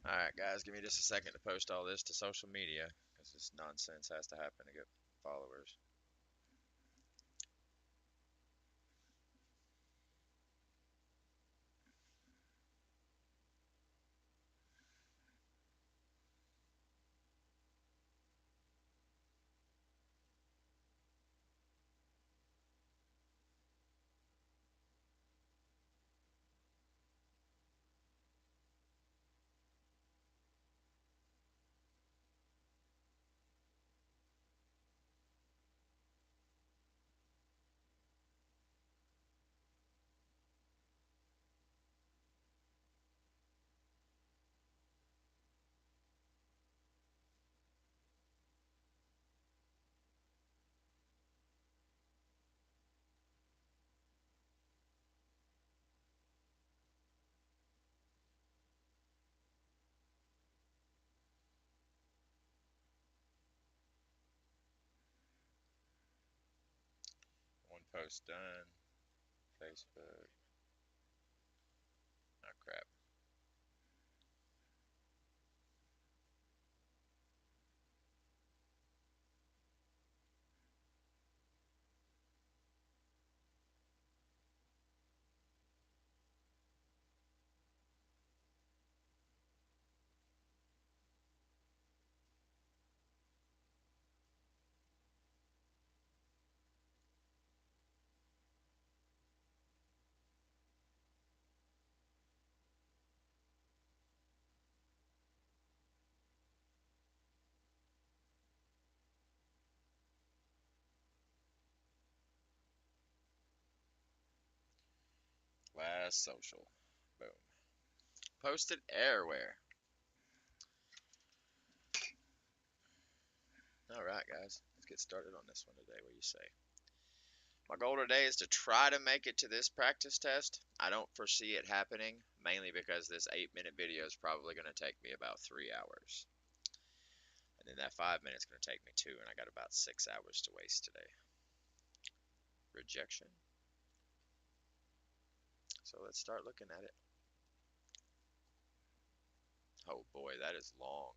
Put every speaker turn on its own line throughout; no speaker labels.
Alright, guys, give me just a second to post all this to social media because this nonsense has to happen to get followers. One post done. Facebook. Oh, crap. Last social. Boom. Posted everywhere. Alright, guys. Let's get started on this one today. What do you say? My goal today is to try to make it to this practice test. I don't foresee it happening, mainly because this 8-minute video is probably going to take me about 3 hours. And then that 5 minutes is going to take me 2, and I got about 6 hours to waste today. Rejection. So let's start looking at it. Oh boy, that is long.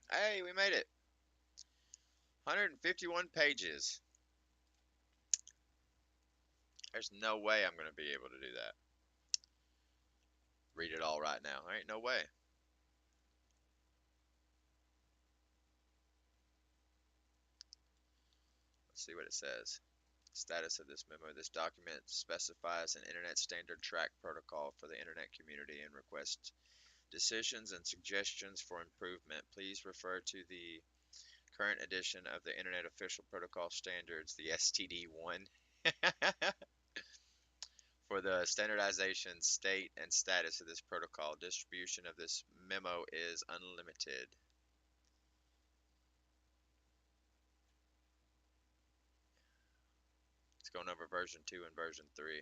Hey, we made it. 151 pages. There's no way I'm going to be able to do that. Read it all right now. There ain't no way. Let's see what it says. Status of this memo. This document specifies an Internet Standard Track protocol for the Internet community and requests decisions and suggestions for improvement. Please refer to the current edition of the Internet Official Protocol Standards, the STD1, for the standardization, state, and status of this protocol. Distribution of this memo is unlimited. It's going over version 2 and version 3.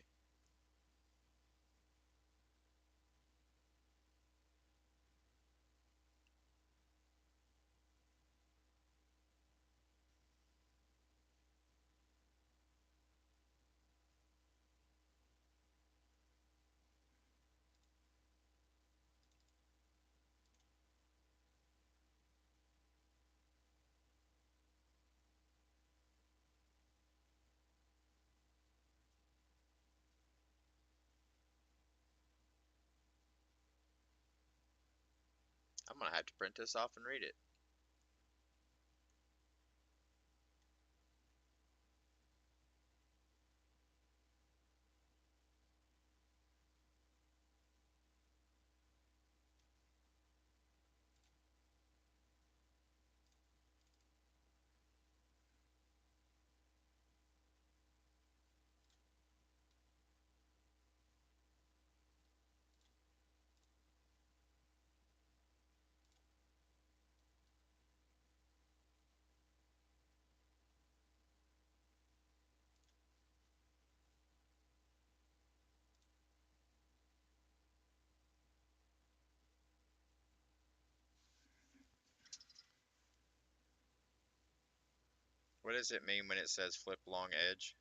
I'm going to have to print this off and read it. What does it mean when it says flip long edge?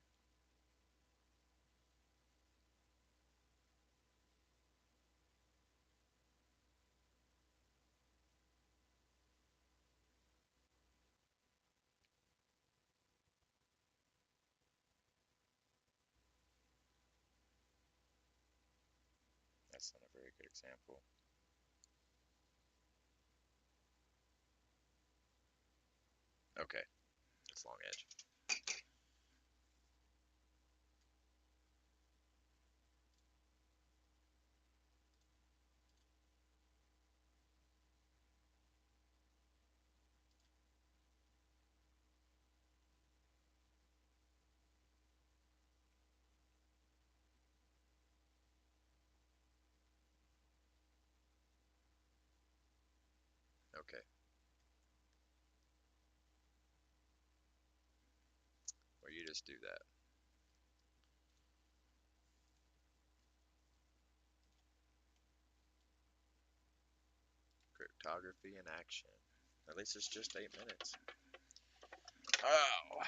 That's not a very good example. Okay, it's long edge. Okay. Or you just do that. Cryptography in action. At least it's just 8 minutes. Oh.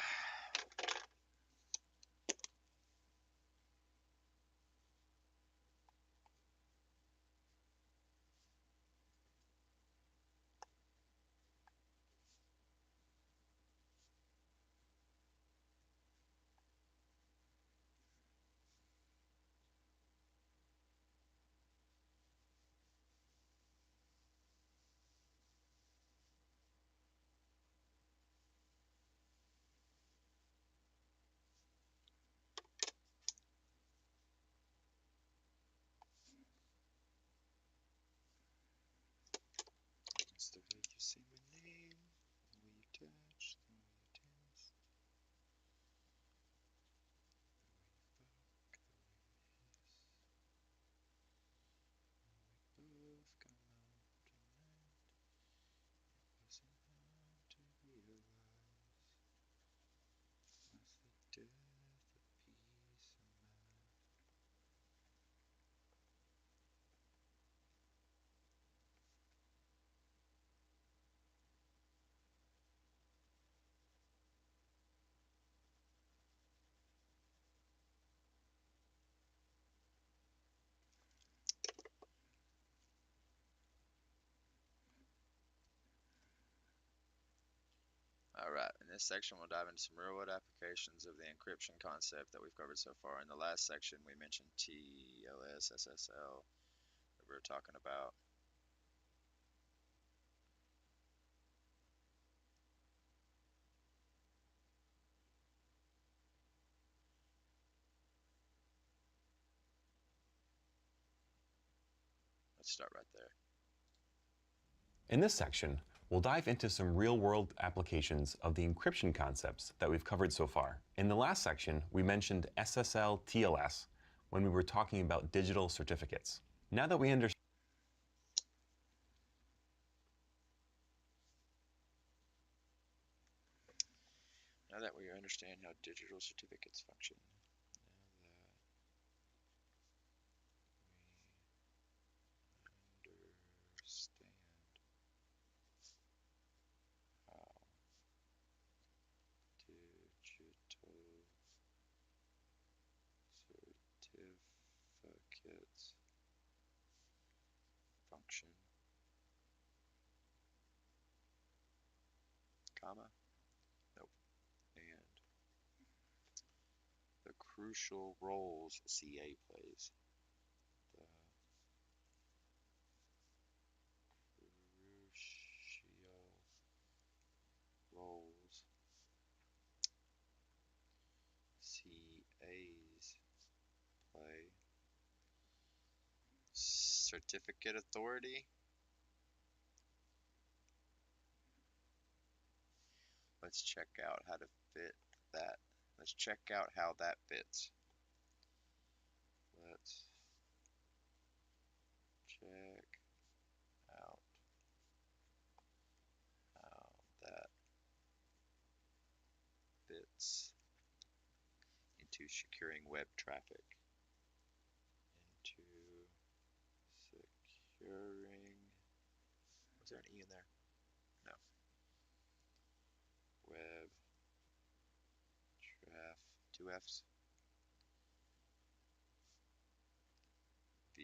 It's the way you say my name, the way you touch, the way you dance, the way you walk, the way we kiss, the way we both come out tonight. It wasn't hard to realize, was the death of peace of mind. Alright, in this section we'll dive into some real-world applications of the encryption concept that we've covered so far. In the last section we mentioned TLS, SSL that we were talking about. Let's start right there.
In this section, we'll dive into some real-world applications of the encryption concepts that we've covered so far. In the last section, we mentioned SSL TLS when we were talking about digital certificates. Now that we understand
Now that we understand how digital certificates function, understand how digital certificates function, comma, nope, and the crucial roles CA plays. The crucial roles CAs play. Certificate authority. Let's check out how to fit that. Let's check out how that fits. Let's check out how that fits into securing web traffic. Into securing. Was there an E in there? No. Web two F's. The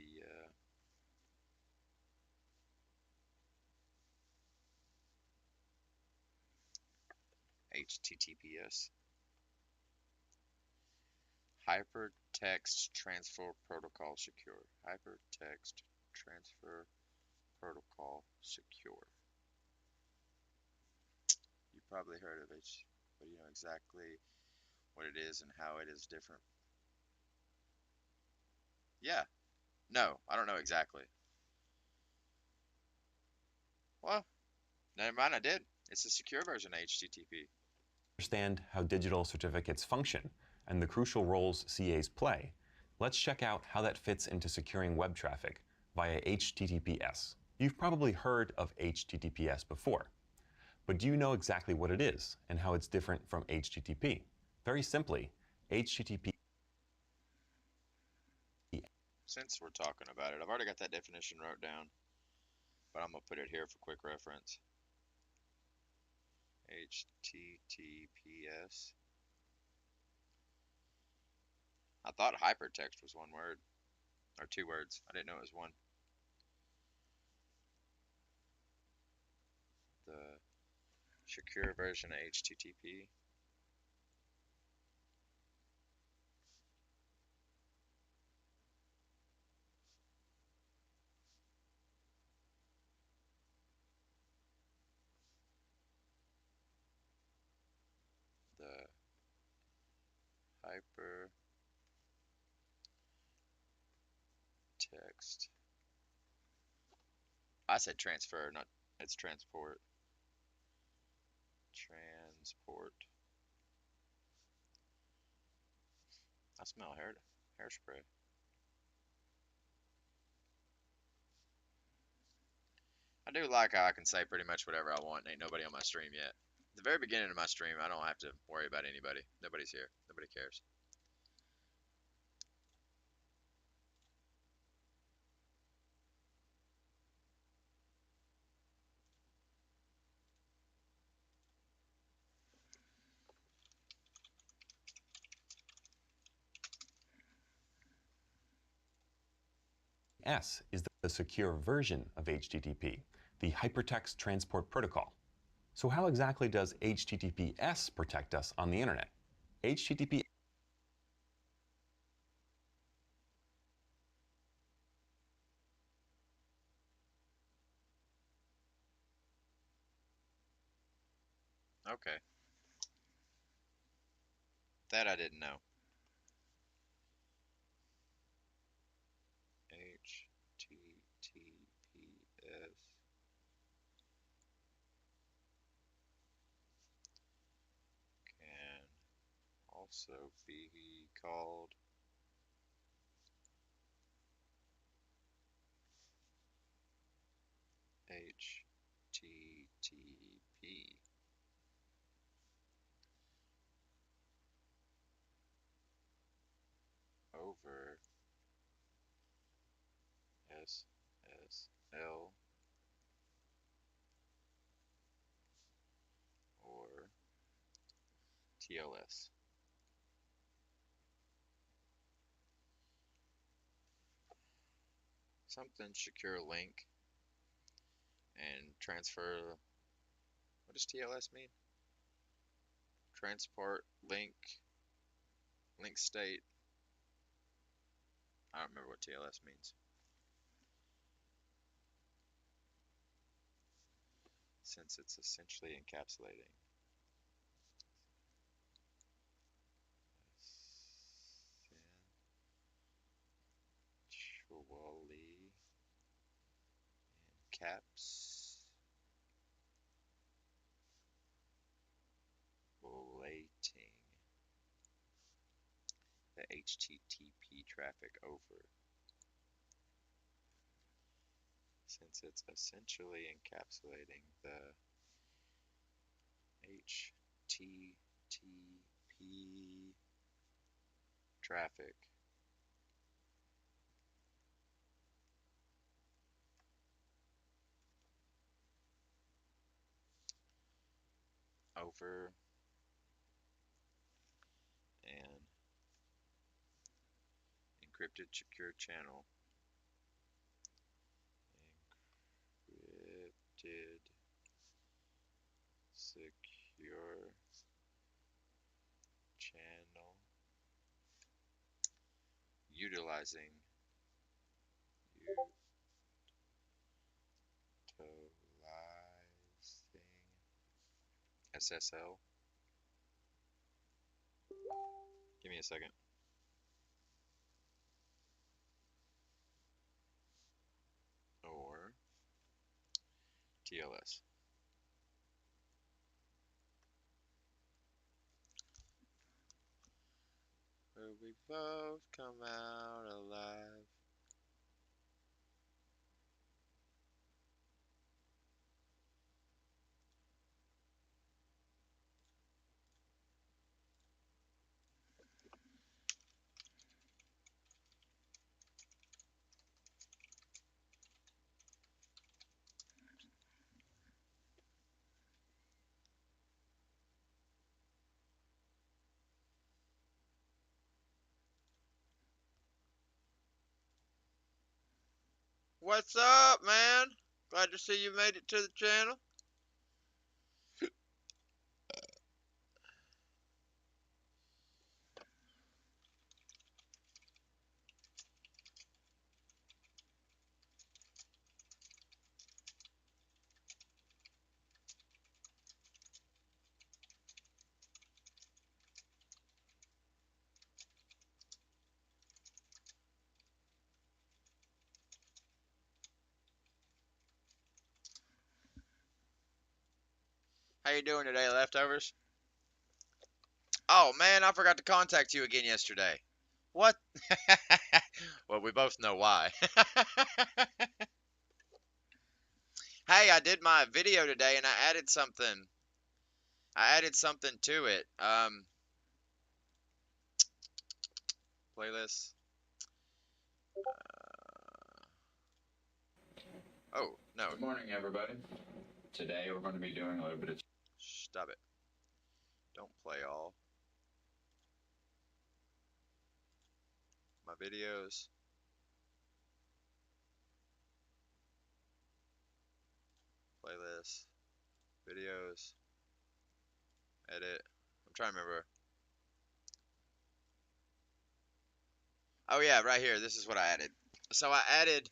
HTTPS. Hypertext Transfer Protocol Secure. Hypertext Transfer Protocol Secure. You probably heard of it, but you know exactly what it is and how it is different. Yeah. No, I don't know exactly. Well, never mind, I did. It's a secure version of HTTP.
Understand how digital certificates function and the crucial roles CAs play, let's check out how that fits into securing web traffic via HTTPS. You've probably heard of HTTPS before, but do you know exactly what it is and how it's different from HTTP? Very simply, HTTP.
Since we're talking about it, I've already got that definition wrote down, but I'm going to put it here for quick reference. HTTPS. I thought hypertext was one word, or two words. I didn't know it was one. The secure version of HTTP. The hypertext. I said transfer, not it's transport. Transport. I smell hairspray. I do like how I can say pretty much whatever I want. Ain't nobody on my stream yet. At the very beginning of my stream, I don't have to worry about anybody. Nobody's here. Nobody cares.
S is the secure version of HTTP, the Hypertext Transport Protocol. So how exactly does HTTPS protect us on the internet? HTTP
Okay. That I didn't know. HTTPS can also be called HTTP. Over SSL or TLS. Something secure link and transfer. What does TLS mean? Transport link, link state. I don't remember what TLS means. Since it's essentially encapsulating. Essentially encapsulating the HTTP traffic over. Since it's essentially encapsulating the HTTP traffic over an encrypted secure channel. Encrypted secure channel utilizing SSL. Give me a second. Or TLS. Will we both come out alive? What's up, man? Glad to see you made it to the channel. How you doing today, leftovers? Oh man, I forgot to contact you again yesterday. What? Well, we both know why. Hey, I did my video today and I added something. I added something to it. Playlist. Oh, no.
Good morning, everybody. Today we're going to be doing a little bit of...
Stop it. Don't play all. My videos. Playlist. Videos. Edit. I'm trying to remember. Oh yeah, right here. This is what I added. So I added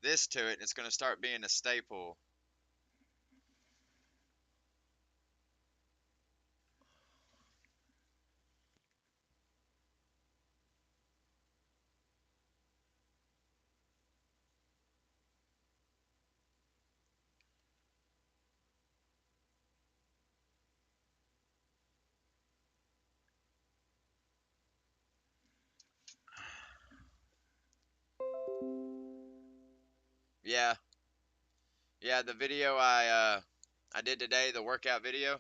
this to it, and it's going to start being a staple. Yeah. Yeah, the video I did today, the workout video.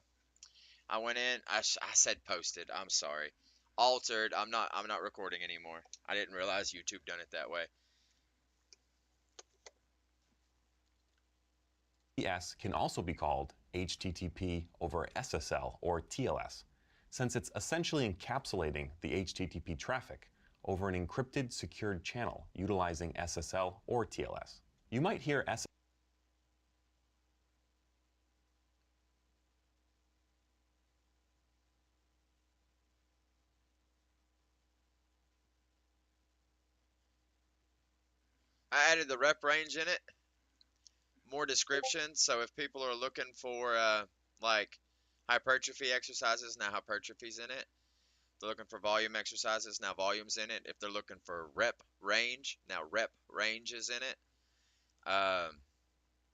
I went in, I said posted. I'm sorry. Altered. I'm not recording anymore. I didn't realize YouTube done it that way.
TLS can also be called HTTP over SSL or TLS, since it's essentially encapsulating the HTTP traffic over an encrypted secured channel utilizing SSL or TLS. You might hear SSL
I added the rep range in it. More description. So if people are looking for like hypertrophy exercises, now hypertrophy's in it. They're looking for volume exercises, now volume's in it. If they're looking for rep range, now rep range is in it.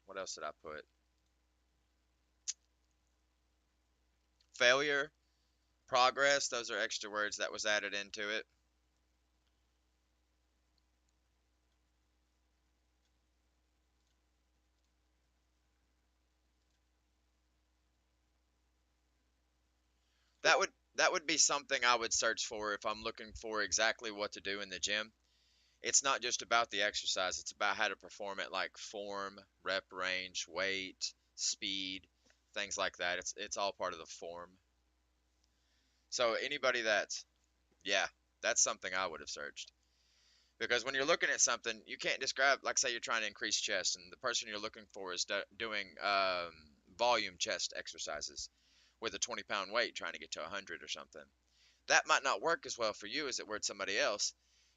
What else did I put? Failure, progress, those are extra words that was added into it. That would be something I would search for if I'm looking for exactly what to do in the gym. It's not just about the exercise, it's about how to perform it, like form, rep range, weight, speed, things like that. It's all part of the form. So anybody that's, yeah, That's something I would have searched. Because when you're looking at something, you can't describe, like say you're trying to increase chest, and the person you're looking for is doing volume chest exercises with a 20-pound weight trying to get to 100 or something. That might not work as well for you as it would somebody else.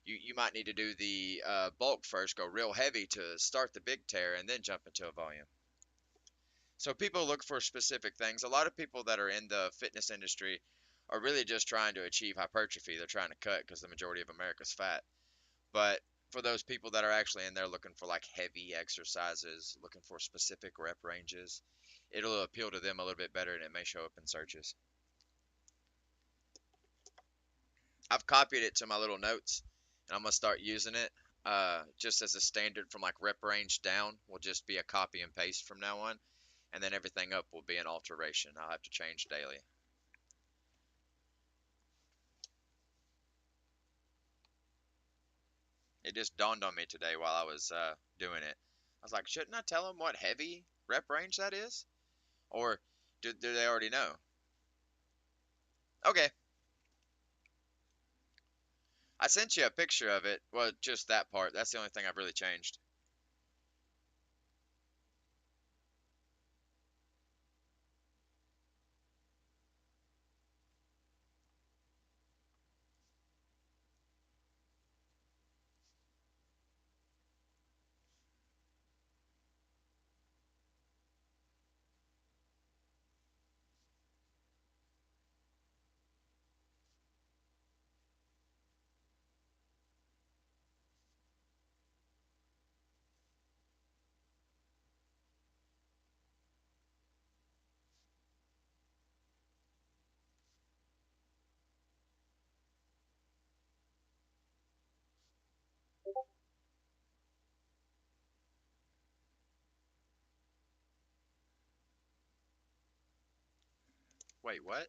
You might need to do the bulk first, go real heavy to start the big tear, and then jump into a volume. So people look for specific things. A lot of people that are in the fitness industry are really just trying to achieve hypertrophy. They're trying to cut because the majority of America's fat. But for those people that are actually in there looking for like heavy exercises, looking for specific rep ranges, it'll appeal to them a little bit better and it may show up in searches. I've copied it to my little notes and I'm going to start using it just as a standard from like rep range down will just be a copy and paste from now on. And then everything up will be an alteration. I'll have to change daily. It just dawned on me today while I was doing it. I was like, shouldn't I tell them what heavy rep range that is? Or do they already know? Okay. I sent you a picture of it. Well, just that part. That's the only thing I've really changed. Wait, what?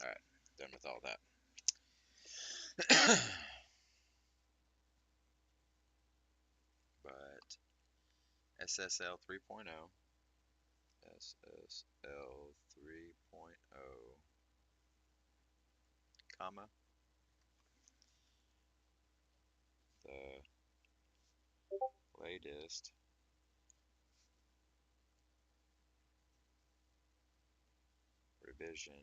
All right, done with all that. But SSL 3.0, SSL 3.0, comma, the latest revision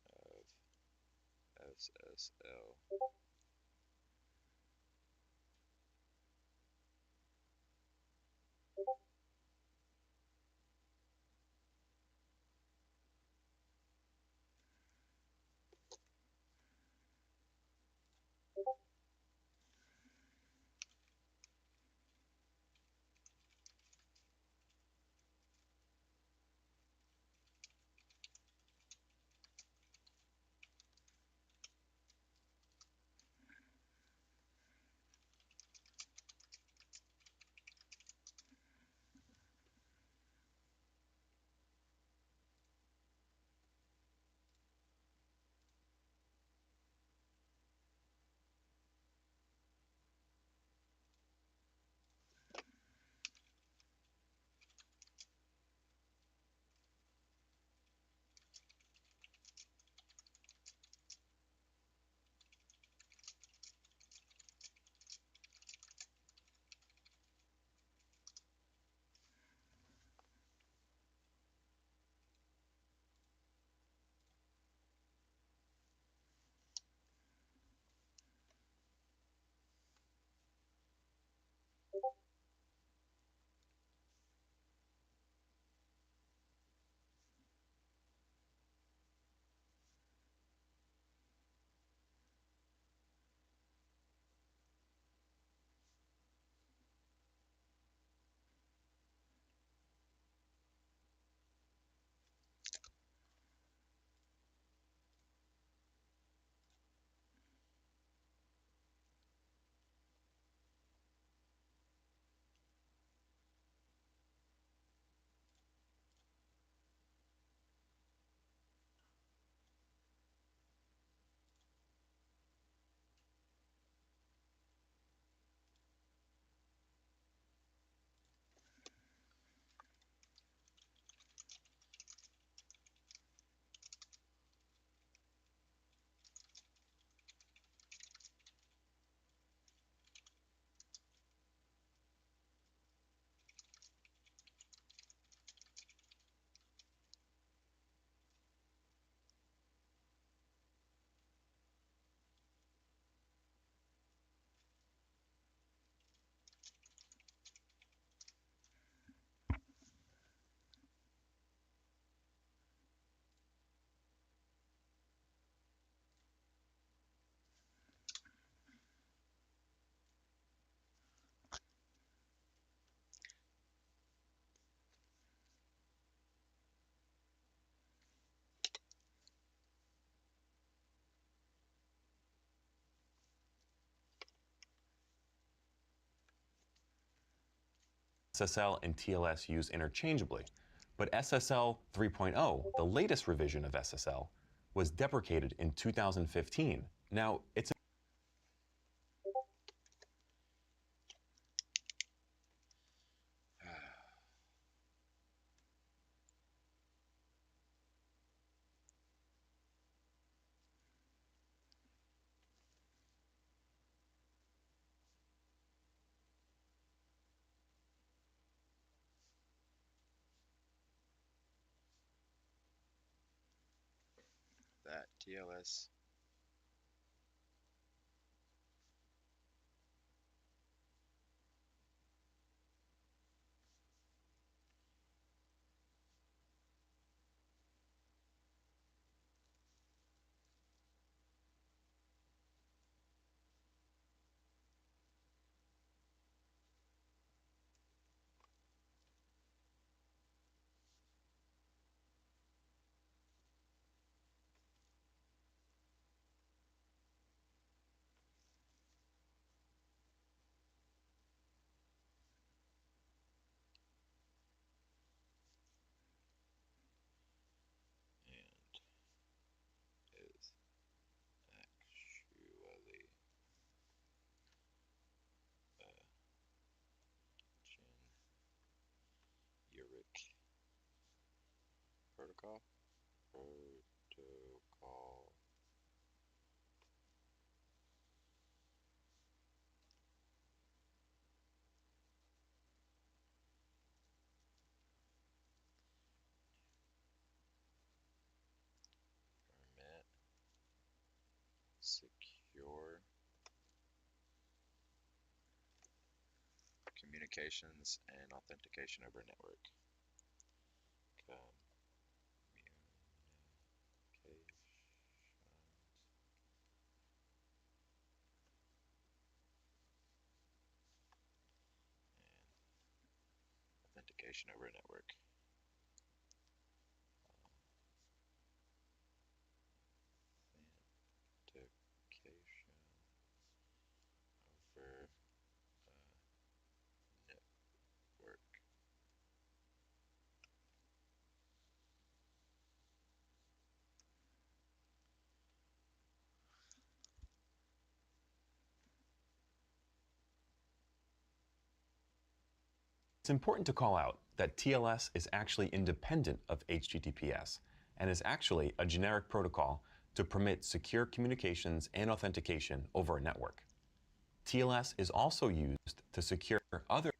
of SSL.
SSL and TLS use interchangeably, but SSL 3.0, the latest revision of SSL, was deprecated in 2015. Now, it's
that TLS. Is actually generic protocol. Permit secure communications and authentication over network. Authentication over network. Authentication over network.
important to call out that TLS is actually independent of HTTPS and is actually a generic protocol to permit secure communications and authentication over a network. TLS is also used to secure other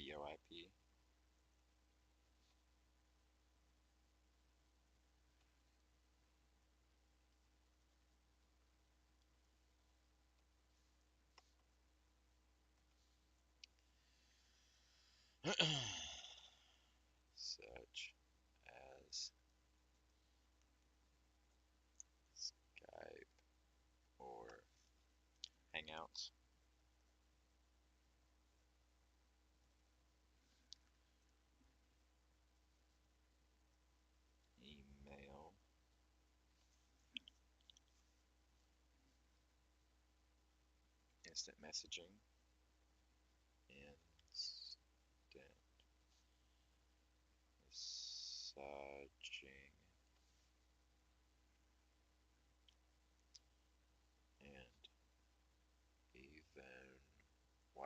VoIP. Such as Skype or Hangouts. Email. Instant messaging.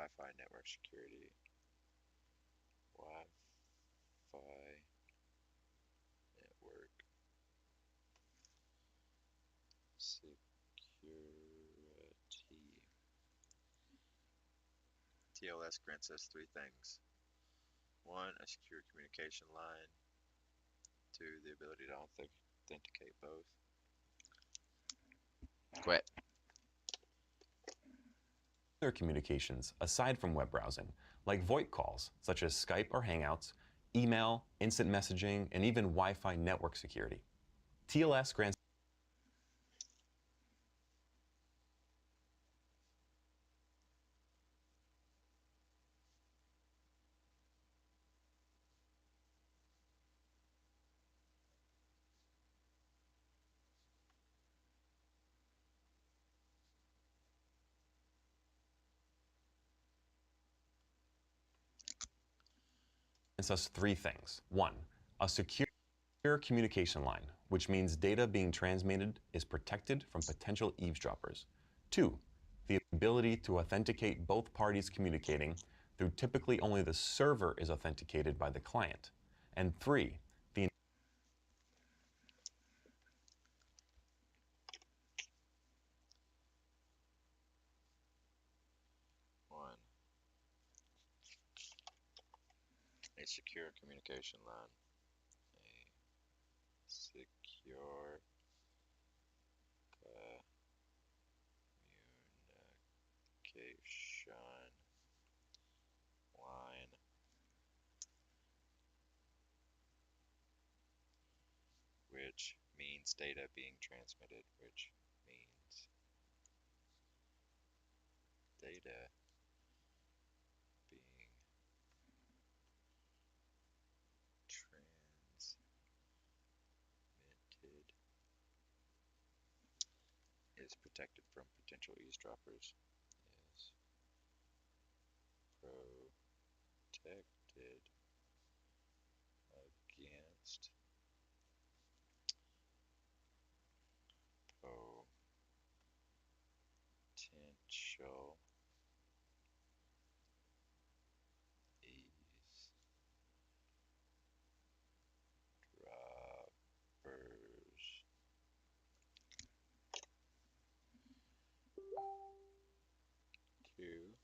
Wi-Fi network security. Wi-Fi network security. TLS grants us three things. One, a secure communication line. Two, the ability to authenticate both. Quit.
Other communications aside from web browsing, like VoIP calls, such as Skype or Hangouts, email, instant messaging, and even Wi-Fi network security. TLS grants us three things. One, a secure communication line, which means data being transmitted is protected from potential eavesdroppers. Two, the ability to authenticate both parties communicating through typically only the server is authenticated by the client. And three, the
One, a secure communication line. A secure communication line, which means data being transmitted, which means data being transmitted is protected from potential eavesdroppers. Is protected against potential eavesdroppers. Two,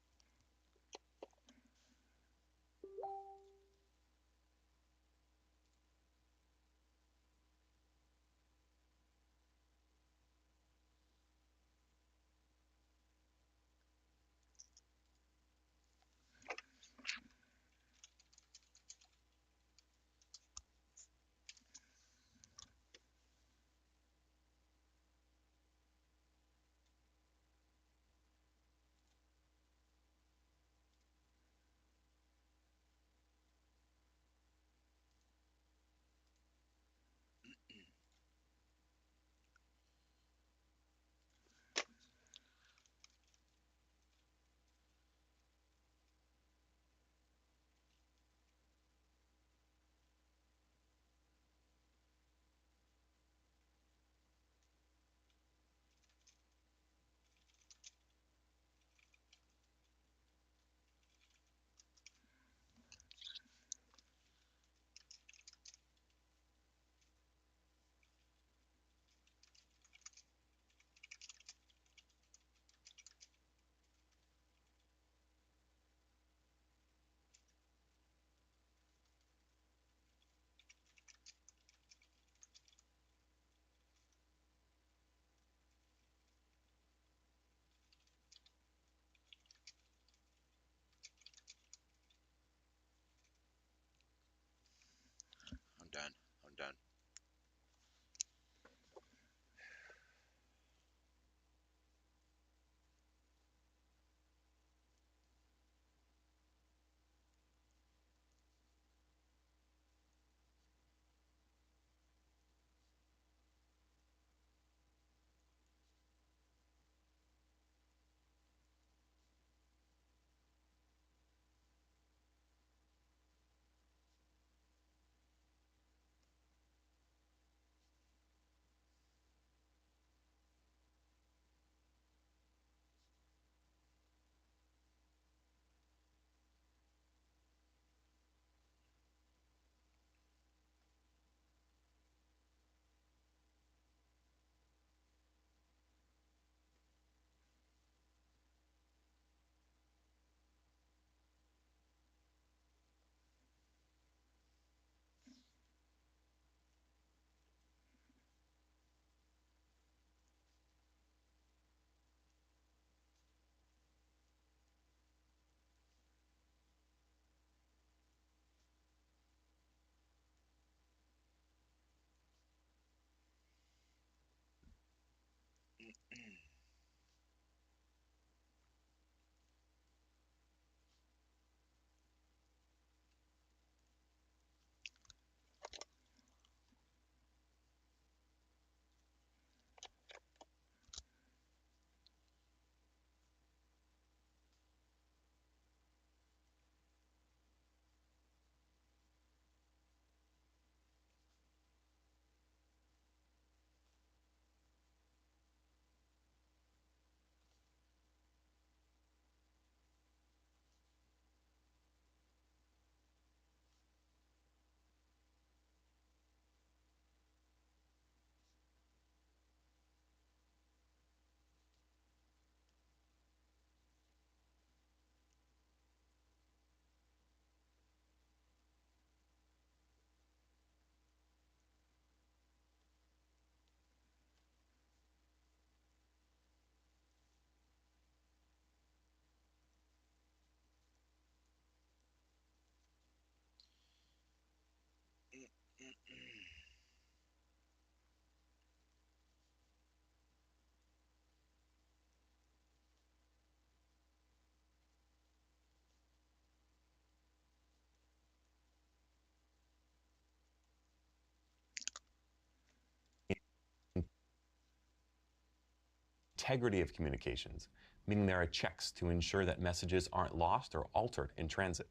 Integrity of communications, meaning there are checks to ensure that messages aren't lost or altered in transit.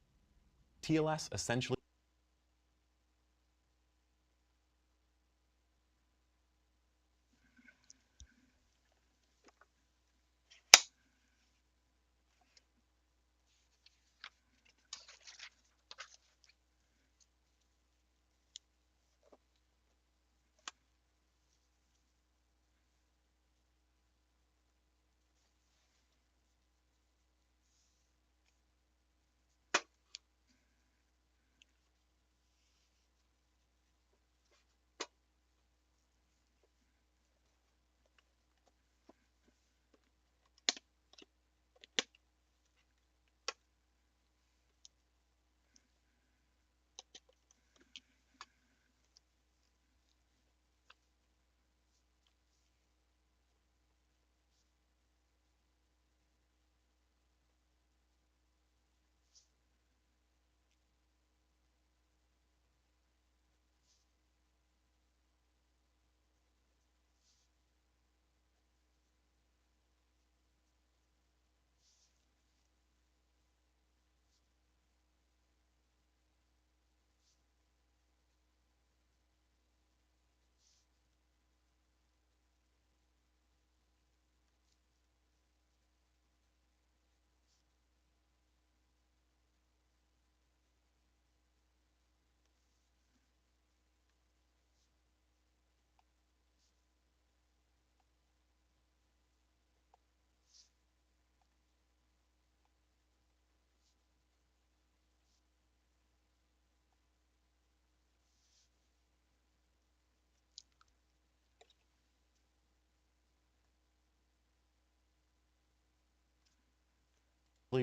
TLS essentially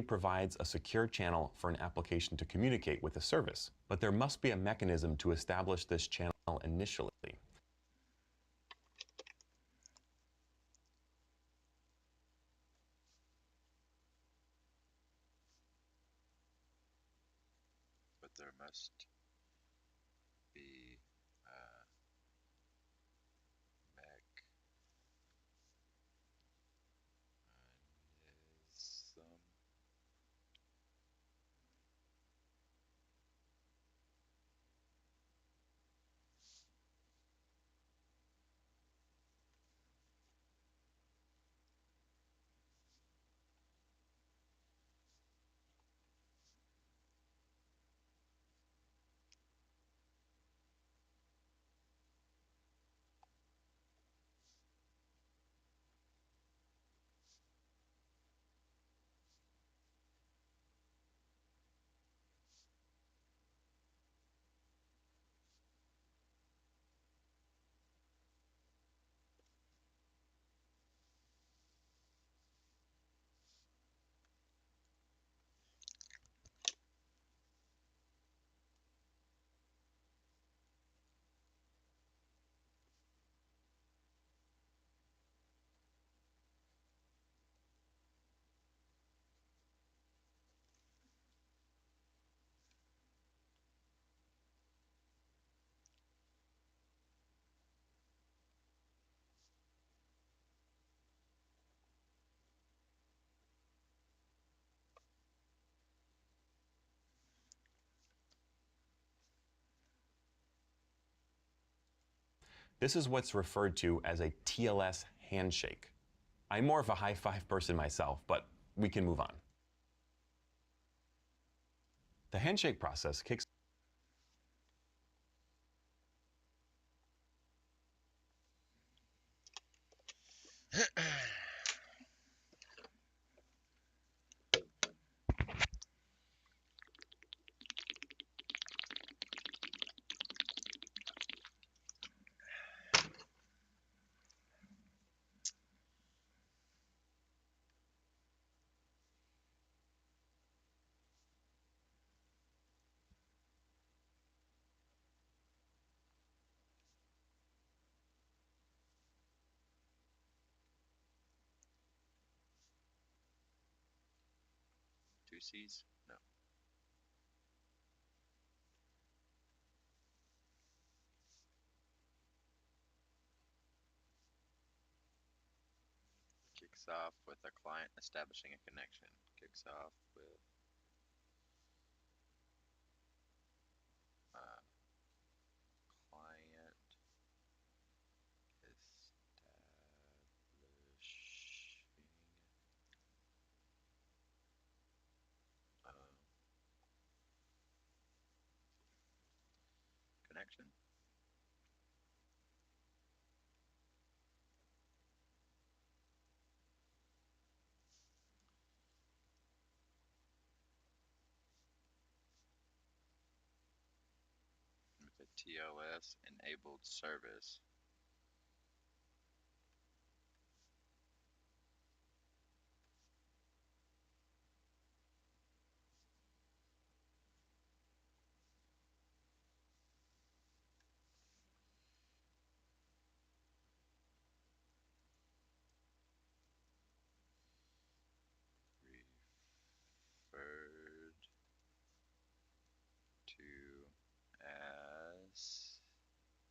provides a secure channel for an application to communicate with a service, but there must be a mechanism to establish this channel initially.
But there must be mechanism.
This is what's referred to as a TLS handshake. I'm more of a high five person myself, but we can move on. The handshake process kicks
Two C's? No. Kicks off with a client establishing a connection. Kicks off with client establishing connection. With a TLS enabled service.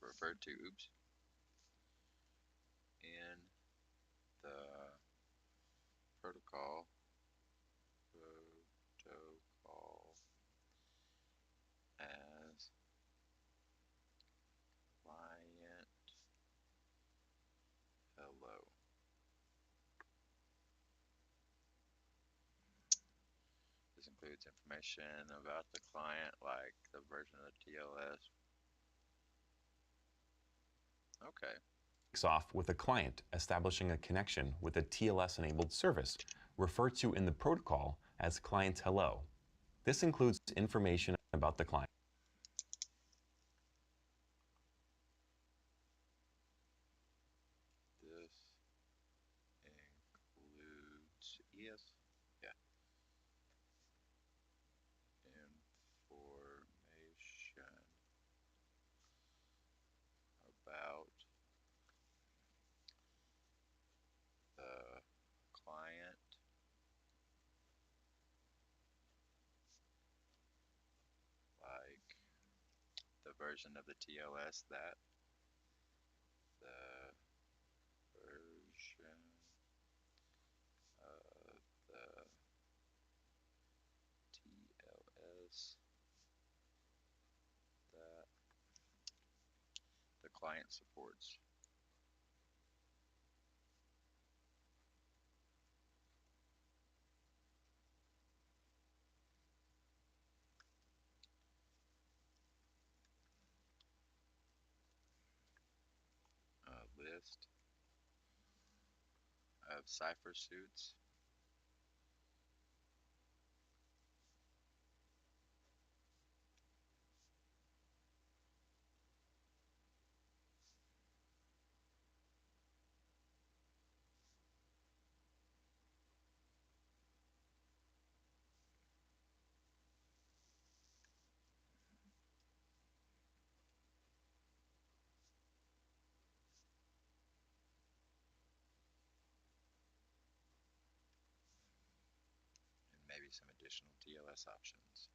Referred to as in the protocol as client hello. This includes information about the client, like the version of the TLS. Okay.
kicks off with a client establishing a connection with a TLS-enabled service, referred to in the protocol as client hello. This includes information about the client.
This includes information about the client, like the version of the TLS that the version of the TLS that the client supports. A list of cipher suits. And maybe some additional TLS options.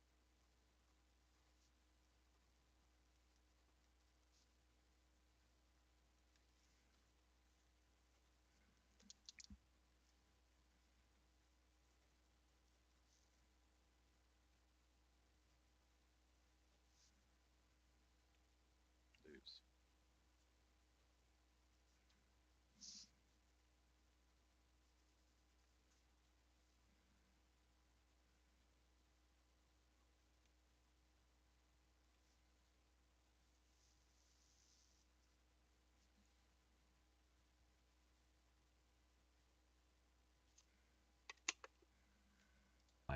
Oops.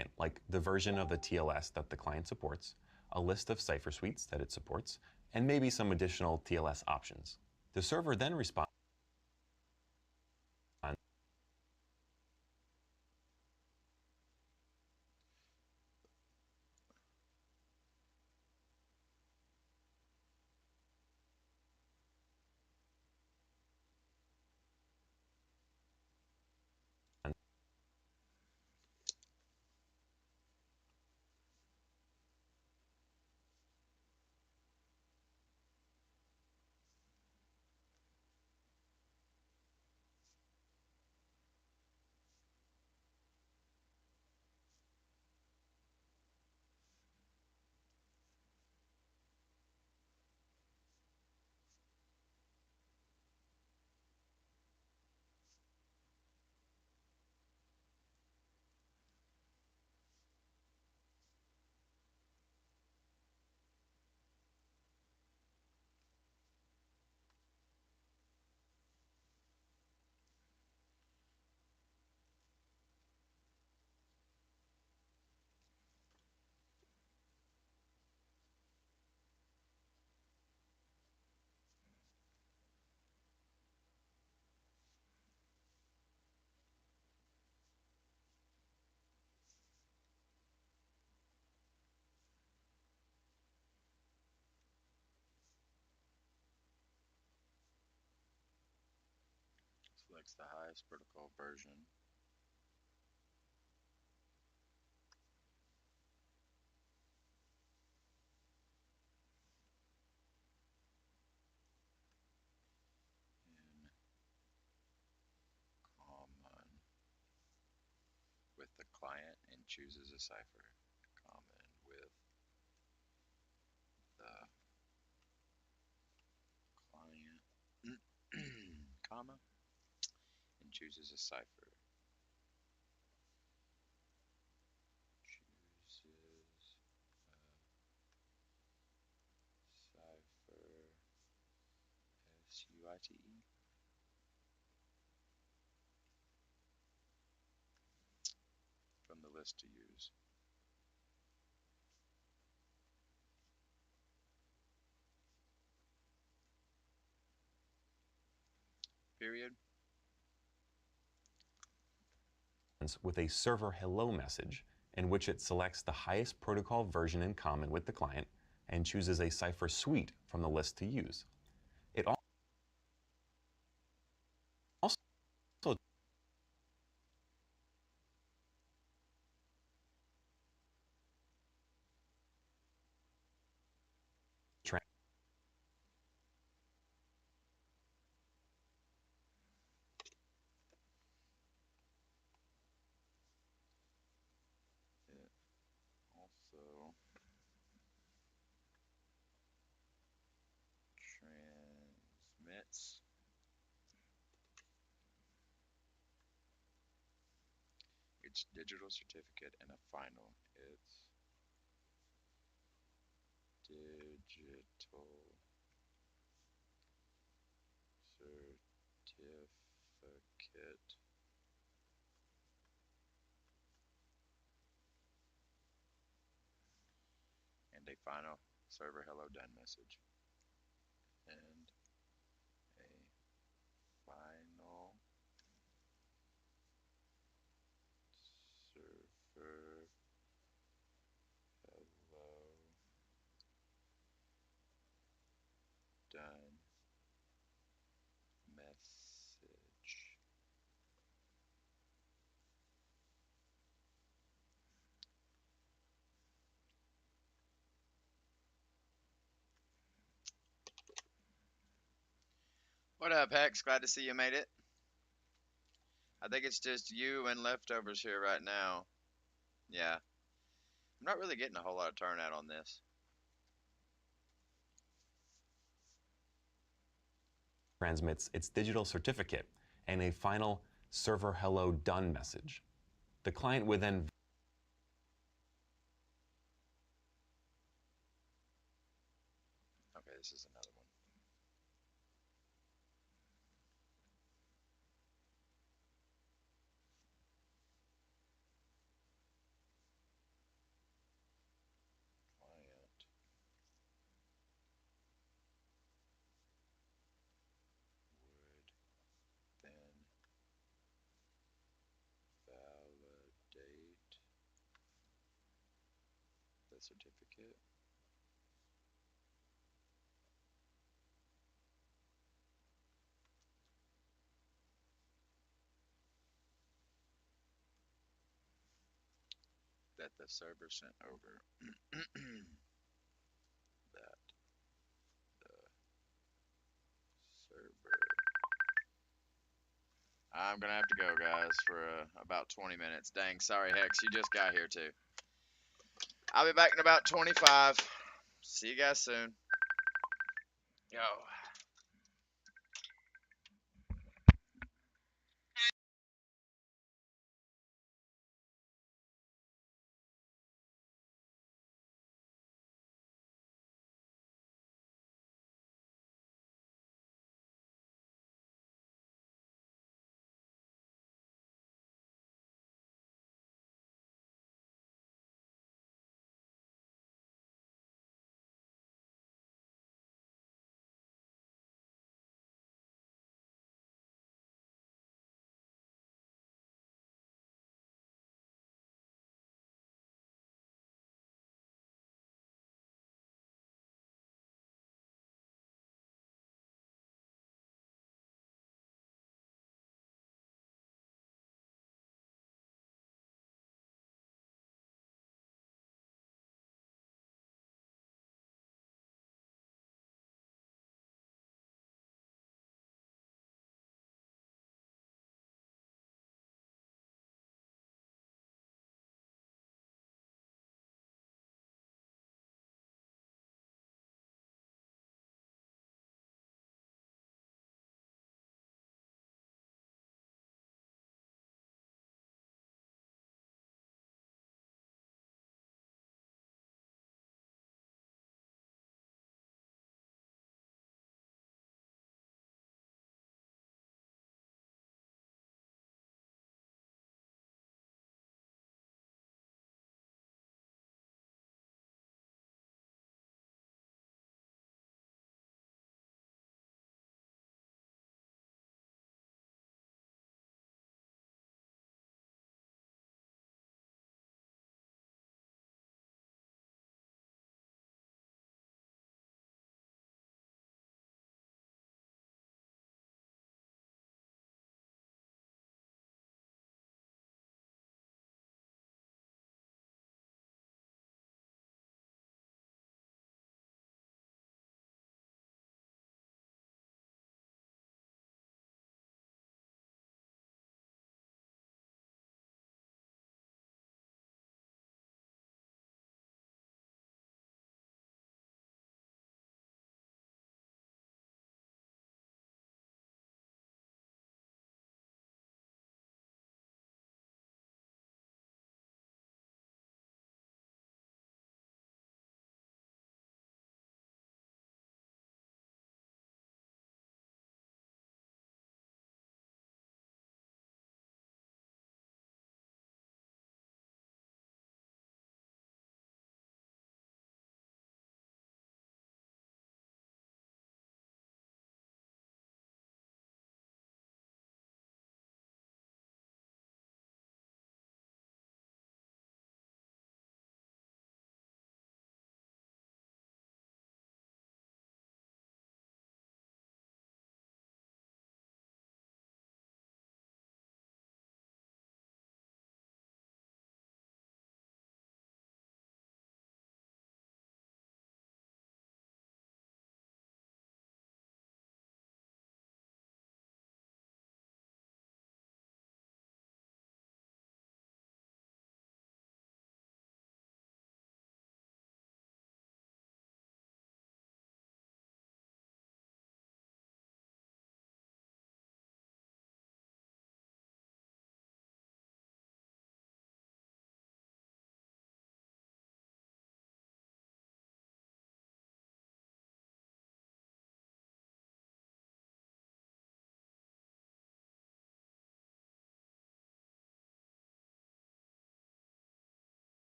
client, like the version of the TLS that the client supports, a list of cipher suites that it supports, and maybe some additional TLS options. The server then responds
Selects the highest protocol version. In common with the client and chooses a cipher. Common with the client, comma, and chooses a cipher. Chooses a cipher, SUITE, from the list to use. Period.
with a server hello message in which it selects the highest protocol version in common with the client and chooses a cipher suite from the list to use. It also
It also transmits its digital certificate and a final. Its digital certificate and a final server hello done message. And a final server hello done message. What up, Hex? Glad to see you made it. I think it's just you and leftovers here right now. Yeah. I'm not really getting a whole lot of turnout on this.
transmits its digital certificate and a final server hello done message. The client would then
Okay, this is another one. the certificate. That the server sent over. That the server. I'm gonna have to go, guys, for about 20 minutes. Dang, sorry, Hex, you just got here too. I'll be back in about 25. See you guys soon. Yo.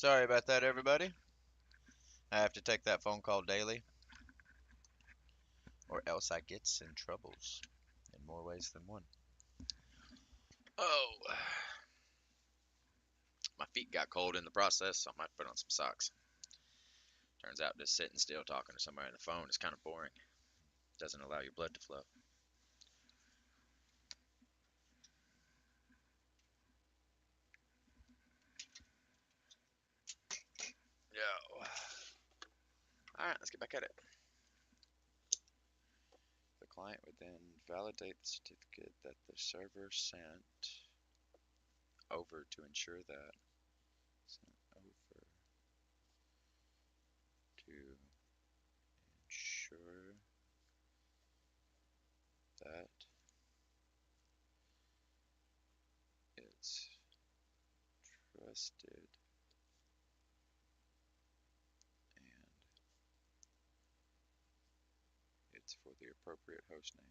Sorry about that, everybody. I have to take that phone call daily, or else I gets in troubles in more ways than one.
Oh, my feet got cold in the process, so I might put on some socks. Turns out just sitting still talking to somebody on the phone is kind of boring. Doesn't allow your blood to flow. Yo. Alright, let's get back at it. The client would then validate the certificate that the server sent over to ensure that it's trusted and it's for the appropriate host name.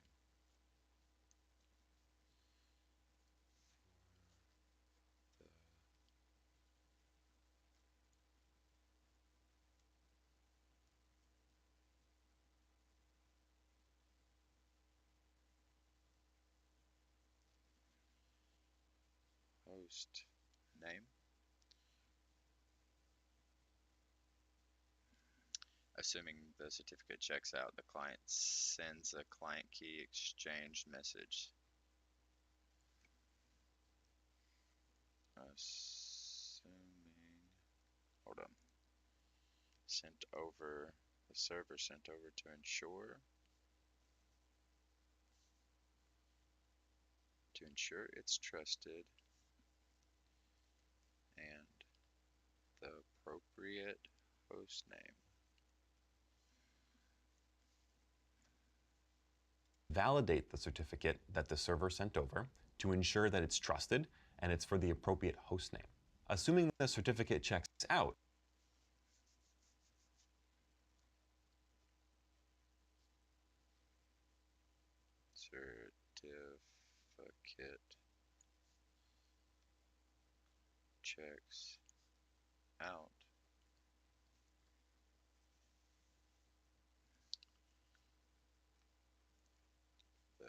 Host name. Assuming the certificate checks out, the client sends a client key exchange message. Hold on. Sent over, the server sent over to ensure it's trusted and the appropriate host name.
Validate the certificate that the server sent over to ensure that it's trusted and it's for the appropriate host name. Assuming the certificate checks out,
Certificate checks out. The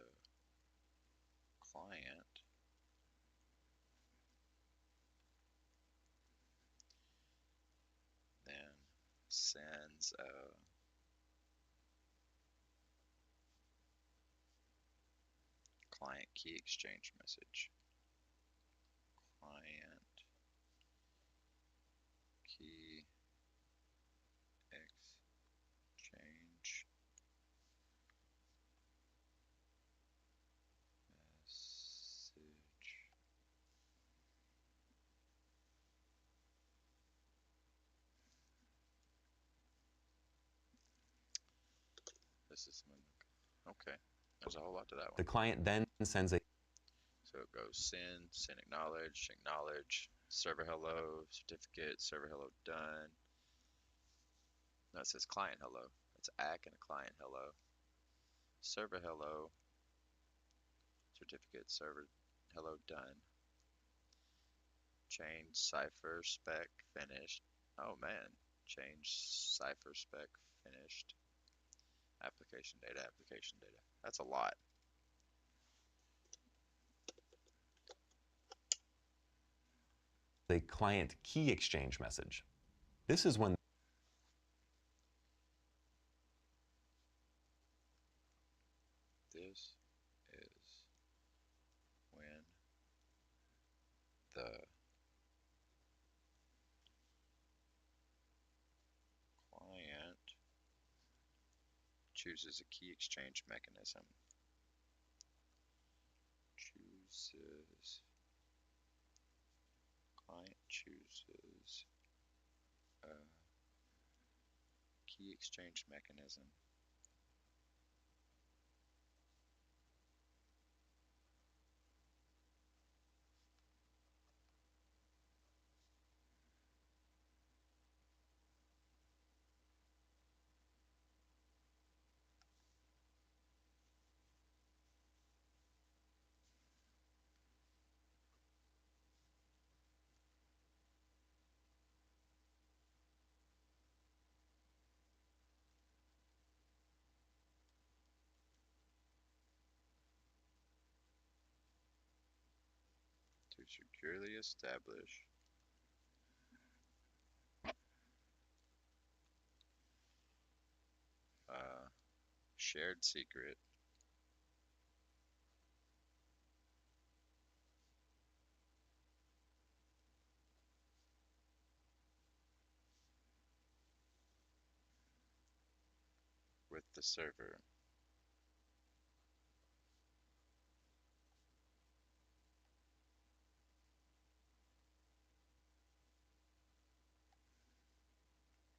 client then sends a client key exchange message. Client key exchange message. This is okay. There's a whole lot to that
the
one.
client then sends a
So it goes send acknowledge, server hello, certificate, server hello done. No, it says client hello. It's ACK and a client hello. Server hello, certificate, server hello done. Change cipher spec finished. Oh man, change cipher spec finished. Application data. That's a lot.
client key exchange message. This is when
This is when the client chooses a key exchange mechanism. Client chooses a key exchange mechanism.
to securely establish a shared secret with the server.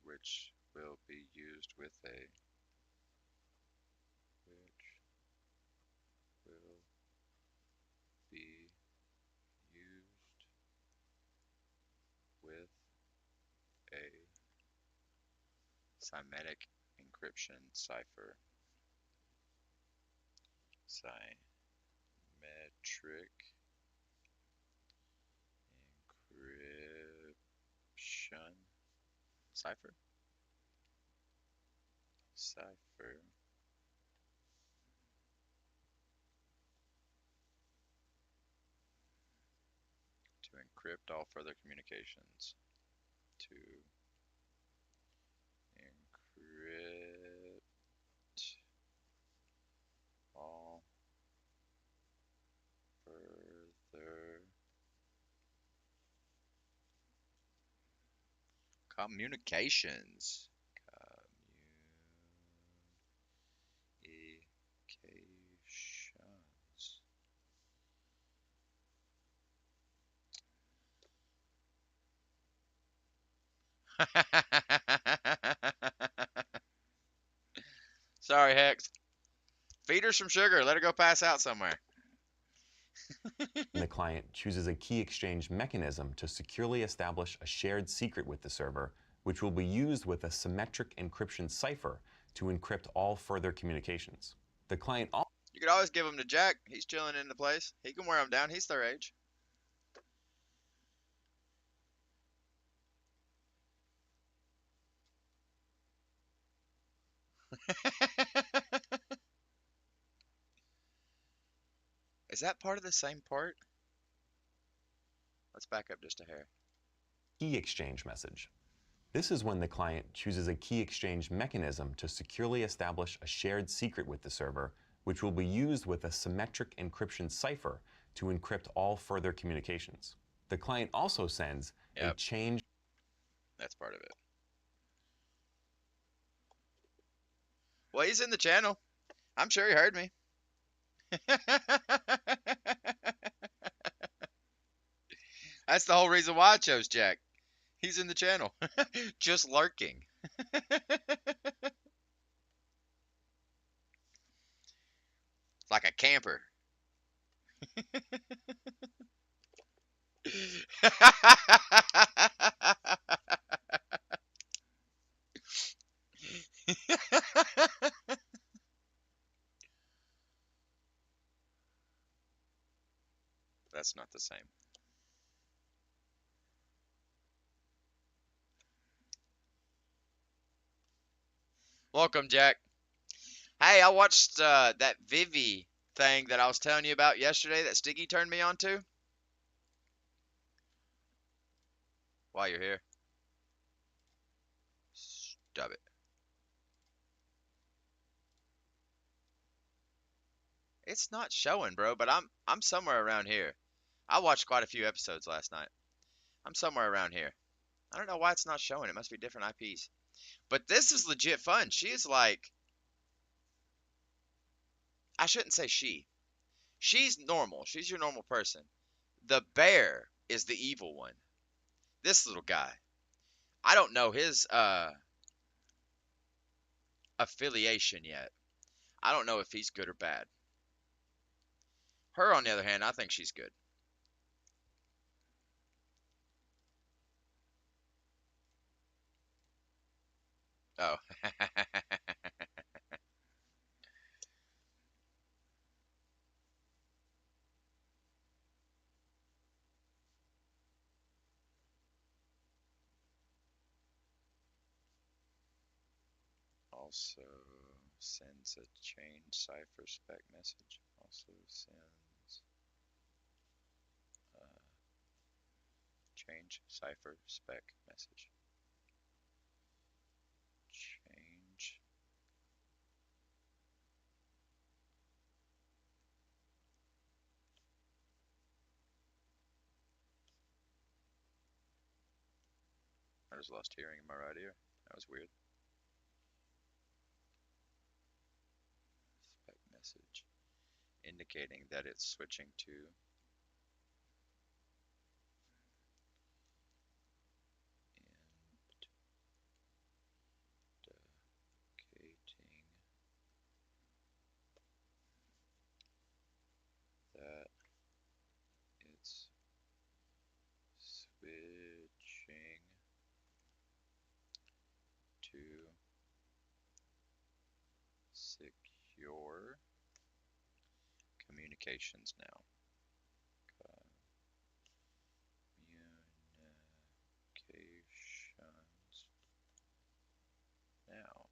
Which will be used with a which will be used with a Symmetric encryption cipher. Symmetric encryption cipher. Cipher to encrypt all further communications. To encrypt all further communications. Communications. Sorry, Hex. Feed her some sugar. Let her go pass out somewhere.
The client chooses a key exchange mechanism to securely establish a shared secret with the server, which will be used with a symmetric encryption cipher to encrypt all further communications. The client also
You could always give them to Jack. He's chilling in the place. He can wear them down. He's their age. Is that part of the same part? Let's back up just a hair.
key exchange message. This is when the client chooses a key exchange mechanism to securely establish a shared secret with the server, which will be used with a symmetric encryption cipher to encrypt all further communications. The client also sends a
Yep.
change.
That's part of it. Well, he's in the channel. I'm sure he heard me. That's the whole reason why I chose Jack. He's in the channel. Just lurking. Like a camper. That's not the same. Welcome, Jack. Hey, I watched that Vivi thing that I was telling you about yesterday that Stiggy turned me on to. While you're here. Stop it. It's not showing, bro, but I'm somewhere around here. I watched quite a few episodes last night. I'm somewhere around here. I don't know why it's not showing. It must be different IPs. But this is legit fun. She is like, I shouldn't say she. She's normal. She's your normal person. The bear is the evil one. This little guy. I don't know his affiliation yet. I don't know if he's good or bad. Her, on the other hand, I think she's good. Oh. Also sends a change cipher spec message. Also sends Change cipher spec message. Change. I just lost hearing in my right ear. That was weird. Spec message indicating that it's switching to indicating that it's switching to secure communications now. Communications now.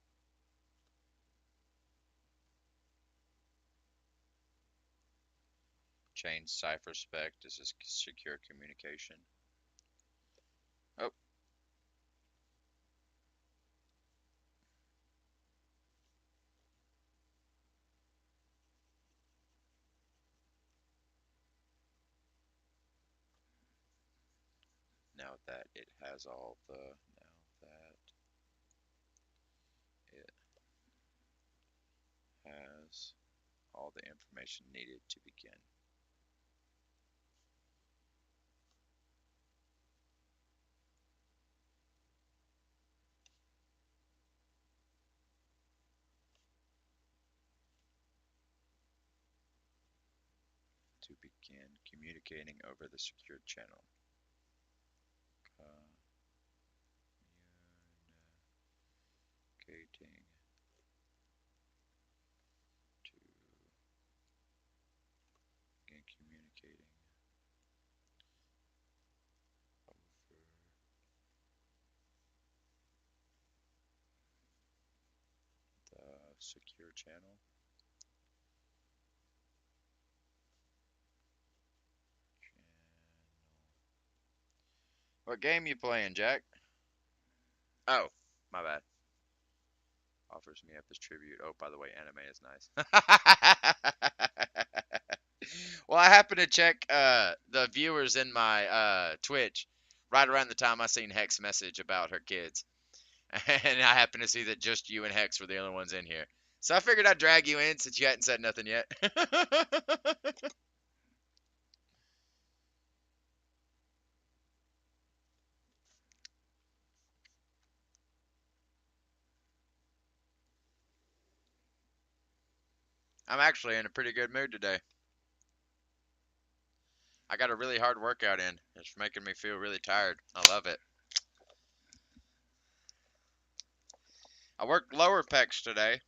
Change cipher spec. This is secure communication. Oh. Now that it has all the, has all the information needed to begin. To begin communicating over the secured channel. Communicating to begin communicating over the secure channel. What game you playing, Jack? Oh, my bad. Offers me up as tribute. Oh, by the way, anime is nice. Well, I happened to check the viewers in my Twitch right around the time I seen Hex message about her kids. And I happened to see that just you and Hex were the only ones in here. So I figured I'd drag you in since you hadn't said nothing yet. I'm actually in a pretty good mood today. I got a really hard workout in. It's making me feel really tired. I love it. I worked lower pecs today,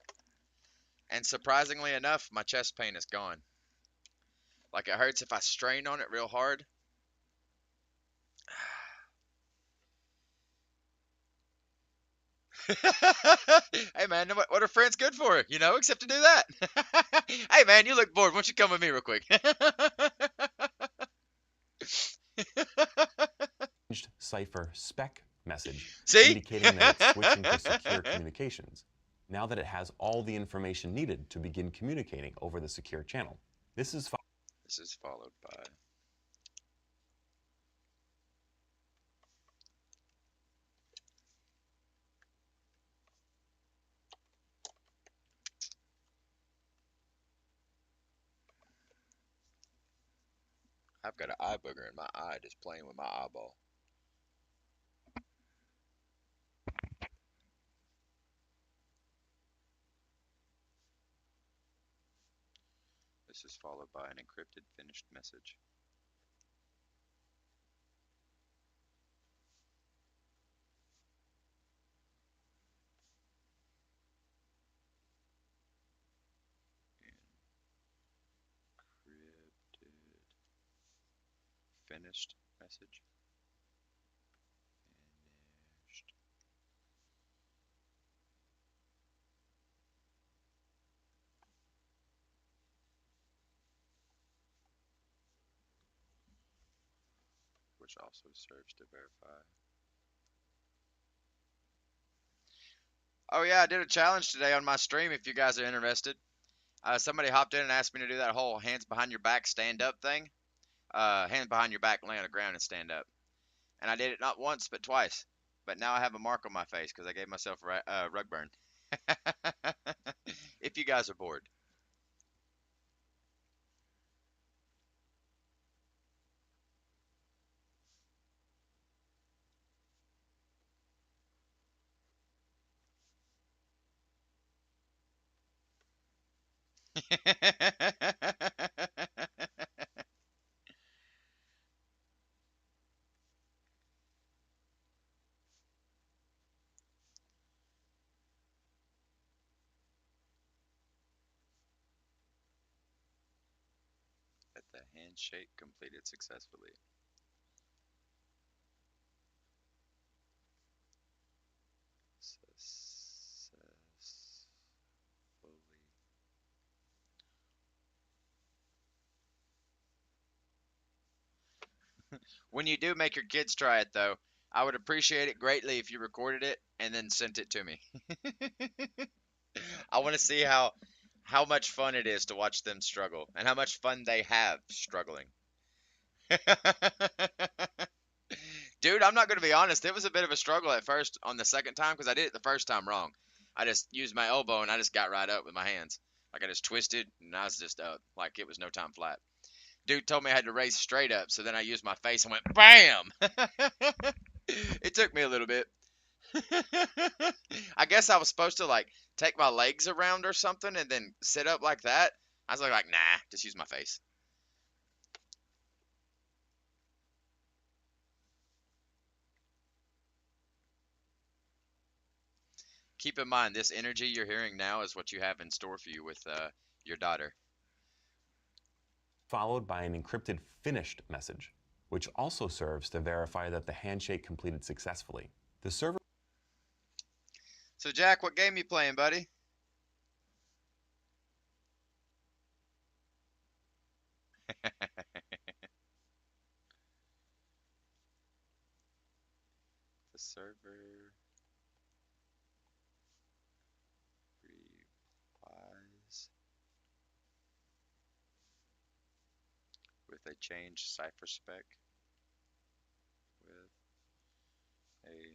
and surprisingly enough, my chest pain is gone. Like it hurts if I strain on it real hard. Hey man, what are friends good for? You know, except to do that. Hey man, you look bored. Why don't you come with me real quick?
Cipher spec message
See?
indicating that it's switching to secure communications now that it has all the information needed to begin communicating over the secure channel. This is
followed by I've got an eye booger in my eye just playing with my eyeball. This is followed by an encrypted finished message. Encrypted finished message. Finished. which also serves to verify.
Oh yeah, I did a challenge today on my stream. If you guys are interested, somebody hopped in and asked me to do that whole hands behind your back stand up thing. Hands behind your back, lay on the ground and stand up. And I did it not once but twice. But now I have a mark on my face because I gave myself a rug burn. If you guys are bored.
That the handshake completed successfully. Successfully.
When you do make your kids try it, though, I would appreciate it greatly if you recorded it and then sent it to me. I want to see how much fun it is to watch them struggle and how much fun they have struggling. Dude, I'm not going to be honest. It was a bit of a struggle at first on the second time because I did it the first time wrong. I just used my elbow and I just got right up with my hands. Like I just twisted and I was just up. Like it was no time flat. Dude told me I had to raise straight up, so then I used my face and went BAM! It took me a little bit. I guess I was supposed to like take my legs around or something and then sit up like that. I was like, nah, just use my face. Keep in mind, this energy you're hearing now is what you have in store for you with your daughter.
Followed by an encrypted finished message, which also serves to verify that the handshake completed successfully. The server.
So, Jack, what game you playing, buddy?
The server replies with a changed cipher spec with a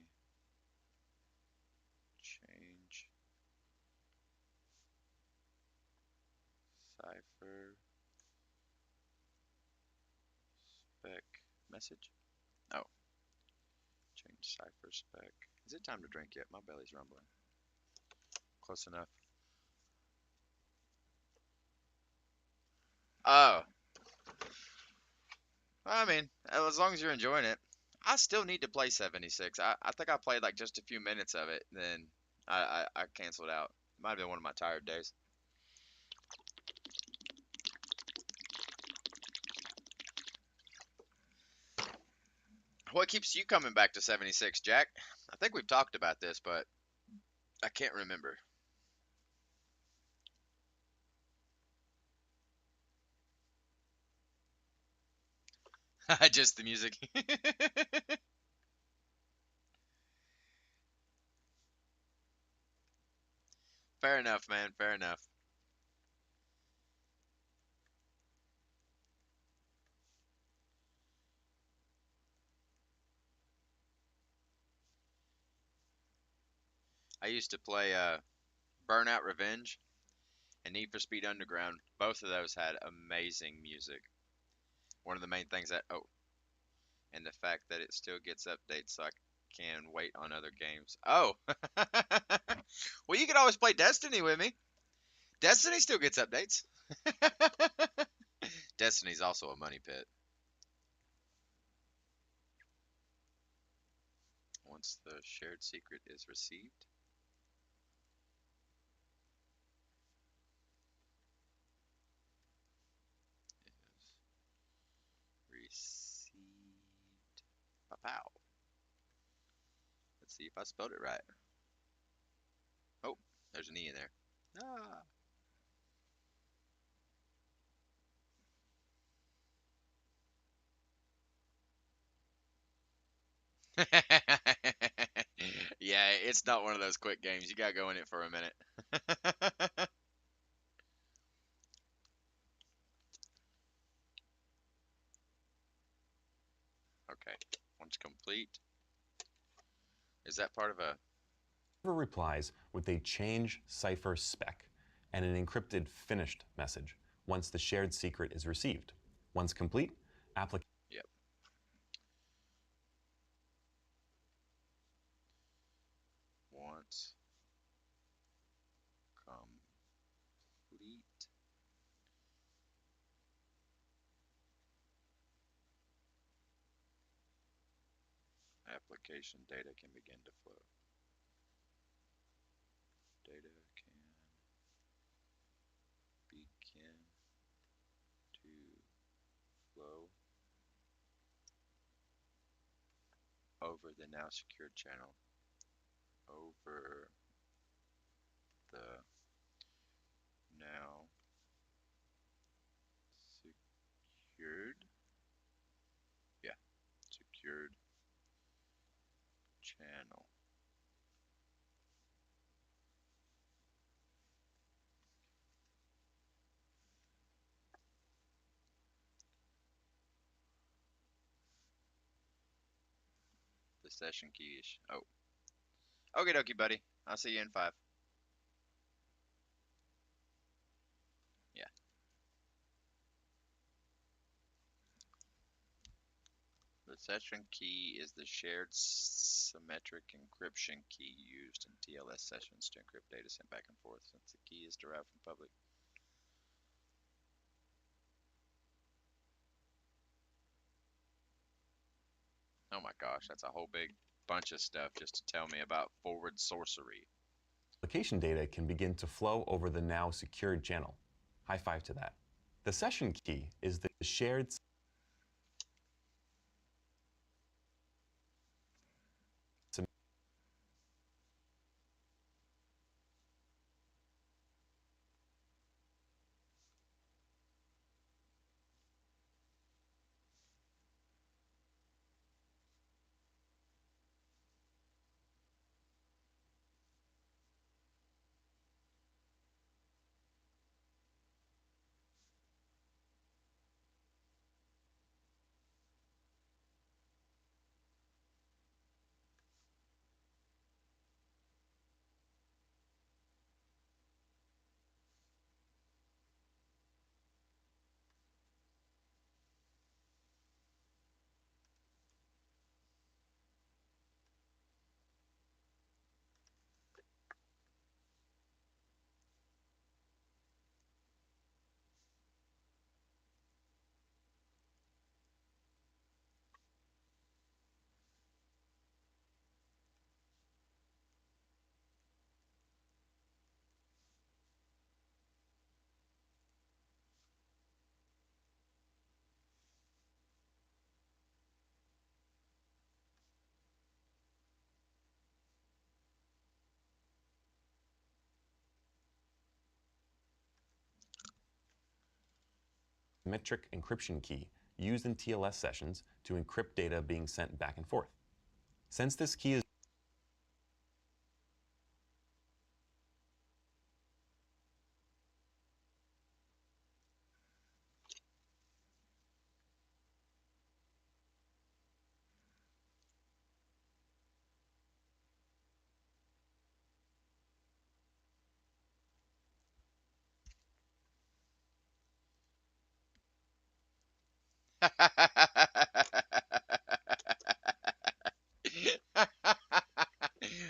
change cipher spec message. Oh, change cipher spec. Is it time to drink yet? My belly's rumbling. Close enough. Oh, I mean, as long as you're enjoying it. I still need to play 76. I think I played like just a few minutes of it, then I canceled out. Might have been one of my tired days. What keeps you coming back to 76, Jack? I think we've talked about this, but I can't remember. Just the music. Fair enough, man. Fair enough. I used to play Burnout Revenge and Need for Speed Underground. Both of those had amazing music. One of the main things that and the fact that it still gets updates so I can wait on other games. Oh, well, you could always play Destiny with me. Destiny still gets updates. Destiny's also a money pit. Once the shared secret is received, received. Pow. Let's see if I spelled it right. Oh, there's an E in there. Ah.
Yeah, it's not one of those quick games. You gotta go in it for a minute. Okay, once complete. Is that part of a?
Server replies with a change cipher spec and an encrypted finished message once the shared secret is received. Once complete, application
Yep. Once complete. Application data can begin to flow. Data can begin to flow over the now secured channel. Over the now secured, yeah, secured channel. The session key is, oh, okie dokie, buddy. I'll see you in 5. Yeah. The session key is the shared symmetric encryption key used in TLS sessions to encrypt data sent back and forth, since the key is derived from public. Oh my gosh, that's a whole big bunch of stuff just to tell me about forward sorcery.
application data can begin to flow over the now secured channel. High five to that. The session key is the shared symmetric encryption key used in TLS sessions to encrypt data being sent back and forth. Since this key is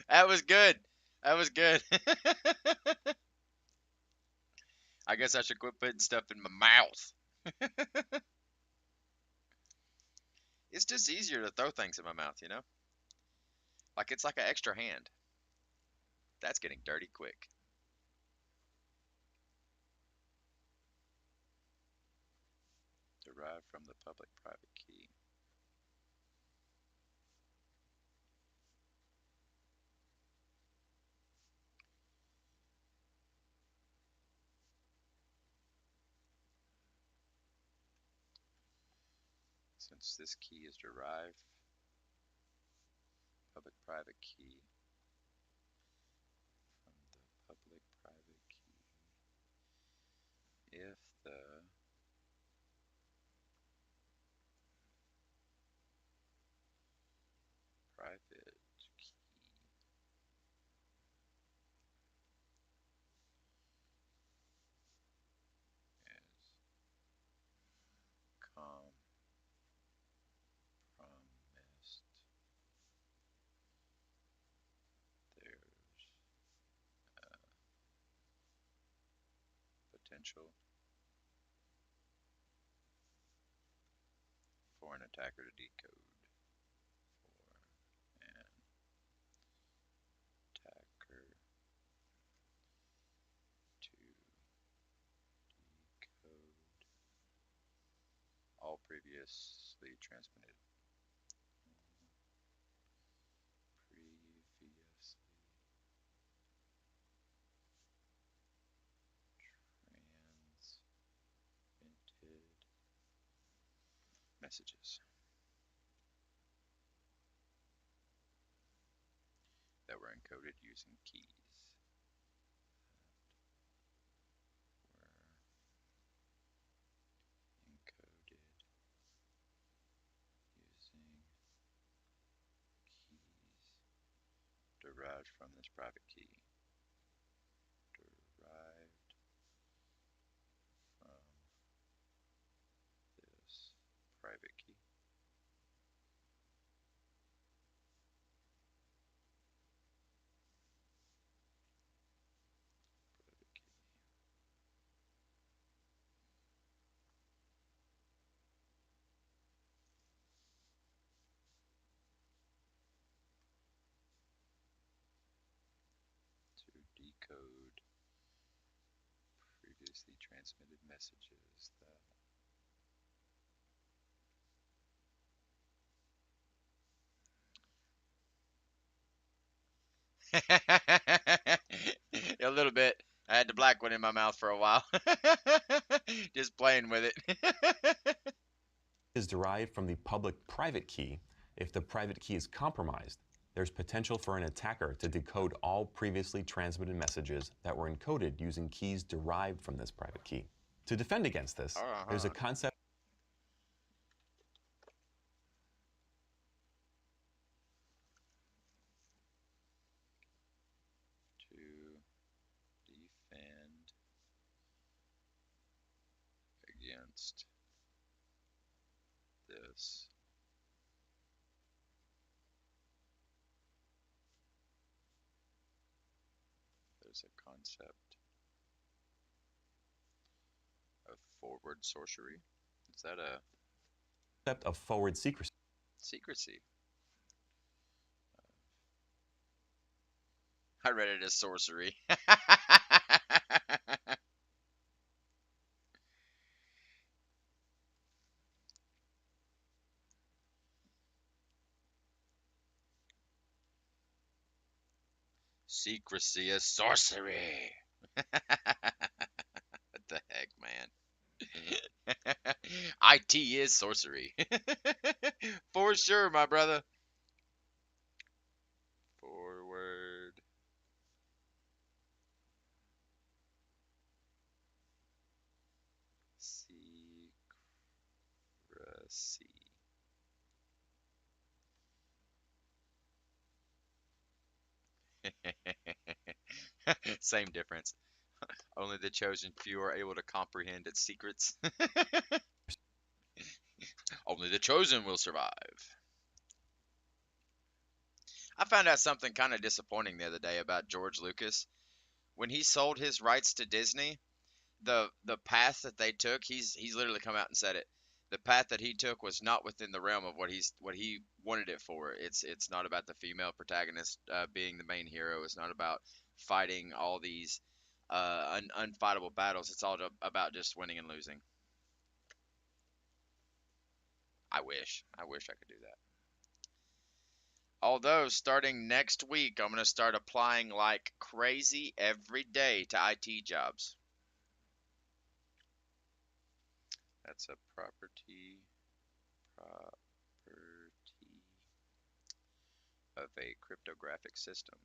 That was good. That was good. I guess I should quit putting stuff in my mouth. It's just easier to throw things in my mouth, you know? Like it's like an extra hand. That's getting dirty quick. Derived from the public-private key. Since this key is derived public-private key. From the public-private key. If the private key is compromised, there's potential for an attacker to decode. For an attacker to decode all previously transmitted messages that were encoded using keys derived from this private key. Derived from this private key. To decode previously transmitted messages that a little bit. I had the black one in my mouth for a while. Just playing with it.
Is derived from the public-private key. If the private key is compromised, there's potential for an attacker to decode all previously transmitted messages that were encoded using keys derived from this private key. To defend against this, there's a concept
To defend against this. There's a concept of forward sorcery. Is that a
concept of forward secrecy.
secrecy? I read it as sorcery. Secrecy is sorcery. What the heck, man? IT is sorcery. For sure, my brother. Forward. Secrecy. Same difference. Only the chosen few are able to comprehend its secrets. Only the chosen will survive. I found out something kind of disappointing the other day about George Lucas. When he sold his rights to Disney, the path that they took, he's literally come out and said it. The path that he took was not within the realm of what he wanted it for. It's not about the female protagonist being the main hero. It's not about fighting all these unfightable battles. It's all about just winning and losing. I wish I could do that. Although starting next week, I'm going to start applying like crazy every day to IT jobs. That's a property
of a cryptographic system.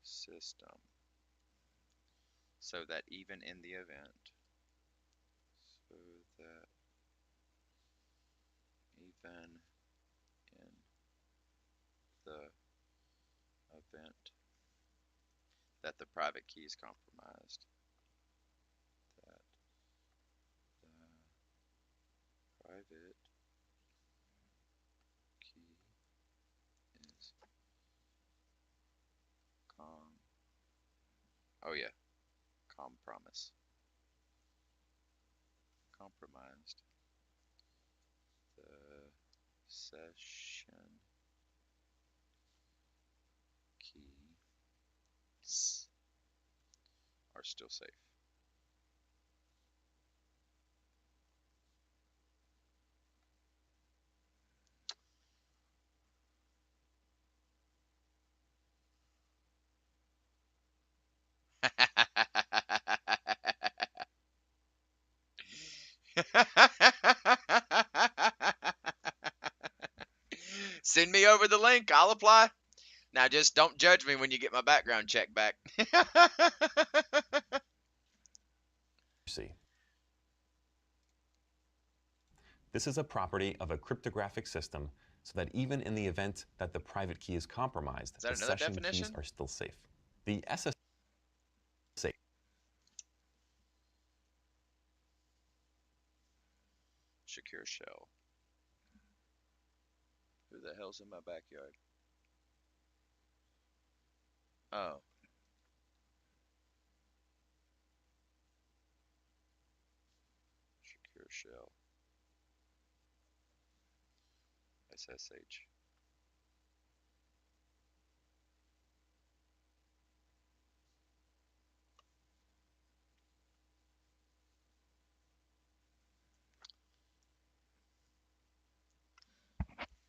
System, so that even in the event that the private key is compromised, oh yeah, compromised, the session keys are still safe. Send me over the link. I'll apply. Now just don't judge me when you get my background check back.
This is a property of a cryptographic system so that even in the event that the private key is compromised, the session keys are still safe. The SSL safe.
Secure shell. Who the hell's in my backyard? Oh. Secure shell. SSH.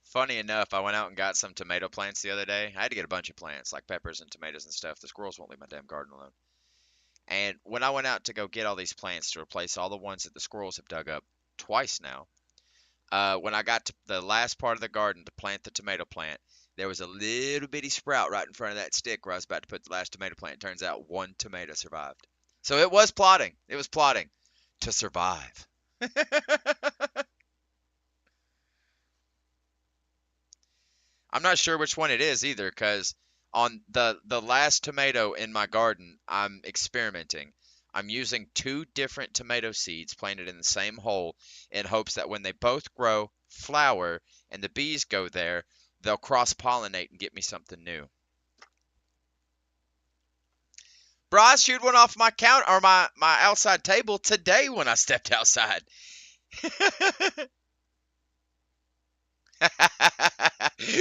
Funny enough, I went out and got some tomato plants the other day. I had to get a bunch of plants, like peppers and tomatoes and stuff. The squirrels won't leave my damn garden alone. And when I went out to go get all these plants to replace all the ones that the squirrels have dug up twice now, when I got to the last part of the garden to plant the tomato plant, there was a little bitty sprout right in front of that stick where I was about to put the last tomato plant. Turns out one tomato survived. So it was plotting. It was plotting to survive. I'm not sure which one it is either, because on the last tomato in my garden, I'm experimenting. I'm using 2 different tomato seeds planted in the same hole in hopes that when they both grow, flower, and the bees go there, they'll cross-pollinate and get me something new. Bro, I chewed one off my count or my outside table today when I stepped outside.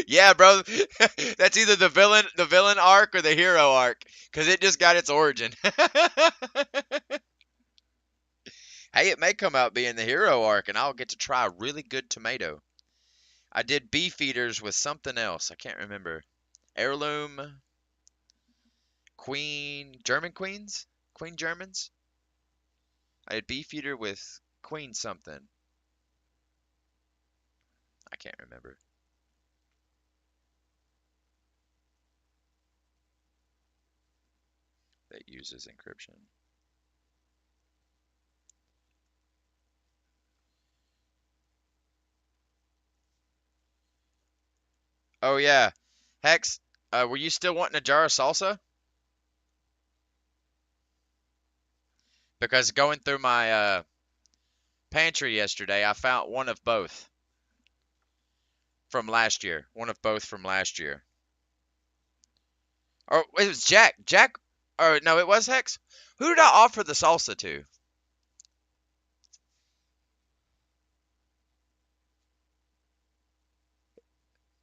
Yeah, bro. That's either the villain arc or the hero arc, because it just got its origin. Hey, it may come out being the hero arc, and I'll get to try a really good tomato. I did beefeaters with something else. I can't remember. Heirloom, German queens, Queen Germans. I did beefeater with Queen something. I can't remember. That uses encryption. Oh yeah, Hex, were you still wanting a jar of salsa? Because going through my pantry yesterday, I found one of both from last year. One of both from last year. Or it was Jack. Or no, it was Hex. Who did I offer the salsa to?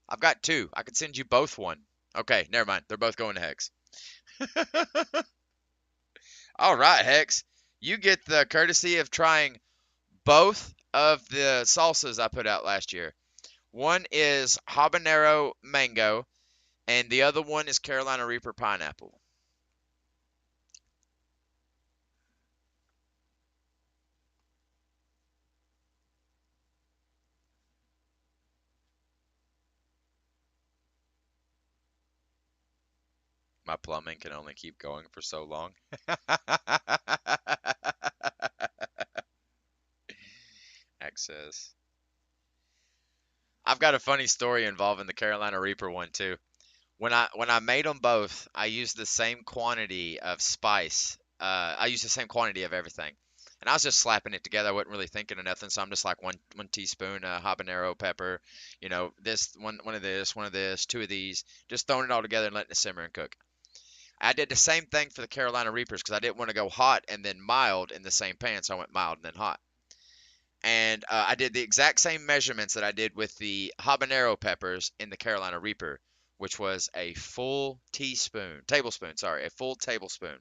I've got 2. I could send you both one. Okay, never mind. They're both going to Hex. All right, Hex. You get the courtesy of trying both of the salsas I put out last year. One is habanero mango, and the other one is Carolina Reaper pineapple.
My plumbing can only keep going for so long. Access. I've got a funny story involving the Carolina Reaper one too. When I made them both, I used the same quantity of spice. I used the same quantity of everything, and I was just slapping it together. I wasn't really thinking of nothing, so I'm just like one teaspoon habanero pepper, this one of this, two of these, just throwing it all together and letting it simmer and cook. I did the same thing for the Carolina Reapers because I didn't want to go hot and then mild in the same pan, so I went mild and then hot. And I did the exact same measurements that I did with the habanero peppers in the Carolina Reaper, which was a full a full tablespoon.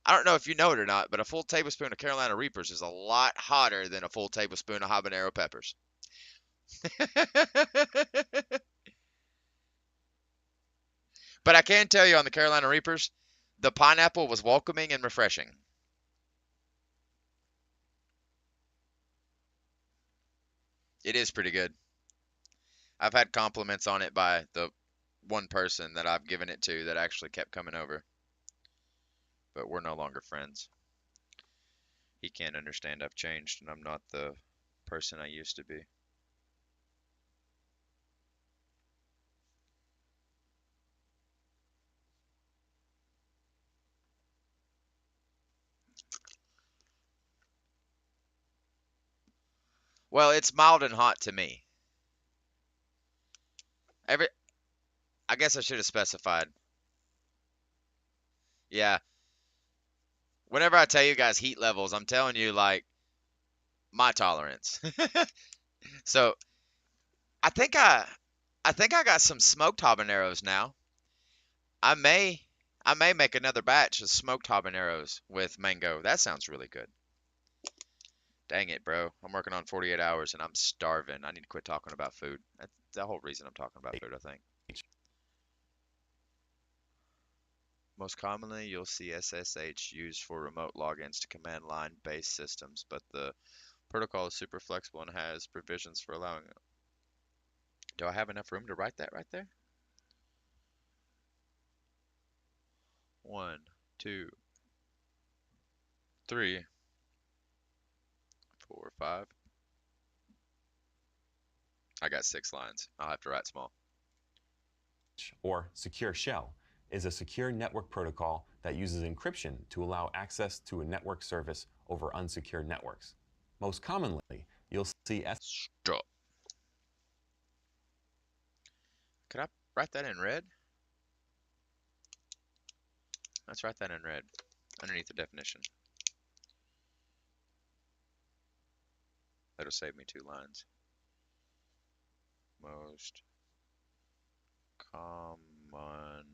I don't know if you know it or not, but a full tablespoon of Carolina Reapers is a lot hotter than a full tablespoon of habanero peppers. But I can tell you on the Carolina Reapers, the pineapple was welcoming and refreshing. It is pretty good. I've had compliments on it by the one person that I've given it to that actually kept coming over, but we're no longer friends. He can't understand I've changed and I'm not the person I used to be. Well, it's mild and hot to me. Every I guess I should have specified. Yeah. Whenever I tell you guys heat levels, I'm telling you like my tolerance. So I think I I think I got some smoked habaneros now. I may I may make another batch of smoked habaneros with mango. That sounds really good. Dang it, bro. I'm working on 48 hours and I'm starving. I need to quit talking about food. That's the whole reason I'm talking about food, I think. Most commonly, you'll see SSH used for remote logins to command line based systems, but the protocol is super flexible and has provisions for allowing it. Do I have enough room to write that right there? 1, 2, 3, 4, 5. I got 6 lines. I'll have to write small.
Or secure shell is a secure network protocol that uses encryption to allow access to a network service over unsecured networks. Most commonly, you'll see
Stop. Could I write that in red? Let's write that in red underneath the definition. That'll save me 2 lines. Most common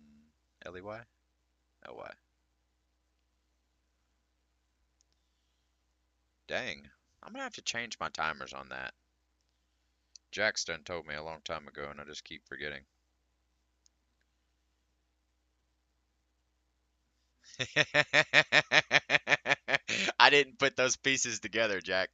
LEY? LY. Dang. I'm gonna have to change my timers on that. Jackson told me a long time ago and I just keep forgetting. I didn't put those pieces together, Jack.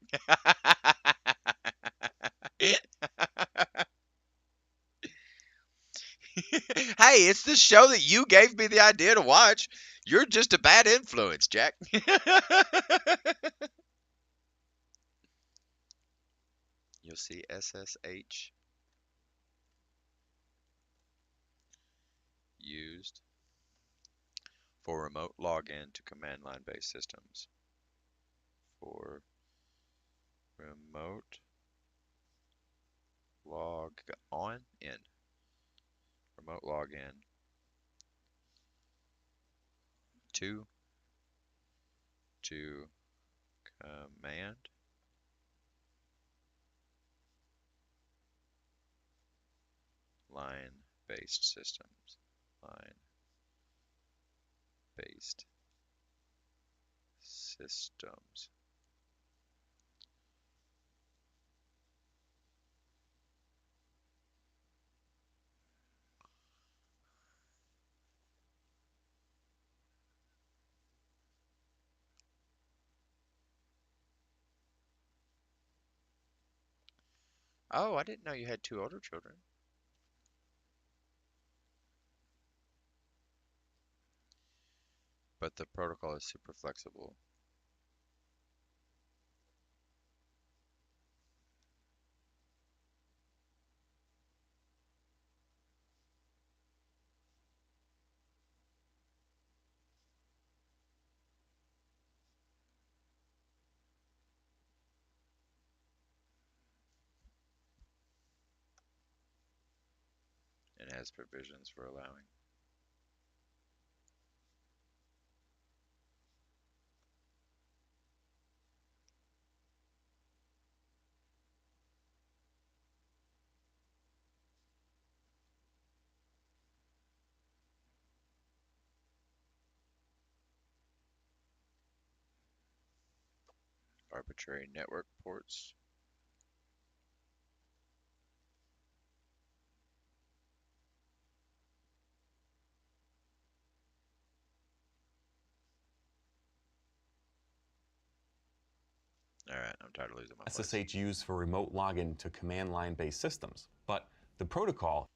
Hey, it's the show that you gave me the idea to watch. You're just a bad influence, Jack. You'll see SSH used for remote login to command line based systems. For remote log on in. Remote login to command line based systems. Line based systems. Oh, I didn't know you had 2 older children.
but the protocol is super flexible. It has provisions for allowing. Arbitrary network ports. Alright, I'm tired of losing my place.
SSH used for remote login to command line based systems, but the protocol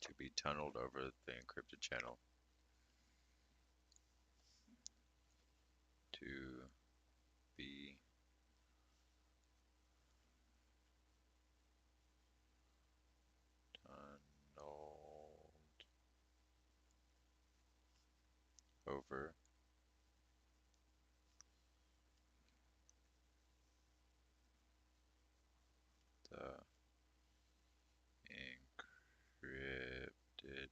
To be tunneled over the encrypted channel. To be tunneled over the encrypted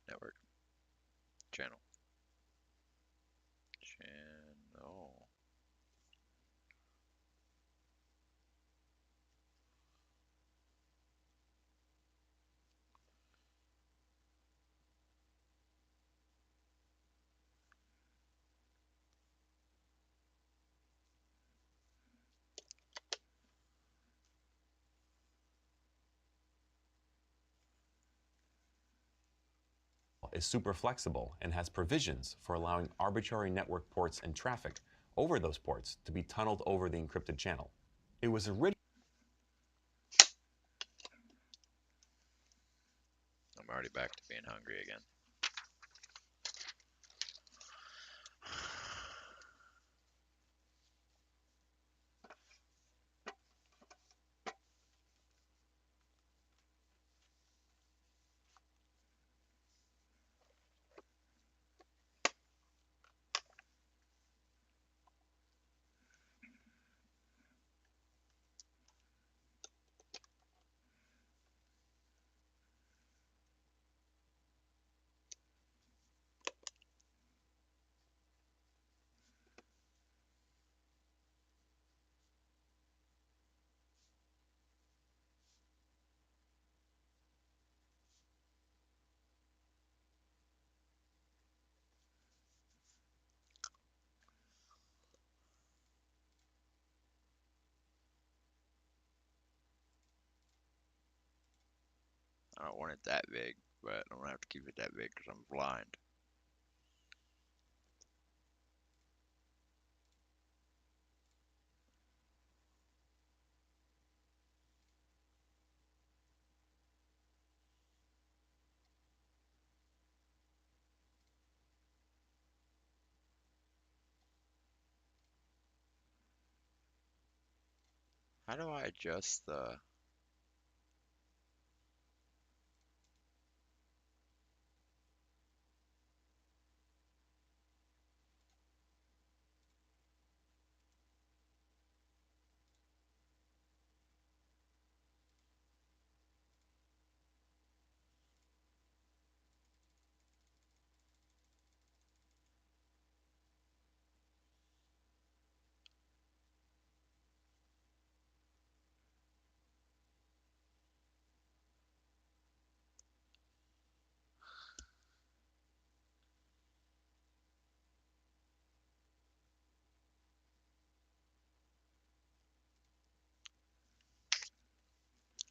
network channel.
is super flexible and has provisions for allowing arbitrary network ports and traffic over those ports to be tunneled over the encrypted channel. It was originally
I'm already back to being hungry again. I don't want it that big, but I don't have to keep it that big because I'm blind. How do I adjust the...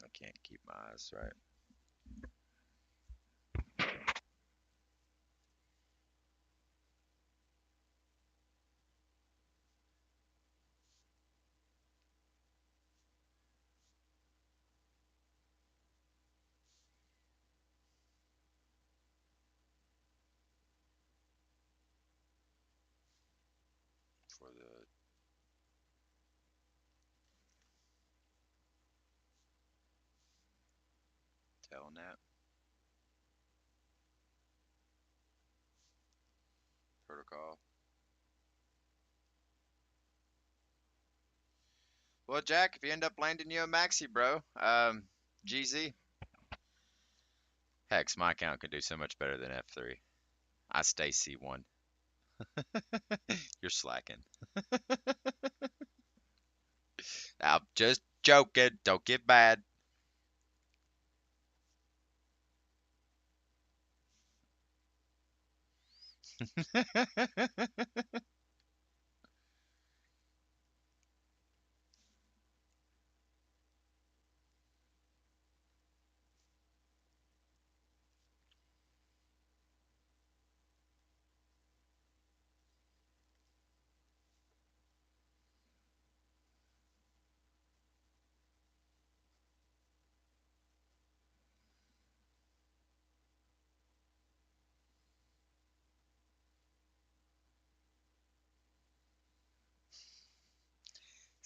I can't keep my eyes right. For the Telnet protocol. Well, Jack, if you end up landing you a maxi, bro, GZ. Hex, my account could do so much better than F3. I stay C1. You're slacking. I'm just joking. Don't get mad.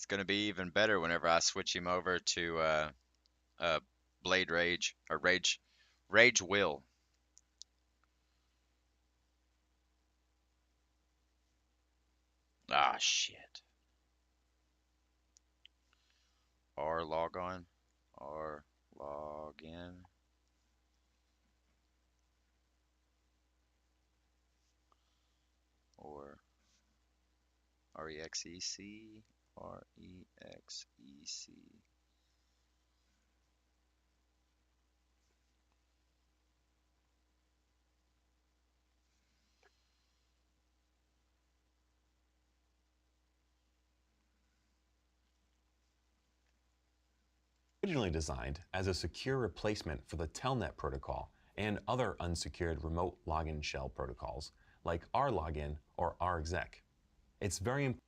It's gonna be even better whenever I switch him over to uh Blade Rage or Rage Will. Ah shit. R log on. R log in. Or REXEC. REXEC.
Originally designed as a secure replacement for the Telnet protocol and other unsecured remote login shell protocols like RLogin or RExec. It's very important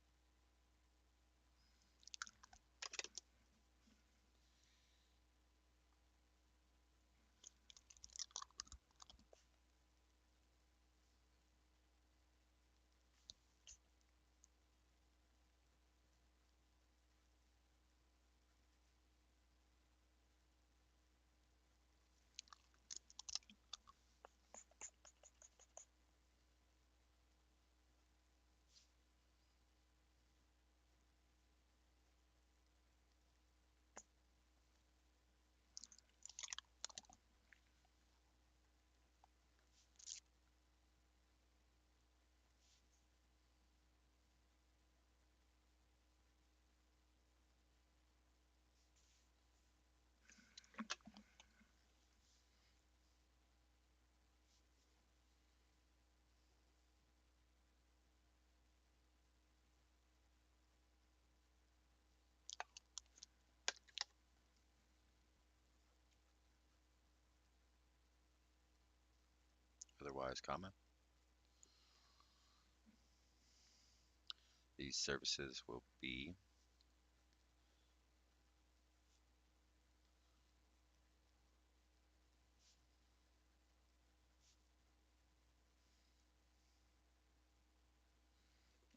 Otherwise, comma. These services will be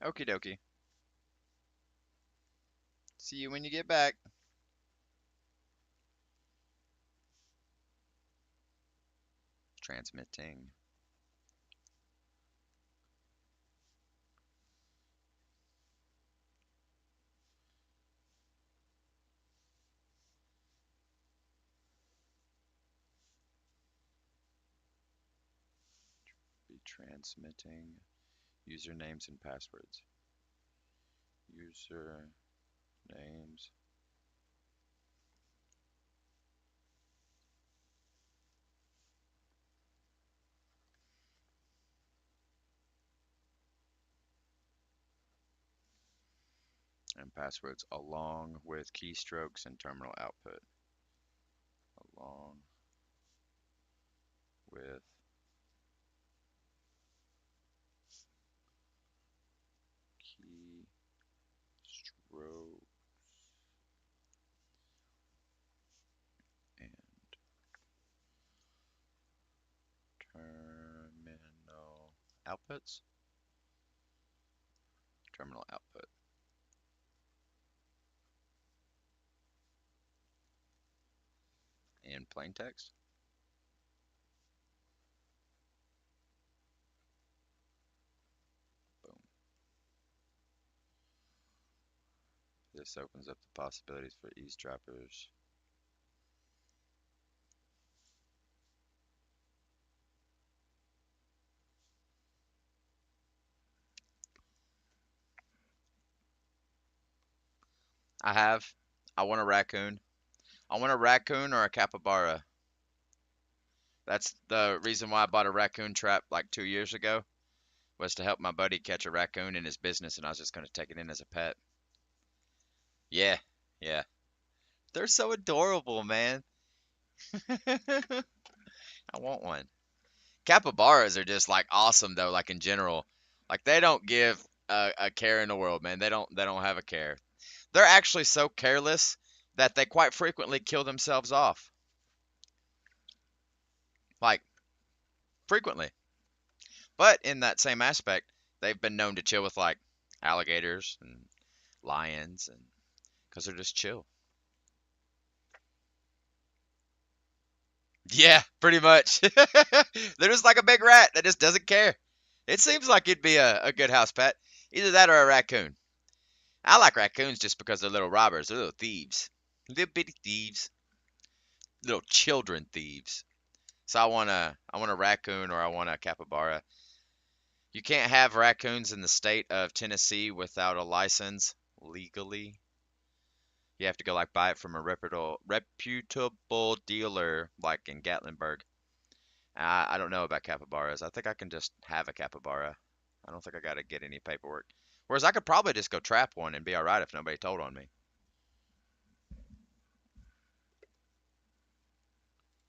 okie dokie. See you when you get back. Transmitting. Be transmitting usernames and passwords. User names and passwords along with keystrokes and terminal output. along with key strokes and terminal outputs. Terminal output. In plain text. Boom. This opens up the possibilities for eavesdroppers. I want a raccoon. I want a raccoon or a capybara. That's the reason why I bought a raccoon trap like 2 years ago, was to help my buddy catch a raccoon in his business, and I was just going to take it in as a pet. Yeah, yeah. They're so adorable, man. I want one. Capybaras are just like awesome though, like in general. Like they don't give a care in the world, man. They don't have a care. They're actually so careless that they quite frequently kill themselves off. Like frequently. But in that same aspect, they've been known to chill with like alligators and lions, and because they're just chill. Yeah, pretty much. They're just like a big rat that just doesn't care. It seems like it'd be a good house pet. Either that or a raccoon. I like raccoons just because they're little robbers. They're little thieves. Little bitty thieves. Little children thieves. So I want a raccoon or I want a capybara. You can't have raccoons in the state of Tennessee without a license legally. You have to go like buy it from a reputable dealer like in Gatlinburg. I don't know about capybaras. I think I can just have a capybara. I don't think I got to get any paperwork. Whereas I could probably just go trap one and be all right if nobody told on me.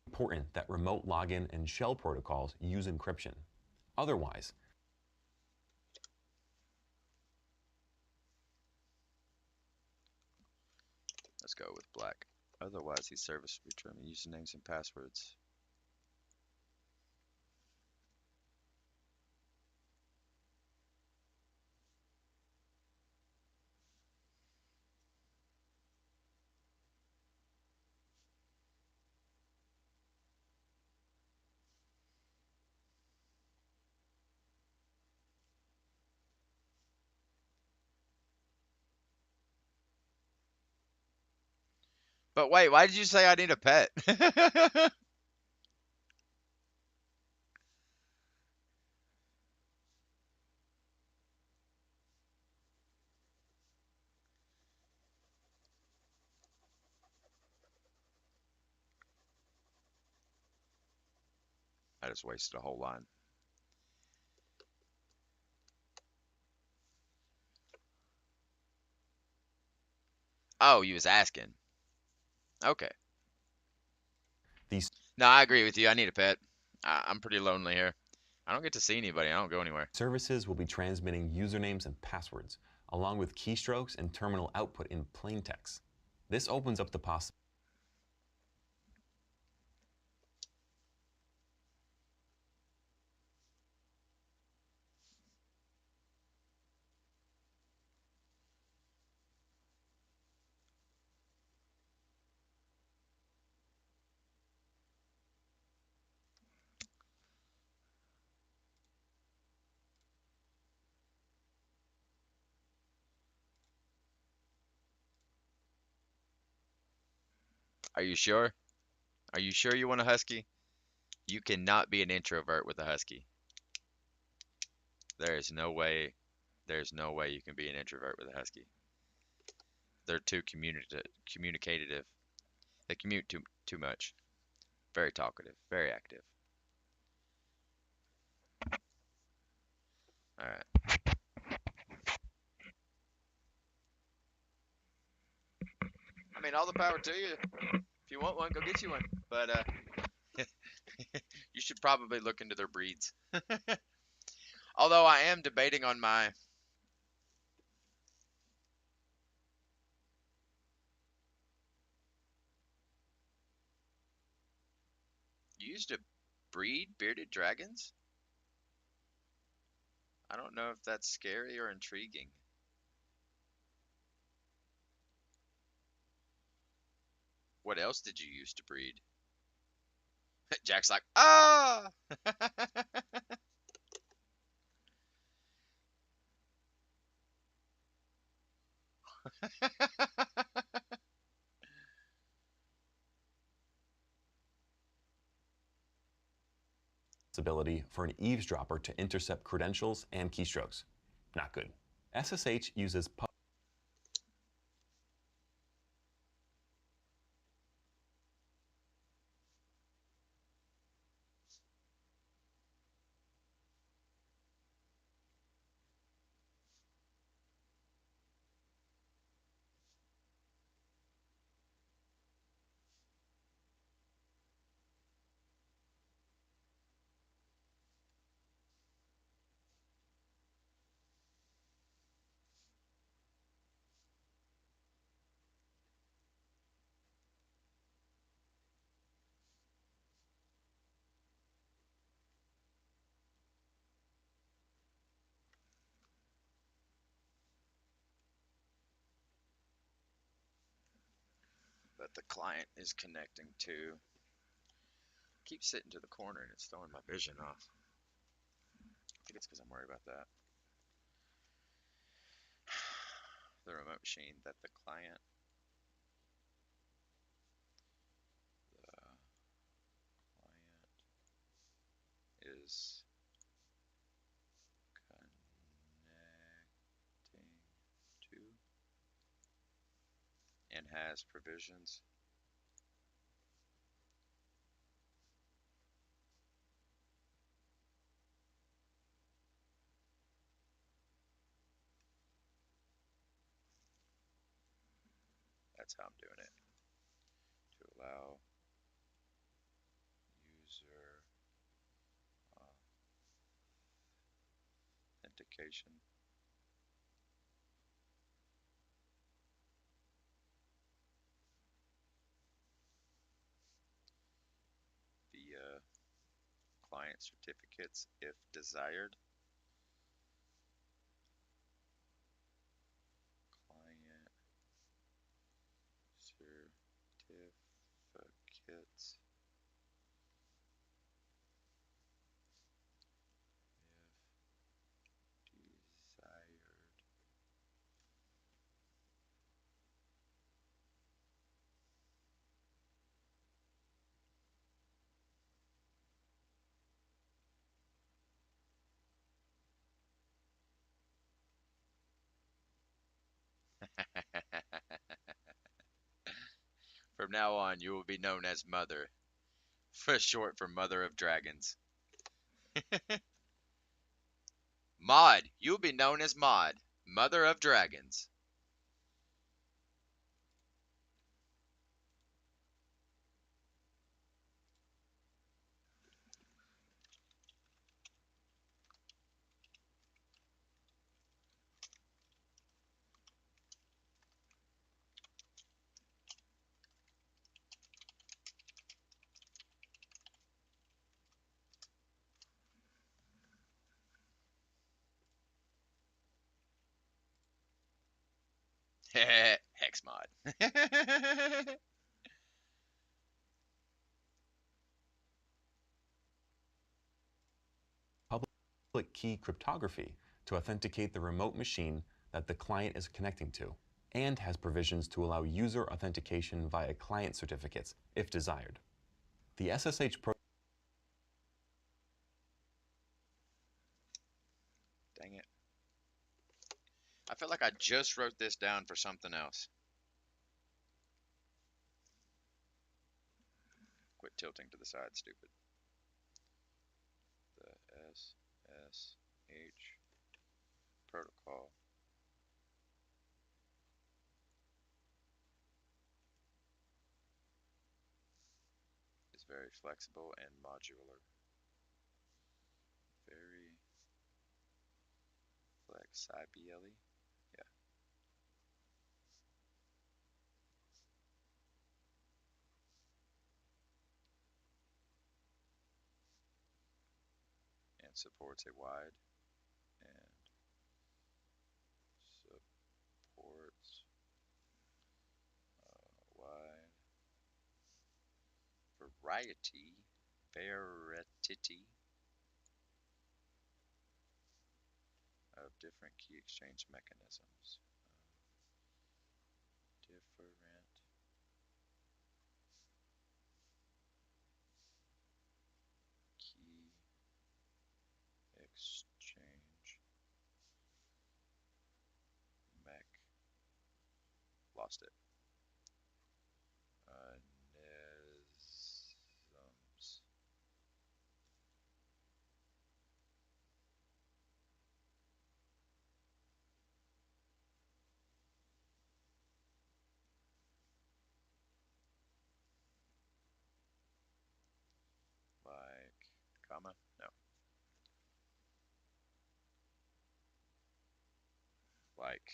Important that remote login and shell protocols use encryption. Otherwise,
Let's go with black. Otherwise, these services return me usernames and passwords. But wait, why did you say I need a pet? I just wasted a whole line. Oh, you was asking. Okay.
these
No, I agree with you. I need a pet. I'm pretty lonely here. I don't get to see anybody. I don't go anywhere.
services will be transmitting usernames and passwords, along with keystrokes and terminal output in plain text. This opens up the possibility.
Are you sure? Are you sure you want a husky? You cannot be an introvert with a husky. There is no way. There's no way you can be an introvert with a husky. They're too communicative. They commute too much. Very talkative. Very active. All right. I mean, all the power to you. If you want one, go get you one. but you should probably look into their breeds. Although I am debating on my. You used to breed bearded dragons? I don't know if that's scary or intriguing. What else did you use to breed? Jack's like, ah!
Ability for an eavesdropper to intercept credentials and keystrokes. Not good. SSH uses
That the client is connecting to. Keep sitting to the corner and it's throwing my vision off. I think it's because I'm worried about that. The remote machine that the client is connecting to and has provisions. That's how I'm doing it. To allow user authentication via client certificates if desired. Client certificates if desired. From now on, you will be known as Mother, for short for Mother of Dragons. Maud, you will be known as Maud, Mother of Dragons. Hex mod.
public key cryptography to authenticate the remote machine that the client is connecting to, and has provisions to allow user authentication via client certificates if desired. The SSH
Dang it. I feel like I just wrote this down for something else. Quit tilting to the side, stupid. The SSH protocol.
very flexible and modular. Very flex, IBLE. Yeah. And supports a wide and supports wide variety of different key exchange mechanisms. Different key exchange mech. Lost it. Nisms. Like, comma? No. Like,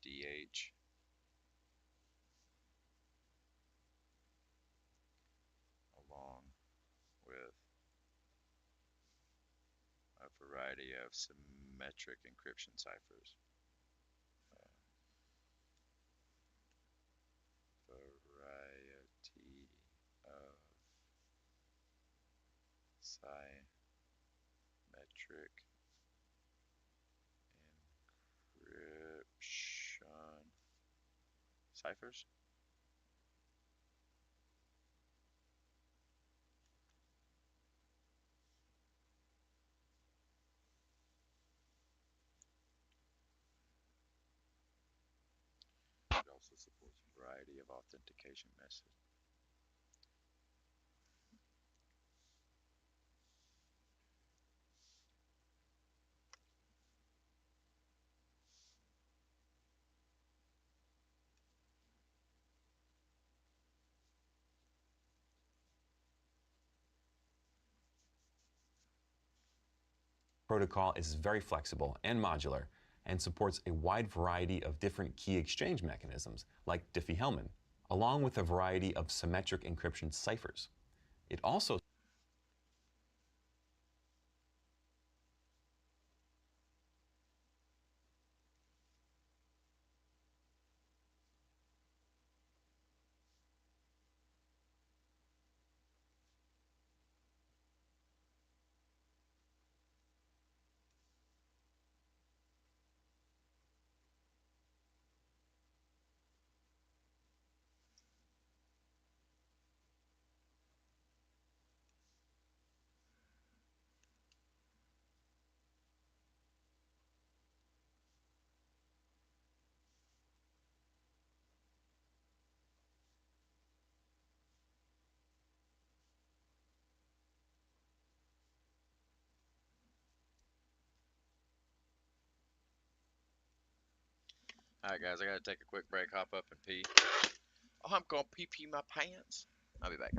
DH. Along with a variety of symmetric encryption ciphers. Variety of symmetric encryption ciphers. It also supports a variety of authentication methods.
Protocol is very flexible and modular and supports a wide variety of different key exchange mechanisms like Diffie-Hellman, along with a variety of symmetric encryption ciphers. It also
Alright guys, I gotta take a quick break, hop up and pee. Oh, I'm gonna pee my pants. I'll be back.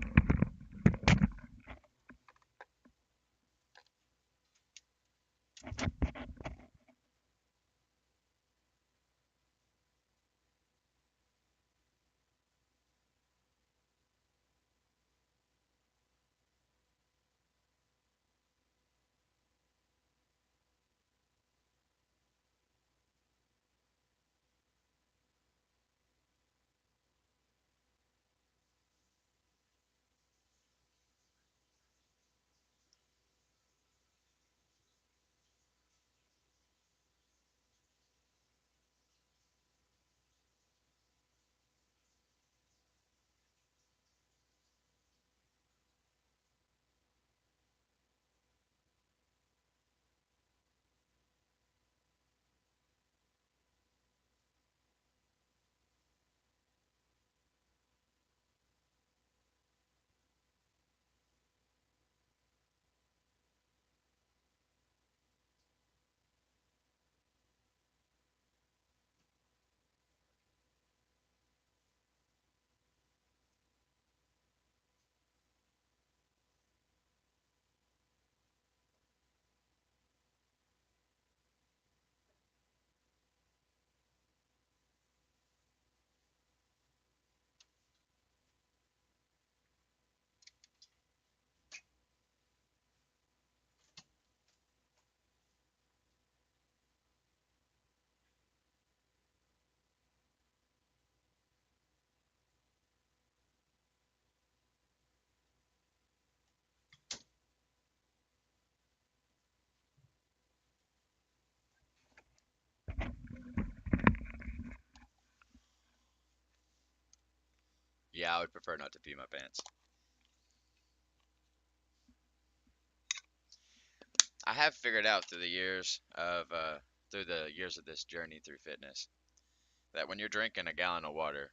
Yeah, I would prefer not to pee my pants. I have figured out through the years of this journey through fitness that when you're drinking a gallon of water,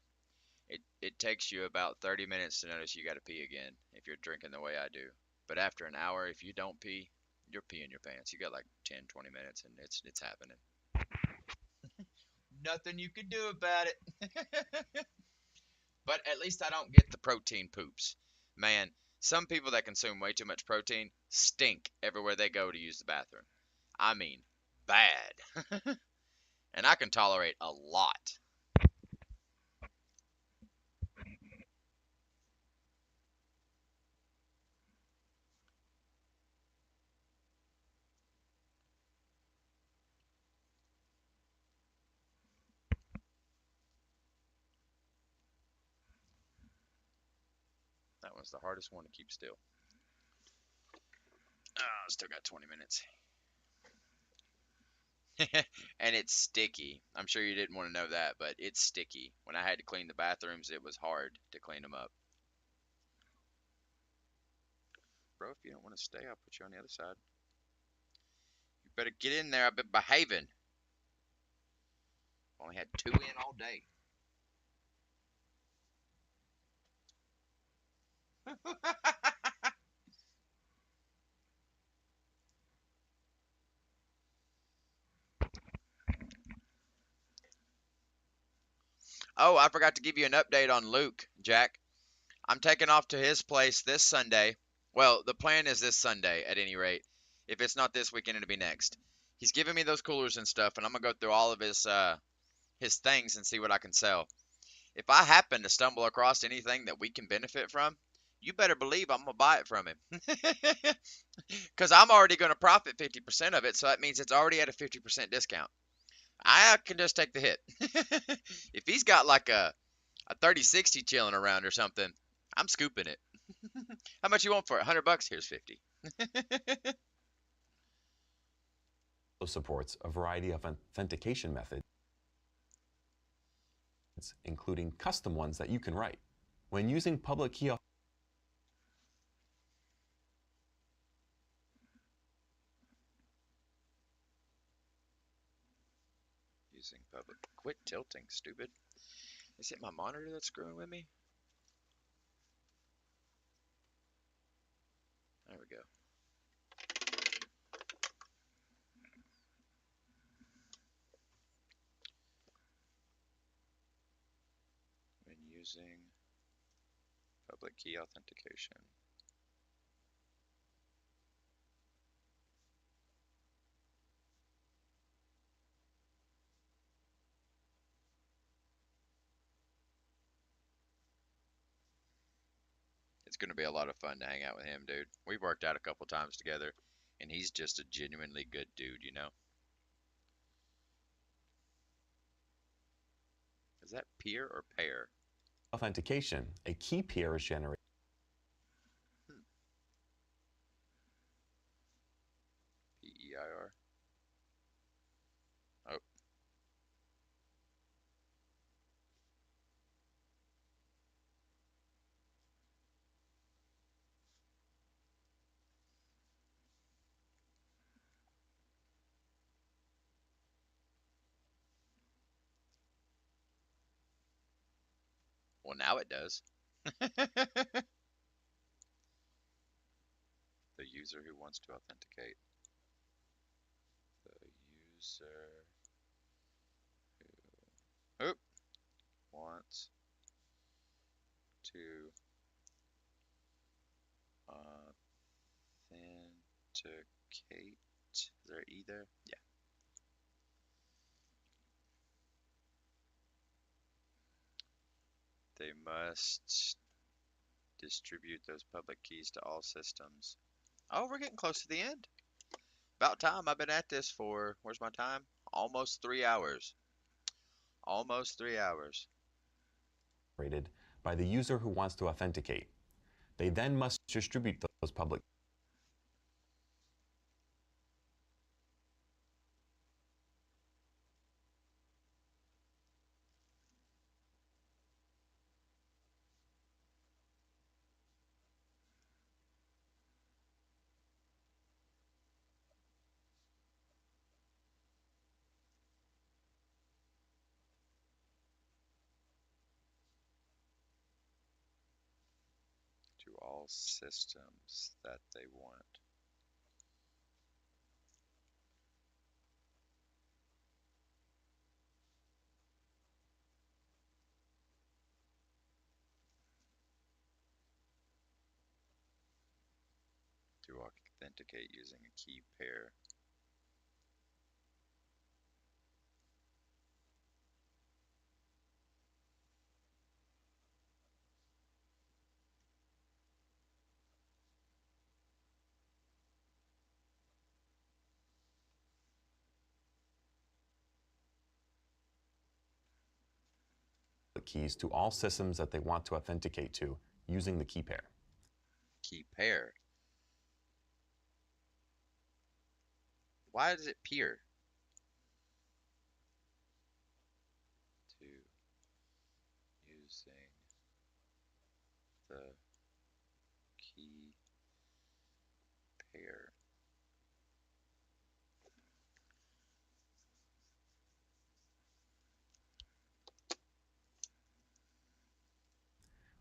it takes you about 30 minutes to notice you got to pee again if you're drinking the way I do. But after an hour, if you don't pee, you're peeing your pants. You got like 10, 20 minutes and it's happening. Nothing you can do about it. But at least I don't get the protein poops. Man, some people that consume way too much protein stink everywhere they go to use the bathroom. I mean, bad. And I can tolerate a lot. That was the hardest one to keep still. Oh, still got 20 minutes. And it's sticky. I'm sure you didn't want to know that, but it's sticky. When I had to clean the bathrooms, it was hard to clean them up. Bro, if you don't want to stay, I'll put you on the other side. You better get in there. I've been behaving. Only had 2 in all day. Oh, I forgot to give you an update on Luke, Jack. I'm taking off to his place this Sunday. Well, the plan is this Sunday at any rate. If it's not this weekend, it'll be next. He's giving me those coolers and stuff, and I'm gonna go through all of his things and see what I can sell. If I happen to stumble across anything that we can benefit from, you better believe I'm gonna buy it from him. Because I'm already gonna profit 50% of it, so that means it's already at a 50% discount. I can just take the hit. If he's got like a 3060 chilling around or something, I'm scooping it. How much you want for it? $100? Here's 50.
Supports a variety of authentication methods, including custom ones that you can write. When using public key
Using public. Quit tilting, stupid. Is it my monitor that's screwing with me? There we go. When using public key authentication. It's going to be a lot of fun to hang out with him, dude. We've worked out a couple times together, and he's just a genuinely good dude, you know? Is that peer or pair?
authentication, a key pair is generated.
P-E-I-R. Oh. Well, now it does. The user who wants to authenticate. The user who wants to authenticate. Is there an E there? Yeah. They must distribute those public keys to all systems. Oh, we're getting close to the end. About time. I've been at this for, where's my time? Almost 3 hours. Almost 3 hours.
By the user who wants to authenticate. They then must distribute those public.
all systems that they want. To authenticate using a key pair.
Keys to all systems that they want to authenticate to using the key pair.
Key pair. Why is it peer? To using the key pair.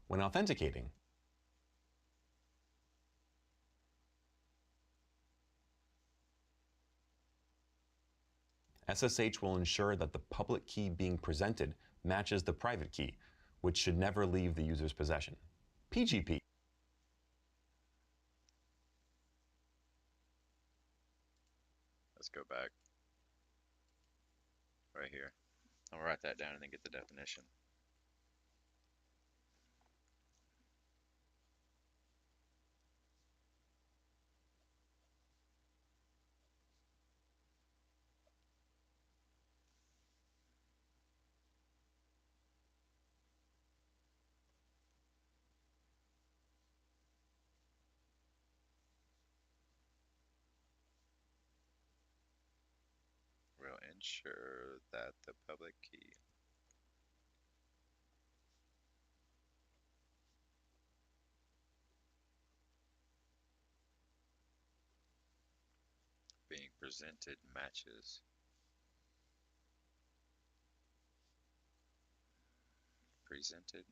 When authenticating, SSH will ensure that the public key being presented matches the private key, which should never leave the user's possession. PGP.
Let's go back. Right here. I'll write that down and then get the definition. Will ensure that the public key being presented matches presented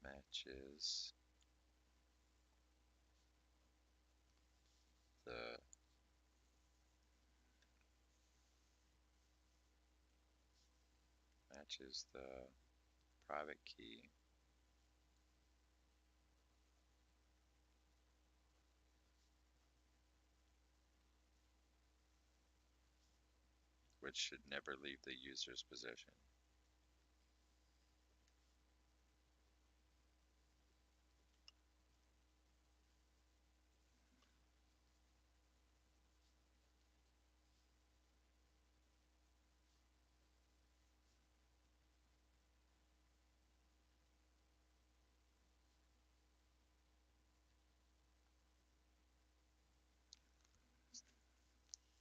matches the private key which should never leave the user's possession.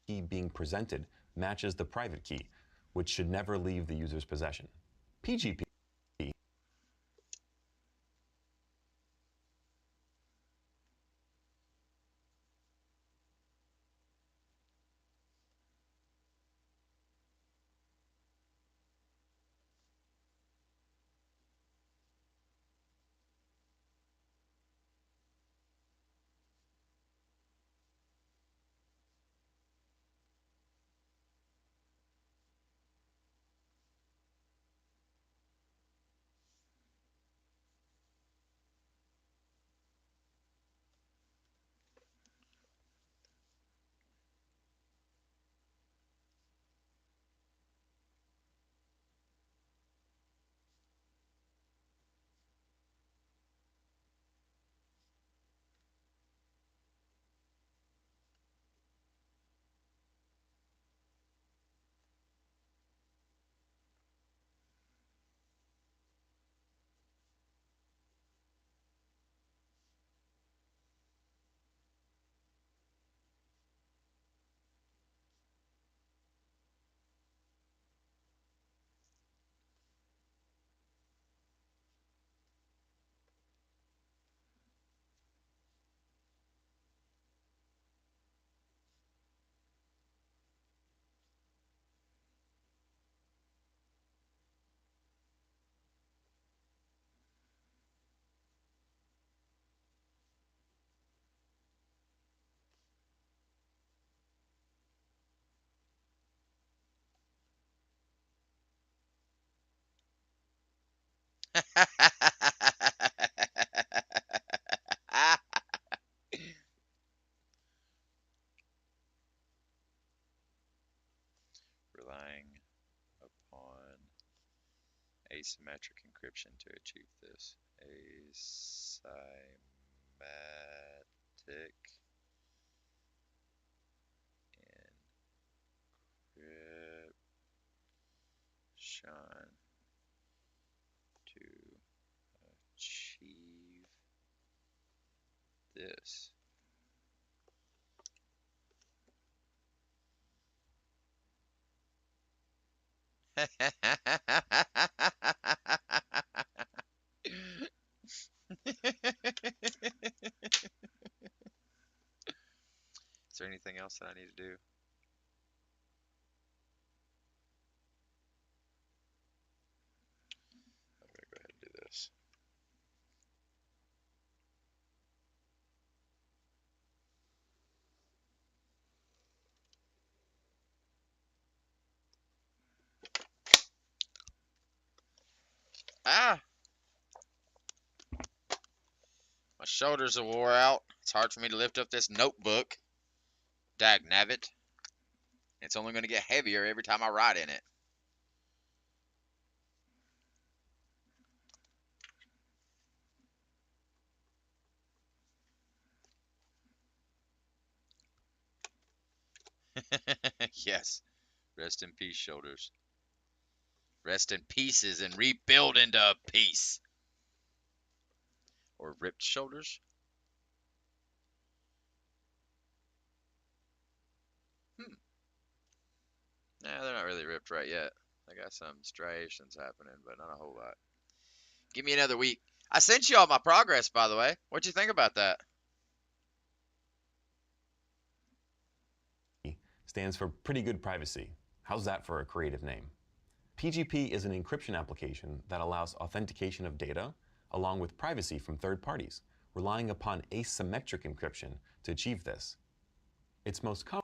Key being presented matches the private key, which should never leave the user's possession. PGP.
Relying upon asymmetric encryption to achieve this. Asymmetric encryption to achieve this. Is there anything else that I need to do? I'm gonna go ahead and do this. Ah! My shoulders are wore out. It's hard for me to lift up this notebook. Dag nabbit. It's only going to get heavier every time I write in it. Yes. Rest in peace, shoulders. Rest in pieces and rebuild into a piece. Or ripped shoulders. Nah, they're not really ripped right yet. I got some striations happening, but not a whole lot. Give me another week. I sent you all my progress, by the way. What'd you think about that?
Stands for Pretty Good Privacy. How's that for a creative name? PGP is an encryption application that allows authentication of data along with privacy from third parties, relying upon asymmetric encryption to achieve this. Its most common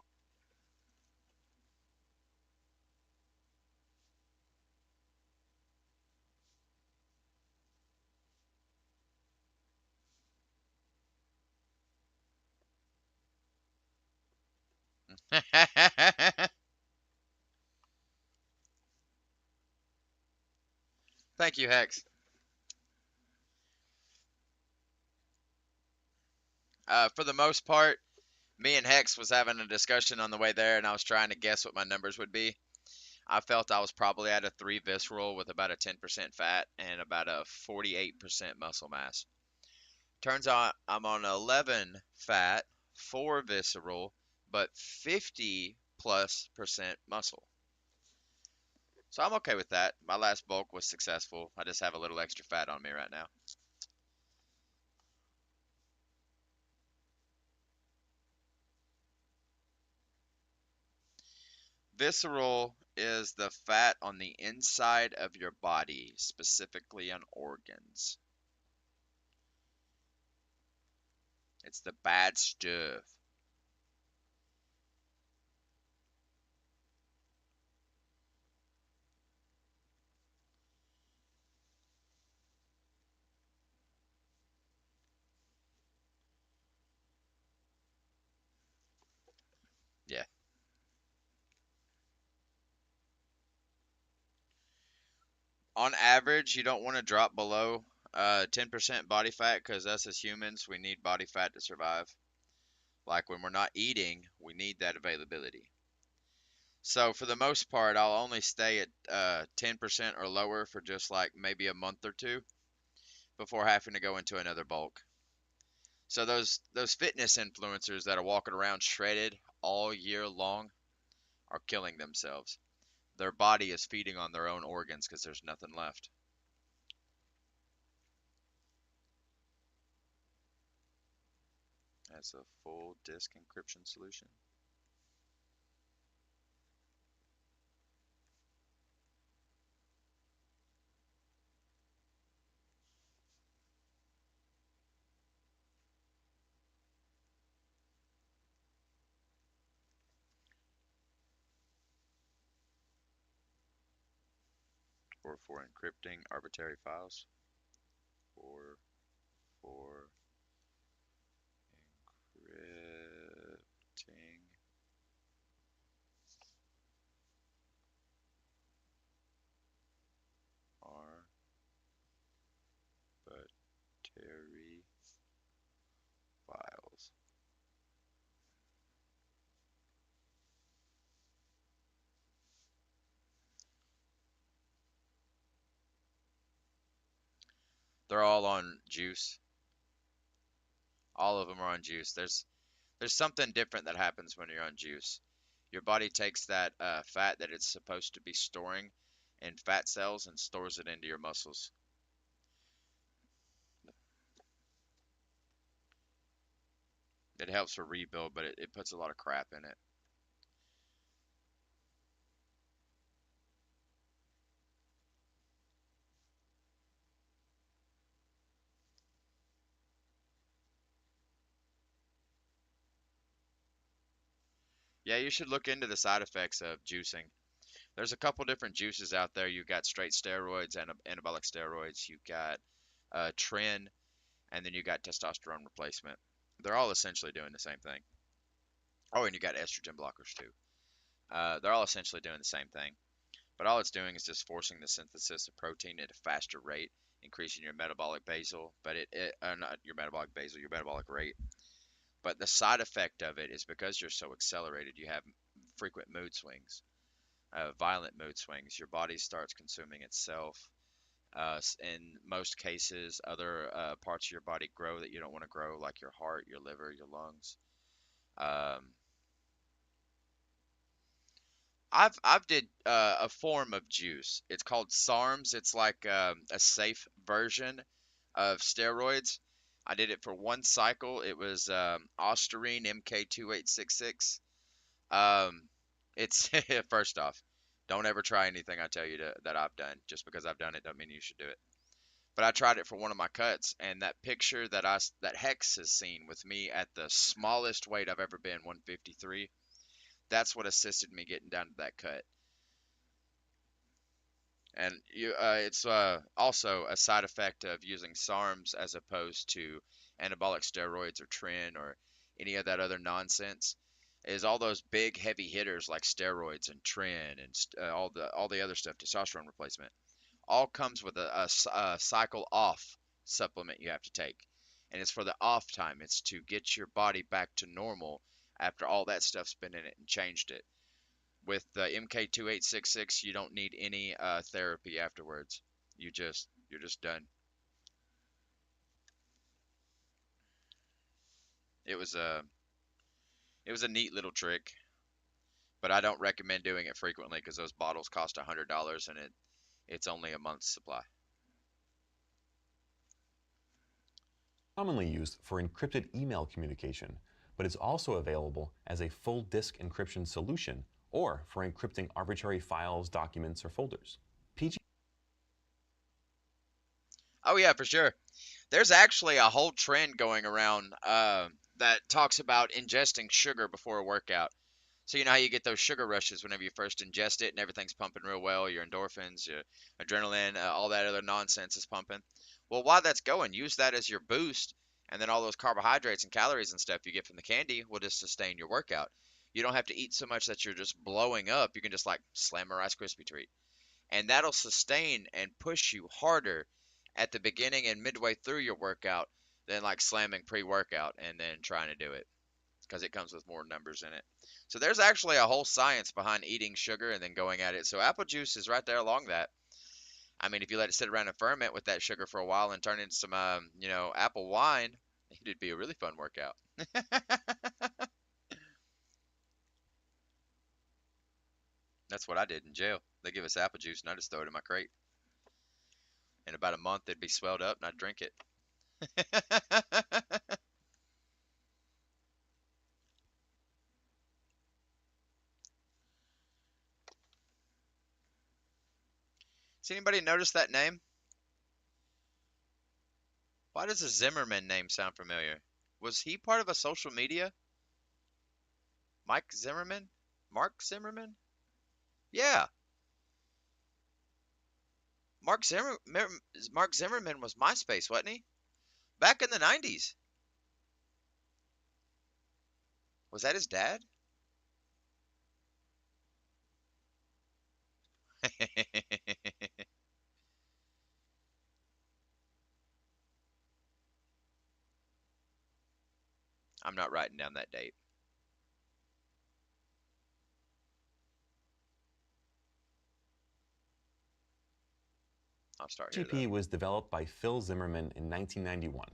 Thank you, Hex. For the most part, me and Hex was having a discussion on the way there, and I was trying to guess what my numbers would be. I felt I was probably at a 3 visceral with about a 10% fat and about a 48% muscle mass. Turns out I'm on 11 fat, 4 visceral, but 50+% muscle. So I'm okay with that. My last bulk was successful. I just have a little extra fat on me right now. Visceral is the fat on the inside of your body, specifically on organs. It's the bad stuff. Yeah. On average, you don't want to drop below 10% body fat because us as humans, we need body fat to survive. Like when we're not eating, we need that availability. So for the most part, I'll only stay at 10% or lower for just like maybe a month or two before having to go into another bulk. So those fitness influencers that are walking around shredded all year long are killing themselves. Their body is feeding on their own organs because there's nothing left. That's a full disk encryption solution. Or for encrypting arbitrary files.
for encrypting arbitrary files. They're all on juice. All of them are on juice. There's something different that happens when you're on juice. Your body takes that fat that it's supposed to be storing in fat cells and stores it into your muscles. It helps for rebuild, but it puts a lot of crap in it. Yeah, you should look into the side effects of juicing. There's a couple different juices out there. You've got straight steroids and anabolic steroids. You've got tren, and then you got testosterone replacement. They're all essentially doing the same thing. Oh, and you got estrogen blockers too. They're all essentially doing the same thing. But all it's doing is just forcing the synthesis of protein at a faster rate, increasing your metabolic basal, but not your metabolic basal, your metabolic rate. But the side effect of it is because you're so accelerated, you have frequent mood swings, violent mood swings. Your body starts consuming itself. In most cases, other parts of your body grow that you don't want to grow, like your heart, your liver, your lungs. Um, I've did a form of juice. It's called SARMs. It's like a safe version of steroids. I did it for one cycle. It was Ostarine MK2866. Um, it's first off, don't ever try anything I tell you that I've done. Just because I've done it, don't mean you should do it. But I tried it for one of my cuts, and that picture that Hex has seen with me at the smallest weight I've ever been, 153. That's what assisted me getting down to that cut. And it's also a side effect of using SARMs as opposed to anabolic steroids or tren or any of that other nonsense. Is all those big heavy hitters like steroids and tren and all the other stuff, testosterone replacement, all comes with a cycle off supplement you have to take, and it's for the off time. It's to get your body back to normal after all that stuff's been in it and changed it. With the MK2866, you don't need any therapy afterwards. You're just done. It was a it was a neat little trick, but I don't recommend doing it frequently because those bottles cost $100 and it's only a month's supply.
Commonly used for encrypted email communication, but is also available as a full disk encryption solution or for encrypting arbitrary files, documents, or folders. PG.
Oh yeah, for sure. There's actually a whole trend going around that talks about ingesting sugar before a workout. So you know how you get those sugar rushes whenever you first ingest it and everything's pumping real well, your endorphins, your adrenaline, all that other nonsense is pumping. Well, while that's going, use that as your boost, and then all those carbohydrates and calories and stuff you get from the candy will just sustain your workout. You don't have to eat so much that you're just blowing up. You can just like slam a Rice Krispie treat, and that'll sustain and push you harder at the beginning and midway through your workout than like slamming pre-workout and then trying to do it because it comes with more numbers in it. So there's actually a whole science behind eating sugar and then going at it. So apple juice is right there along that. I mean, if you let it sit around and ferment with that sugar for a while and turn into some, apple wine, it'd be a really fun workout. That's what I did in jail. They give us apple juice and I just throw it in my crate. In about a month, it'd be swelled up and I'd drink it. Has anybody noticed that name? Why does the Zimmerman name sound familiar? Was he part of a social media? Mike Zimmerman? Mark Zimmerman? Yeah,
Mark Zimmerman was MySpace, wasn't he? Back in the 90s. Was that his dad? I'm not writing down that date. I'll start here,
PGP
though.
was developed by Phil Zimmermann in 1991,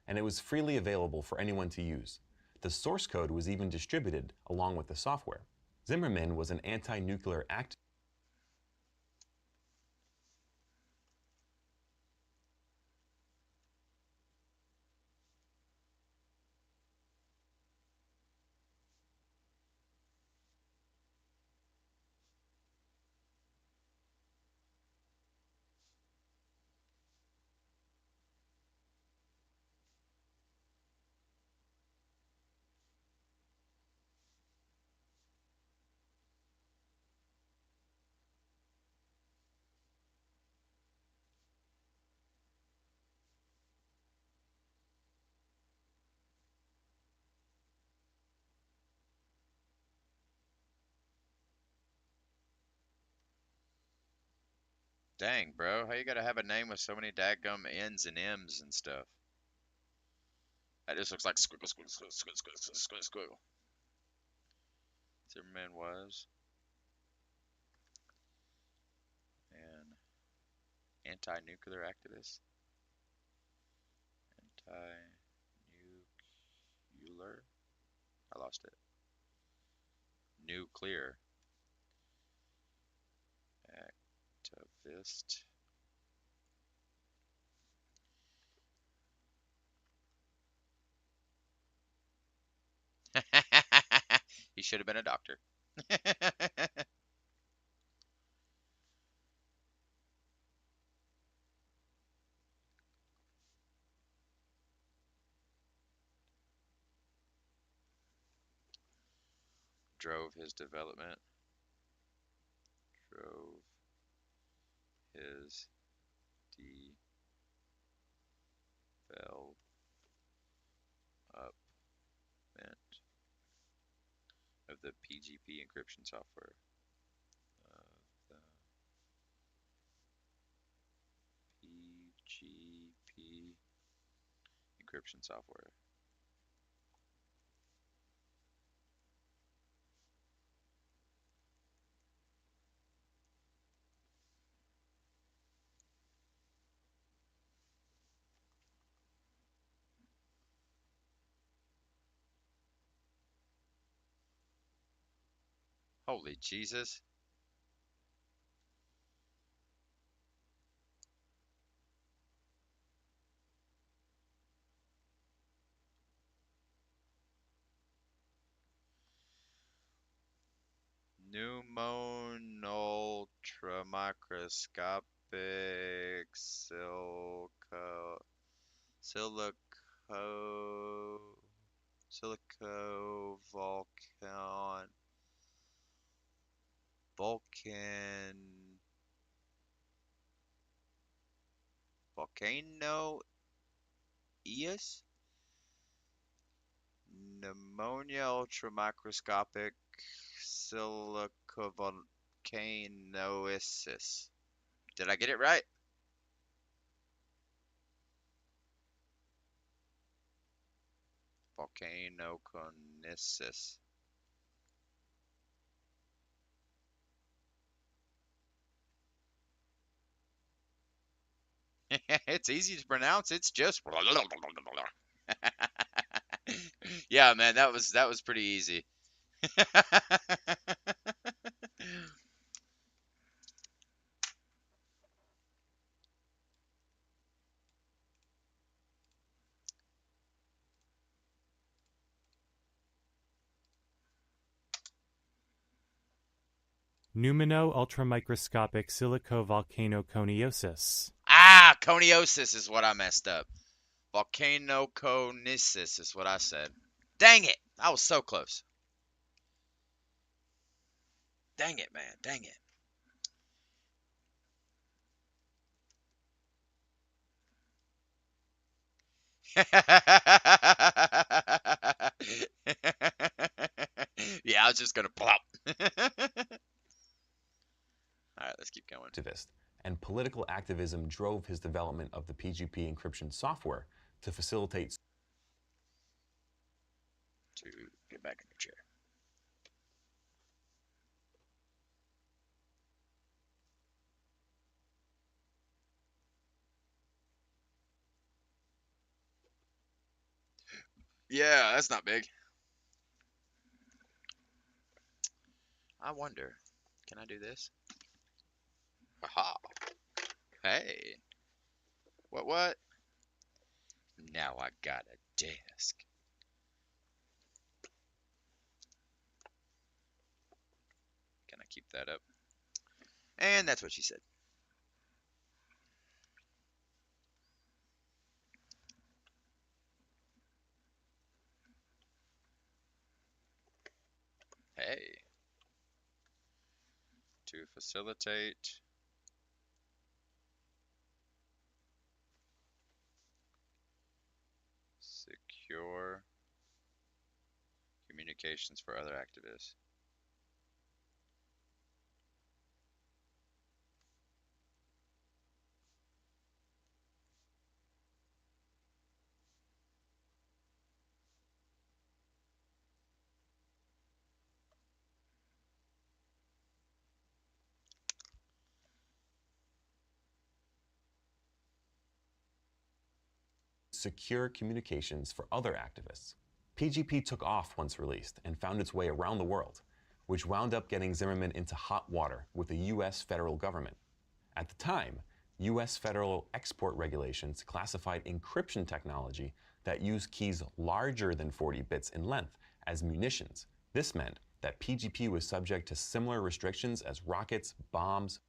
and it was freely available for anyone to use. The source code was even distributed along with the software. Zimmermann was an anti-nuclear activist.
Dang, bro. How you gotta have a name with so many dadgum N's and M's and stuff? That just looks like squiggle, squiggle, squiggle, squiggle, squiggle, squiggle, squiggle. Zimmerman was an anti-nuclear activist. Anti-nuclear. I lost it. Nuclear activist. He should have been a doctor. Drove his development. Drove his development of the PGP encryption software. Of the PGP encryption software. Holy Jesus. Pneumonultramicroscopic volcanoeus? Pneumonia ultramicroscopic silicovolcanosis. Did I get it right? Volcanoconiosis. It's easy to pronounce. It's just yeah, man, that was pretty easy.
Pneumono-ultramicroscopic silicovolcanoconiosis.
Ah, coniosis is what I messed up. Volcanoconiosis is what I said. Dang it. I was so close. Dang it, man. Dang it.
Yeah, I was just gonna plop. All right, let's keep going.
Activist, and political activism drove his development of the PGP encryption software to facilitate
To get back in the chair. Yeah, that's not big. I wonder, can I do this? Aha. Hey. What? Now I got a desk. Can I keep that up? And that's what she said. Hey. To facilitate secure communications for other activists.
secure communications for other activists. PGP took off once released and found its way around the world, which wound up getting Zimmerman into hot water with the US federal government. At the time, US federal export regulations classified encryption technology that used keys larger than 40 bits in length as munitions. This meant that PGP was subject to similar restrictions as rockets, bombs,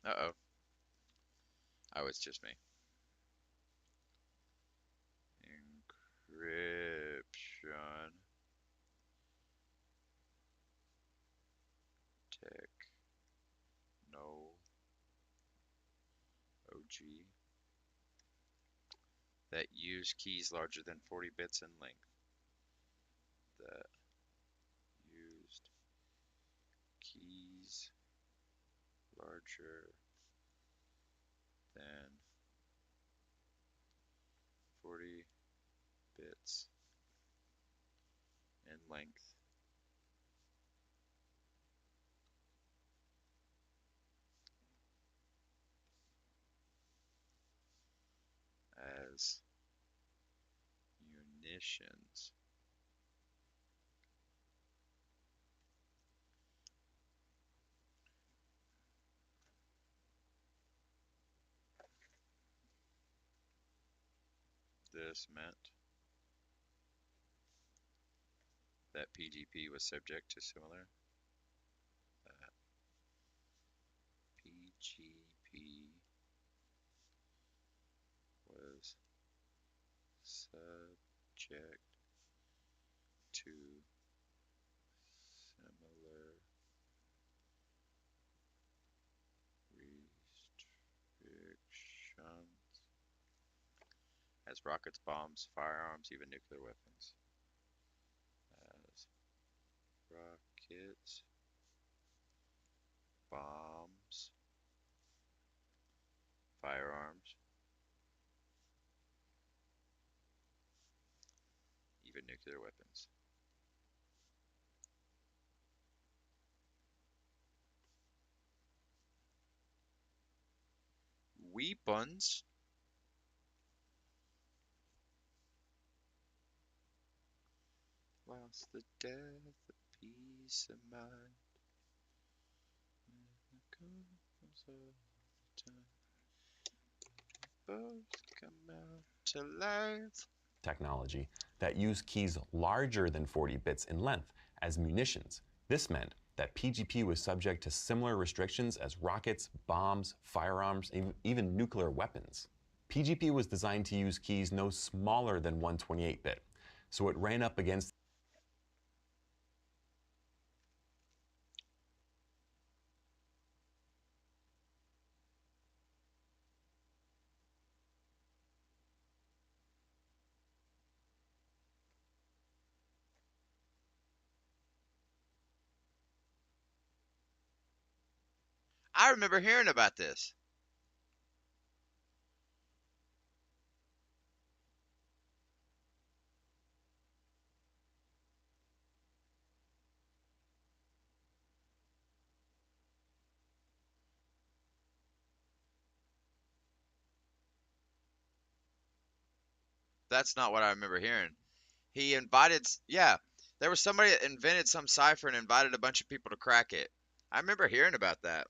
Uh-oh. Oh, it's just me. Encryption. Tech. No. OG. That use keys larger than 40 bits in length. That used keys larger than 40 bits in length. As munitions. This meant that PGP was subject to similar. That PGP was subject to similar restrictions as rockets, bombs, firearms, even nuclear weapons. As rockets, bombs, firearms, even nuclear weapons. Weapons? Lost the death of peace of mind. Comes all the time. Both come out to life.
Technology that used keys larger than 40 bits in length as munitions. This meant that PGP was subject to similar restrictions as rockets, bombs, firearms, and even nuclear weapons. PGP was designed to use keys no smaller than 128-bit, so it ran up against
I remember hearing about this. That's not what I remember hearing. He invited, yeah, there was somebody that invented some cipher and invited a bunch of people to crack it. I remember hearing about that.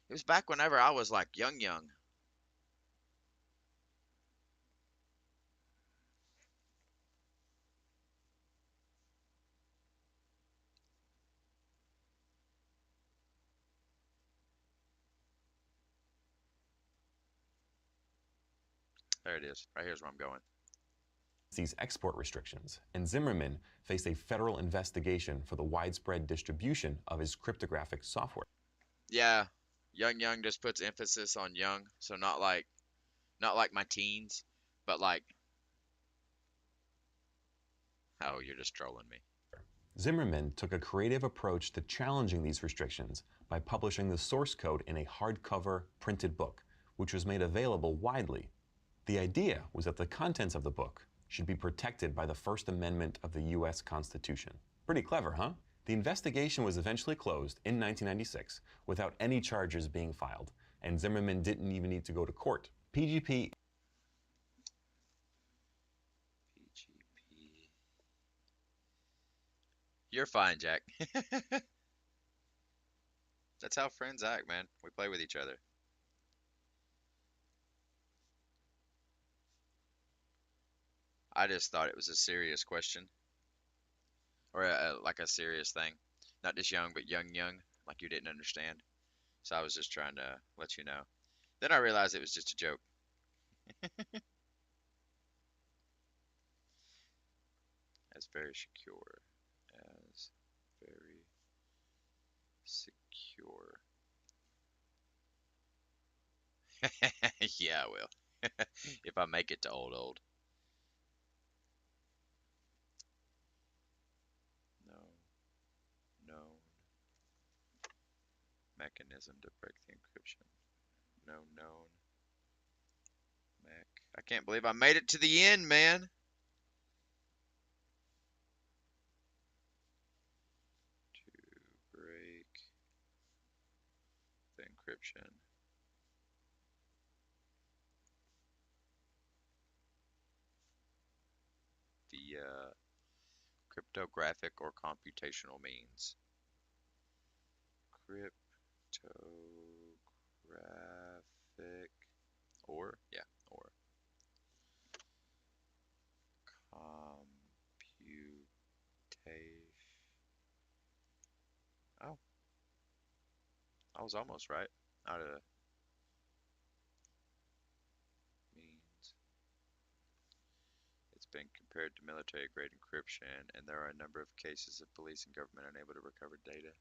It was back whenever I was like young. There it is. Right here's where I'm going.
these export restrictions, and Zimmerman faced a federal investigation for the widespread distribution of his cryptographic software.
Yeah, young just puts emphasis on young, so not like my teens, but like, oh, you're just trolling me.
Zimmerman took a creative approach to challenging these restrictions by publishing the source code in a hardcover printed book, which was made available widely. The idea was that the contents of the book should be protected by the First Amendment of the U.S. Constitution. Pretty clever, huh? The investigation was eventually closed in 1996 without any charges being filed, and Zimmerman didn't even need to go to court. PGP
You're fine, Jack. That's how friends act, man. We play with each other. I just thought it was a serious question, or like a serious thing, not just young, but young, like you didn't understand. So I was just trying to let you know. Then I realized it was just a joke. As very secure, as very secure. Yeah, I will. If I make it to old. No, known mechanism to break the encryption. No known mech. I can't believe I made it to the end, man. To break the encryption. Via cryptographic or computational means. Cryptographic or, yeah, or computation. Oh, I was almost right. Out of means. It's been compared to military grade encryption, and there are a number of cases of police and government unable to recover data.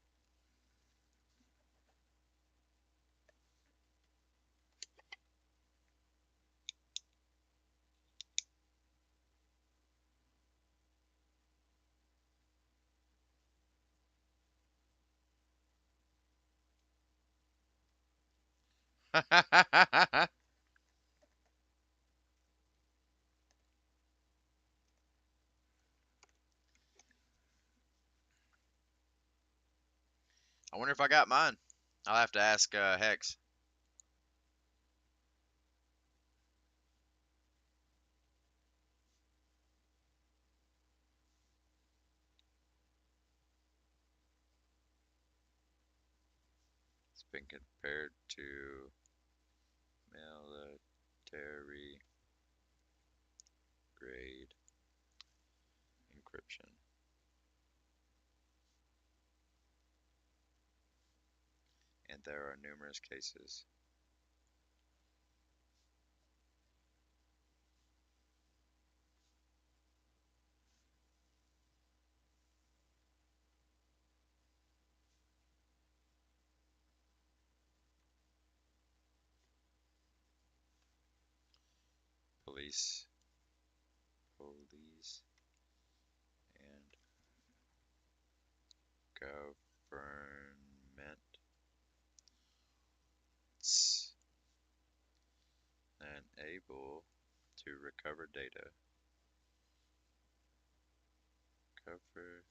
wonder if I got mine. I'll have to ask Hex. It's been compared to military grade encryption. And there are numerous cases. Police, and governments unable to recover data. Cover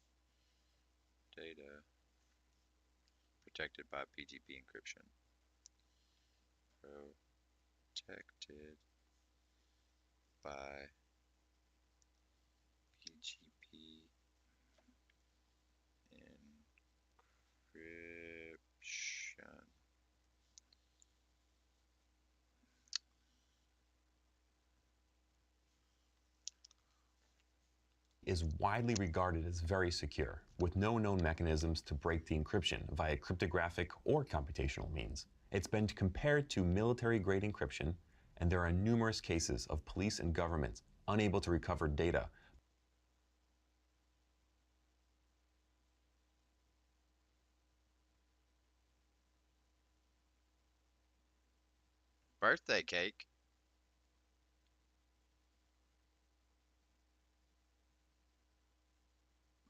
data protected by PGP encryption. Protected by PGP encryption.
Is widely regarded as very secure, with no known mechanisms to break the encryption via cryptographic or computational means. It's been compared to military-grade encryption, and there are numerous cases of police and governments unable to recover data.
Birthday cake.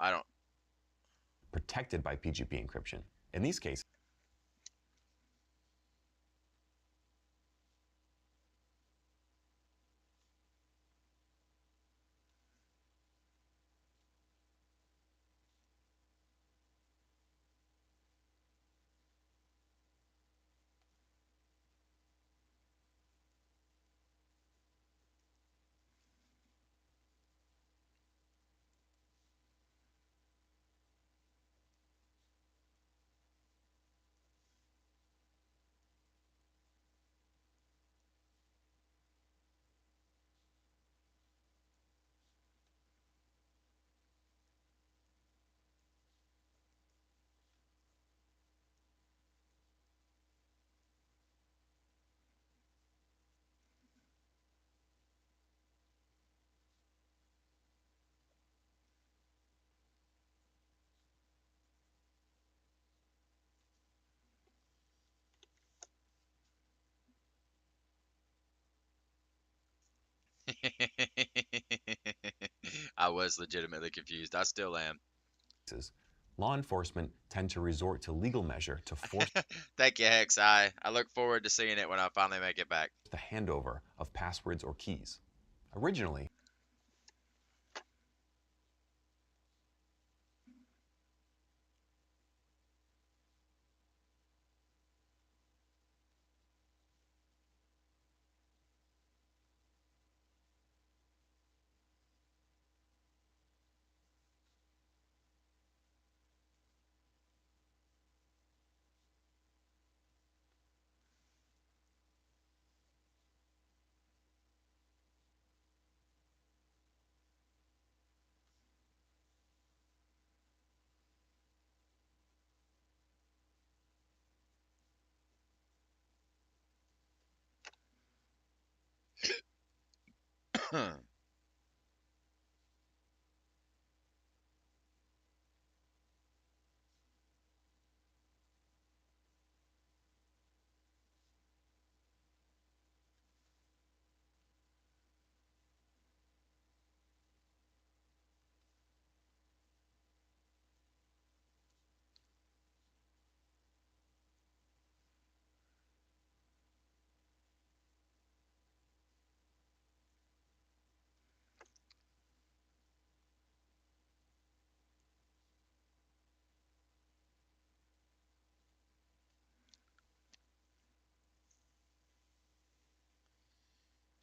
I don't.
Protected by PGP encryption. In these cases,
I was legitimately confused. I still am.
law enforcement tend to resort to legal measure to force
Thank you, Hex. I look forward to seeing it when I finally make it back.
the handover of passwords or keys. Originally,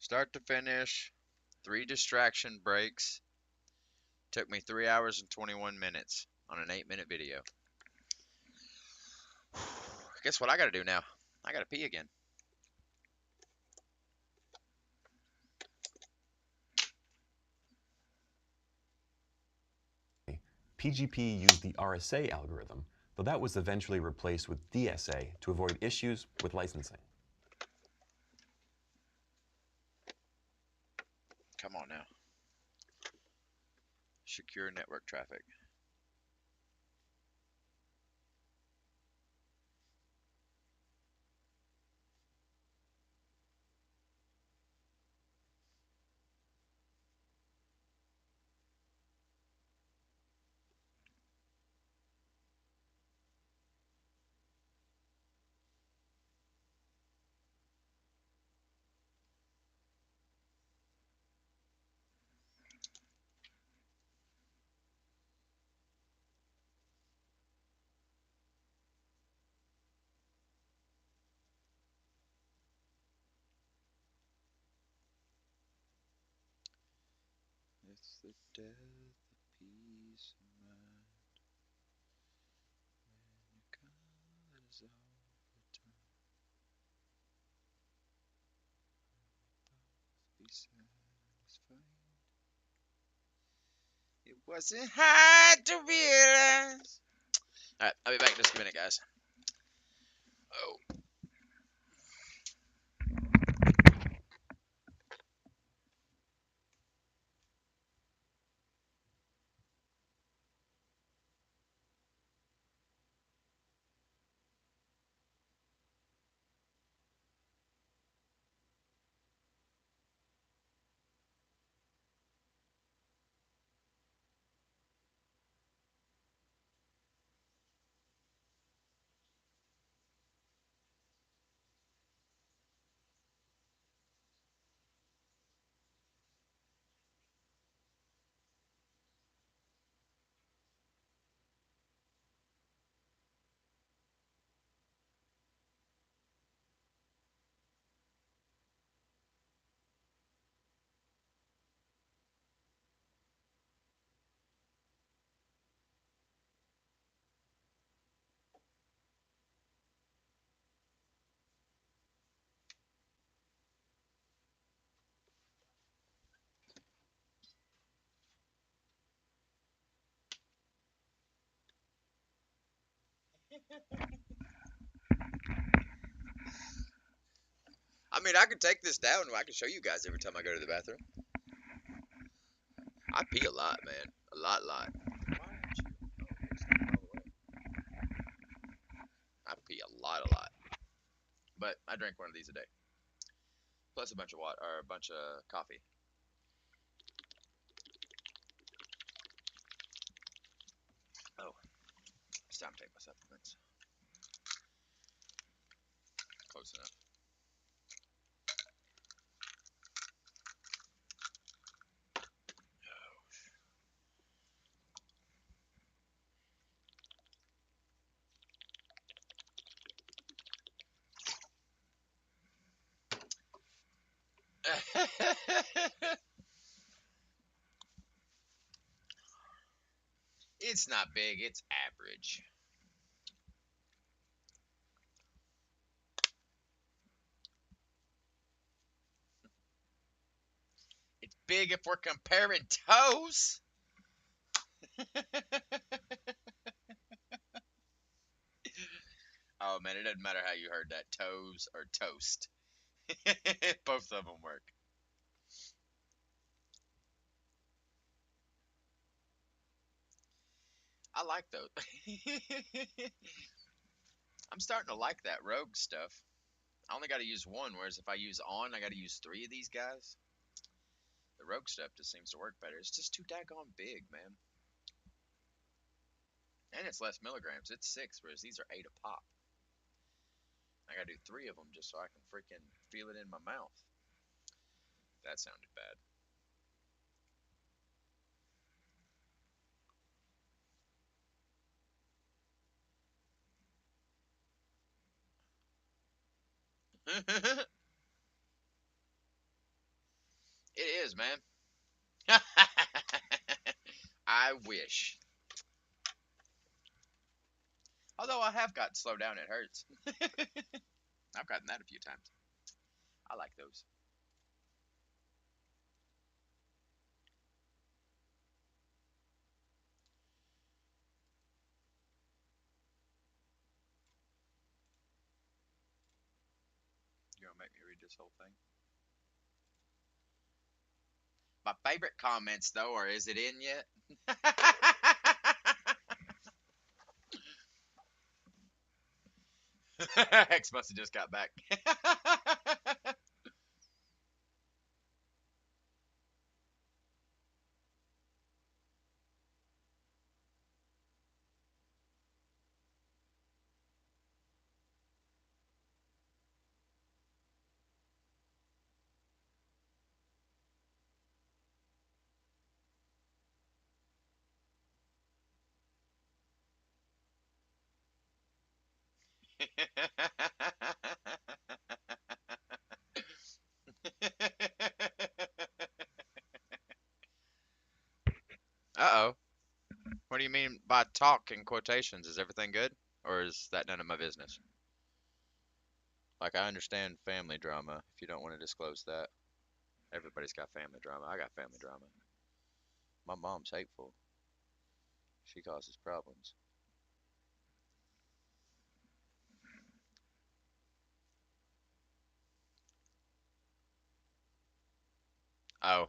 Start to finish, 3 distraction breaks. Took me 3 hours and 21 minutes on an 8-minute video. Guess what I gotta do now? I gotta pee again.
PGP used the RSA algorithm, though that was eventually replaced with DSA to avoid issues with licensing.
Come on now. Secure network traffic. It's the death of peace of mind when your colors overturn. Be satisfied. It wasn't hard to realize. Alright, I'll be back in just a minute, guys. Oh. I mean, I could take this down. I can show you guys every time I go to the bathroom. I pee a lot, man. A lot. I pee a lot. But I drink one of these a day. Plus a bunch of water, or a bunch of coffee. Oh, it's time to take my supplements. Close enough. It's not big, it's average. It's big if we're comparing toes. Oh man, it doesn't matter how you heard that, toes or toast. Both of them work. I like those. I'm starting to like that rogue stuff. I only got to use one, whereas if I use on, I got to use 3 of these guys. The rogue stuff just seems to work better. It's just too daggone big, man. And it's less milligrams. It's 6, whereas these are 8 a pop. I gotta do 3 of them just so I can freaking feel it in my mouth. That sounded bad.
It is, man. I wish. Although I have got slow down, it hurts. I've gotten that a few times. I like those. You gonna make me read this whole thing? My favorite comments, though, are is it in yet? X must have just got back. Uh-oh. What do you mean by talk in quotations? Is everything good? Or is that none of my business? Like, I understand family drama if you don't want to disclose that. Everybody's got family drama. I got family drama. My mom's hateful. She causes problems. Oh.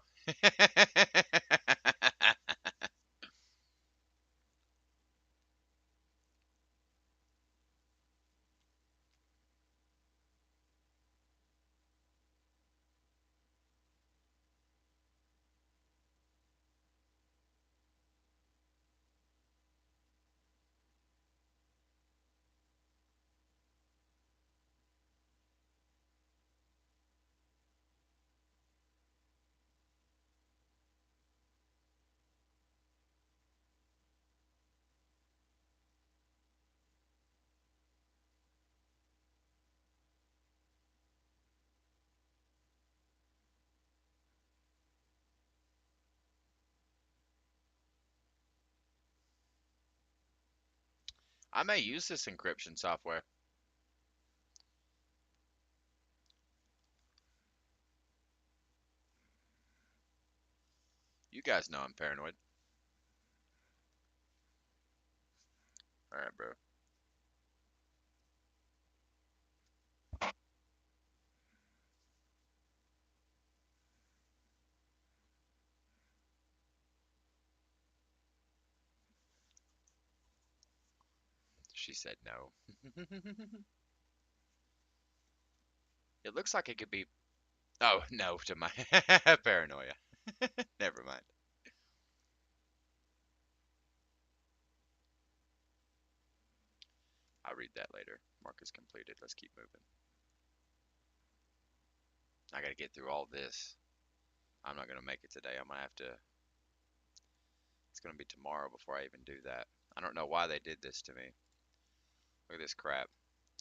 I may use this encryption software. You guys know I'm paranoid. Alright, bro. She said no. It looks like it could be. Oh, no to my paranoia. Never mind. I'll read that later. Mark is completed. Let's keep moving. I gotta get through all this. I'm not gonna make it today. I'm gonna have to. It's gonna be tomorrow before I even do that. I don't know why they did this to me. Look at this crap.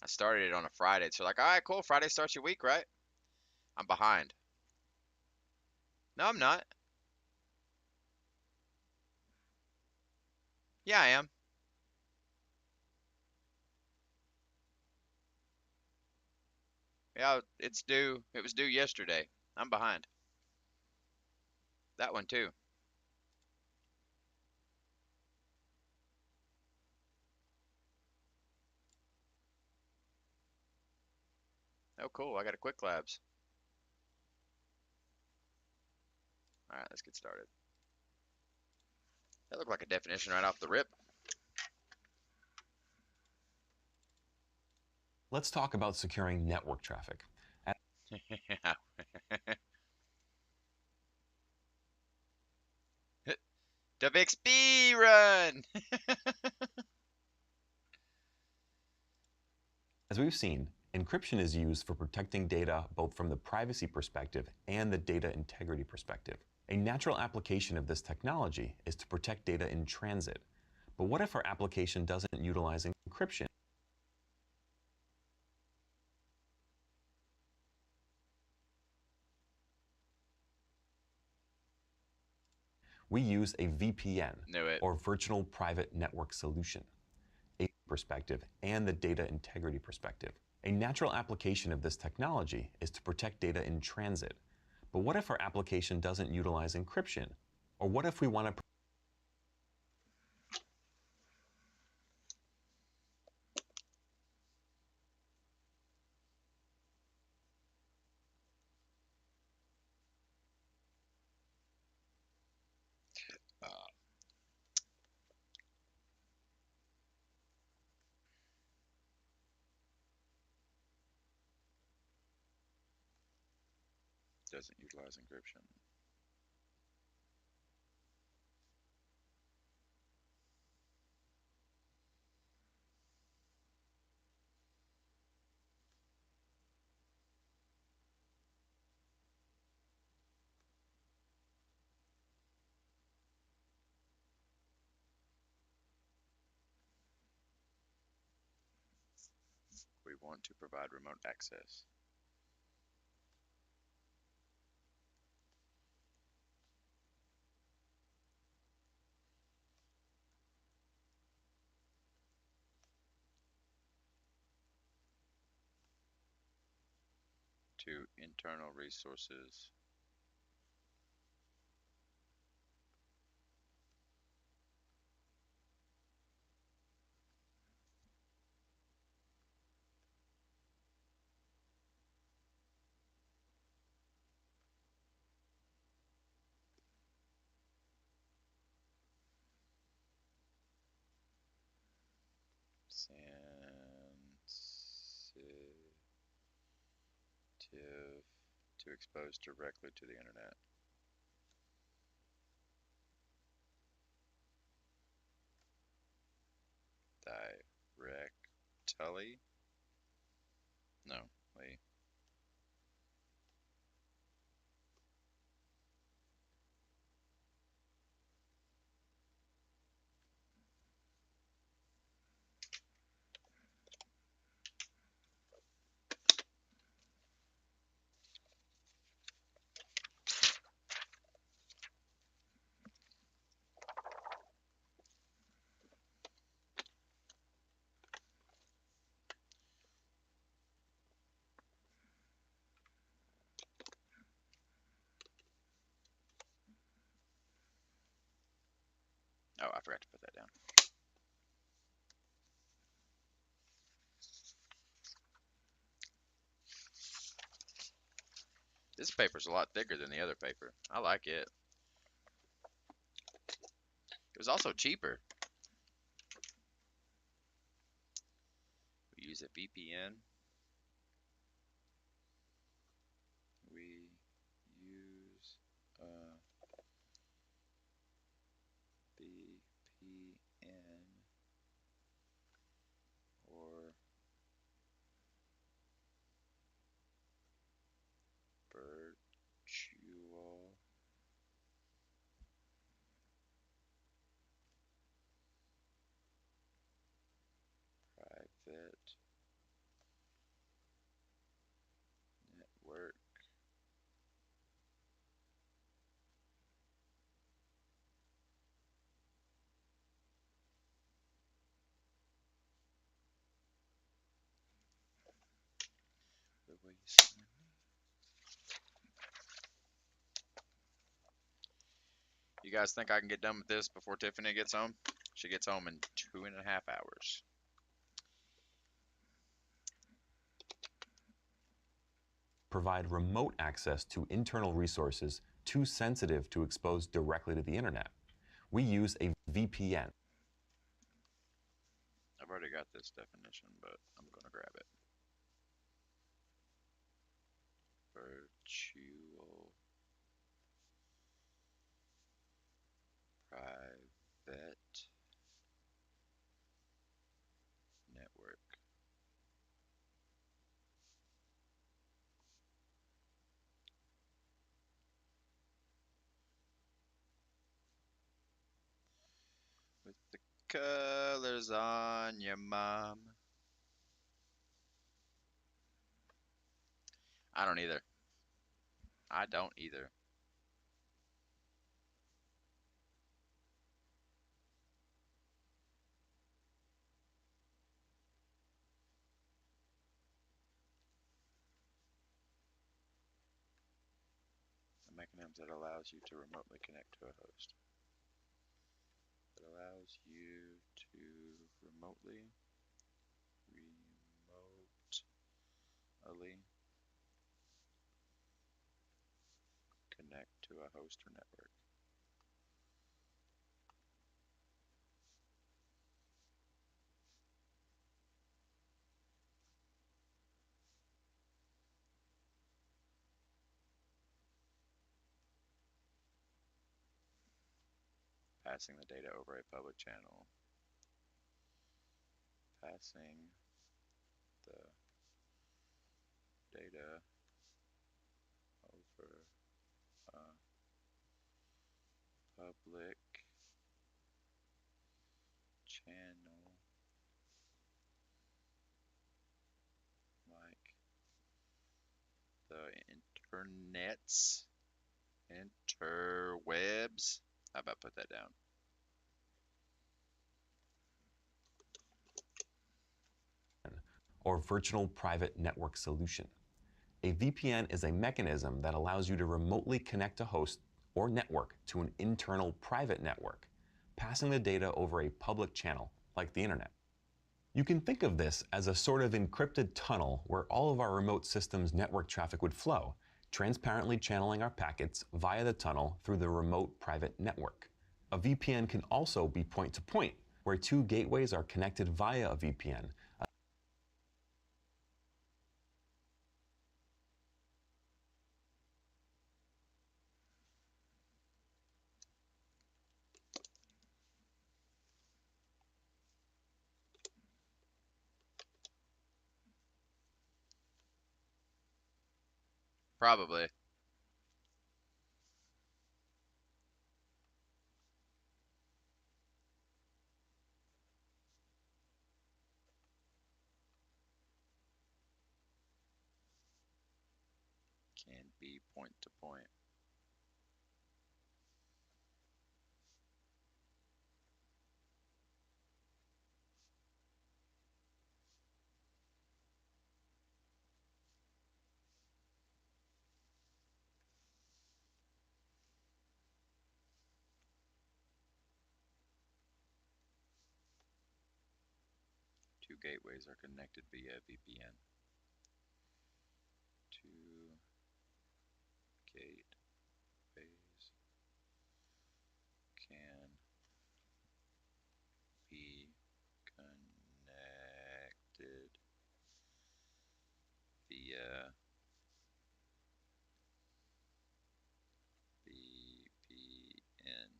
I started it on a Friday. So like, all right, cool. Friday starts your week, right? I'm behind. No, I'm not. Yeah, I am. Yeah, it's due. It was due yesterday. I'm behind. That one too. Oh, cool. I got a quick labs. All right, let's get started. That looked like a definition right off the rip.
Let's talk about securing network traffic.
WXB run!
As we've seen, encryption is used for protecting data both from the privacy perspective and the data integrity perspective. A natural application of this technology is to protect data in transit. But what if our application doesn't utilize encryption? We use a VPN,
Knew it.
or Virtual Private Network Solution, a perspective and the data integrity perspective. A natural application of this technology is to protect data in transit. But what if our application doesn't utilize encryption? Or what if we want to
Uh, doesn't utilize encryption. We want to provide remote access to internal resources sensitive to expose directly to the internet. Directly? No, wait. Oh, I forgot to put that down. This paper's a lot thicker than the other paper. I like it. It was also cheaper. We use a VPN. We use a VPN or virtual private network the way you see me. You guys think I can get done with this before Tiffany gets home? She gets home in 2.5 hours.
provide remote access to internal resources too sensitive to expose directly to the internet? We use a VPN.
I've already got this definition, but I'm going to grab it. Virtual private network. With the colors on your mom. I don't either. I don't either.
That allows you to remotely connect to a host. That allows you to remotely connect to a host or network. Passing the data over a public channel. Passing the data over a public channel like the interwebs. How about put that down?
Or virtual private network solution. A VPN is a mechanism that allows you to remotely connect a host or network to an internal private network, passing the data over a public channel like the internet. You can think of this as a sort of encrypted tunnel where all of our remote systems' network traffic would flow, transparently channeling our packets via the tunnel through the remote private network. A VPN can also be point-to-point, where two gateways are connected via a VPN.
Probably.
Can be point to point. Two gateways are connected via VPN. Two gateways can be connected via VPN.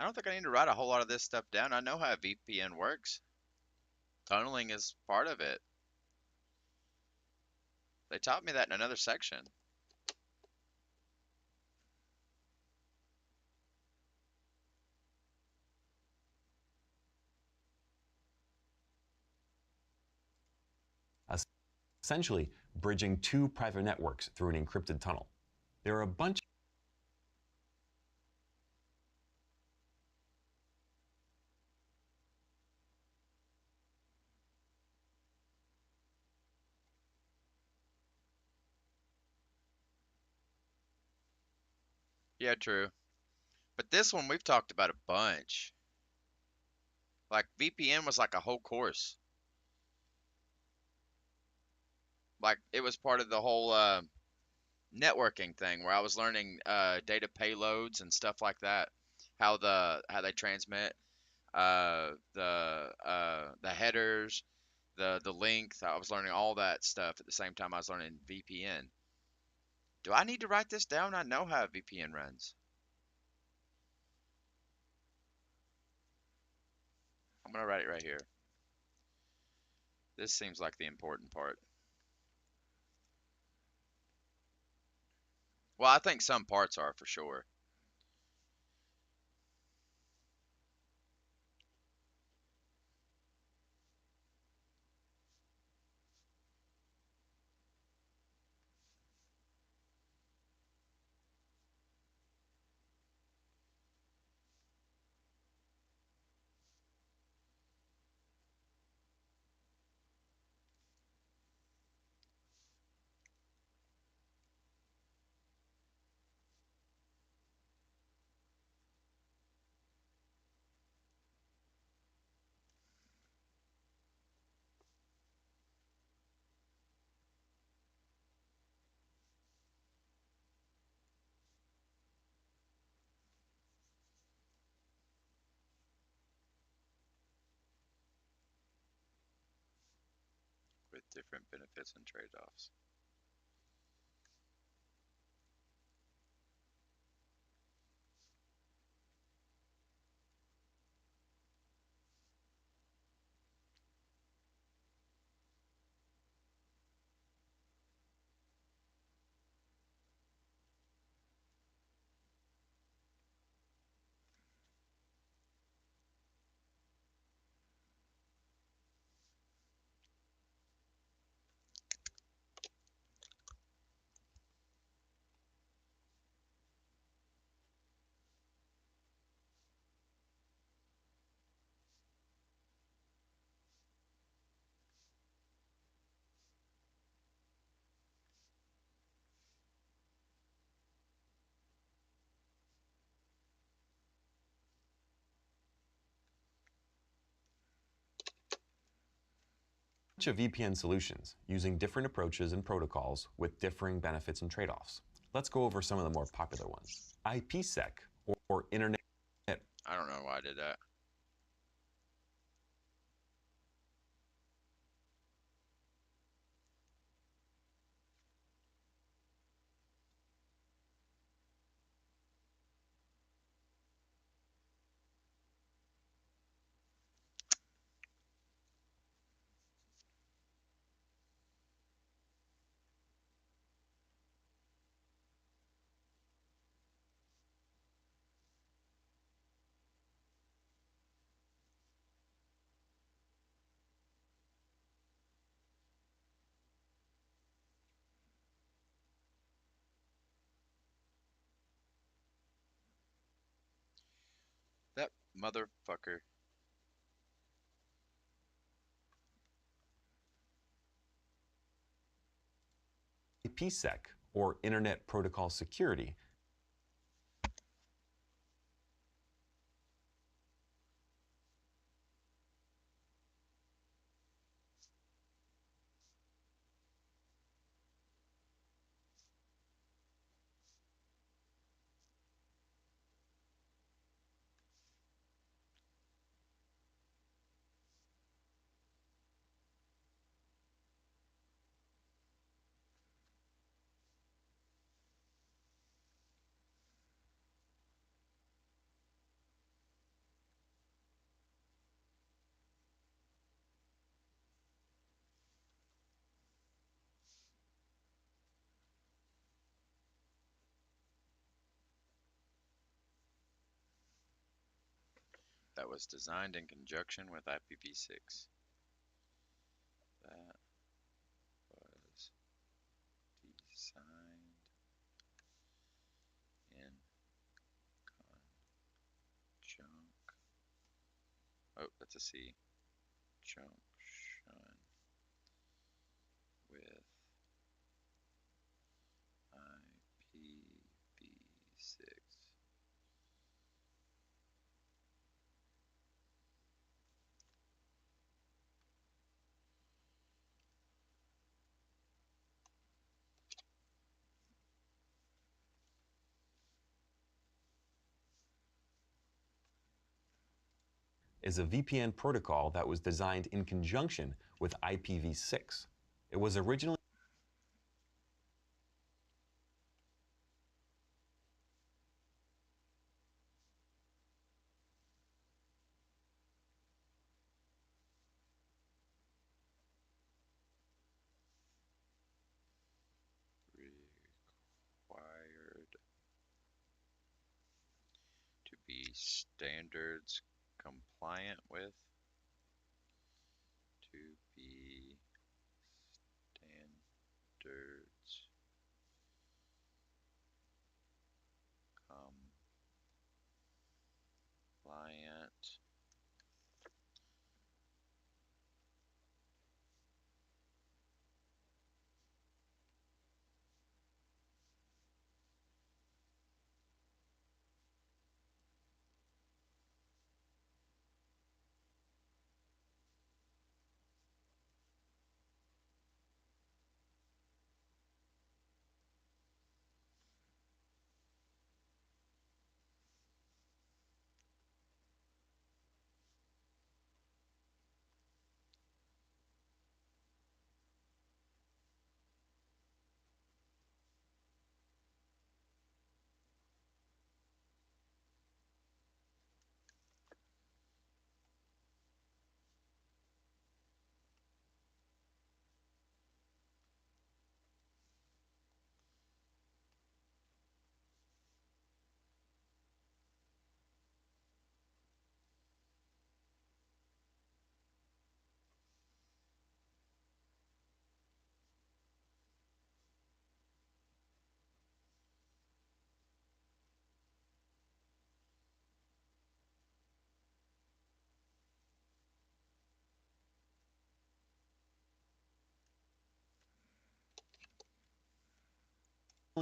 I don't think I need to write a whole lot of this stuff down. I know how a VPN works. Tunneling is part of it. They taught me that in another section.
Essentially bridging two private networks through an encrypted tunnel. There are a bunch
Yeah, true. But this one we've talked about a bunch. Like VPN was like a whole course. Like it was part of the whole networking thing where I was learning data payloads and stuff like that. How they transmit the headers, the length. I was learning all that stuff at the same time I was learning VPN. Do I need to write this down? I know how a VPN runs. I'm gonna write it right here. This seems like the important part. Well, I think some parts are for sure.
different benefits and trade-offs.
Bunch of VPN solutions using different approaches and protocols with differing benefits and trade-offs. Let's go over some of the more popular ones. IPsec, or Internet.
I don't know why I did that. That motherfucker.
IPsec, or Internet Protocol Security,
That was designed in conjunction with IPv6. That was designed in conjunction. Oh, that's a C. Junction with IPv6.
is a VPN protocol that was designed in conjunction with IPv6. It was originally
Required to be standards compliant with, to be standards compliant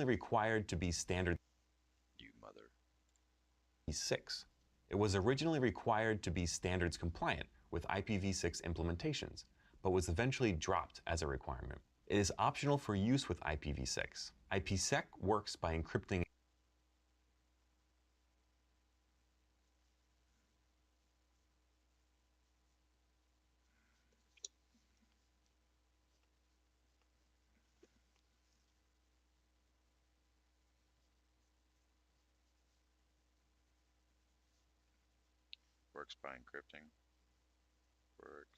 required to be standard
You mother.
6. It was originally required to be standards compliant with IPv6 implementations, but was eventually dropped as a requirement. It is optional for use with IPv6. IPsec works by encrypting
Works by encrypting. Works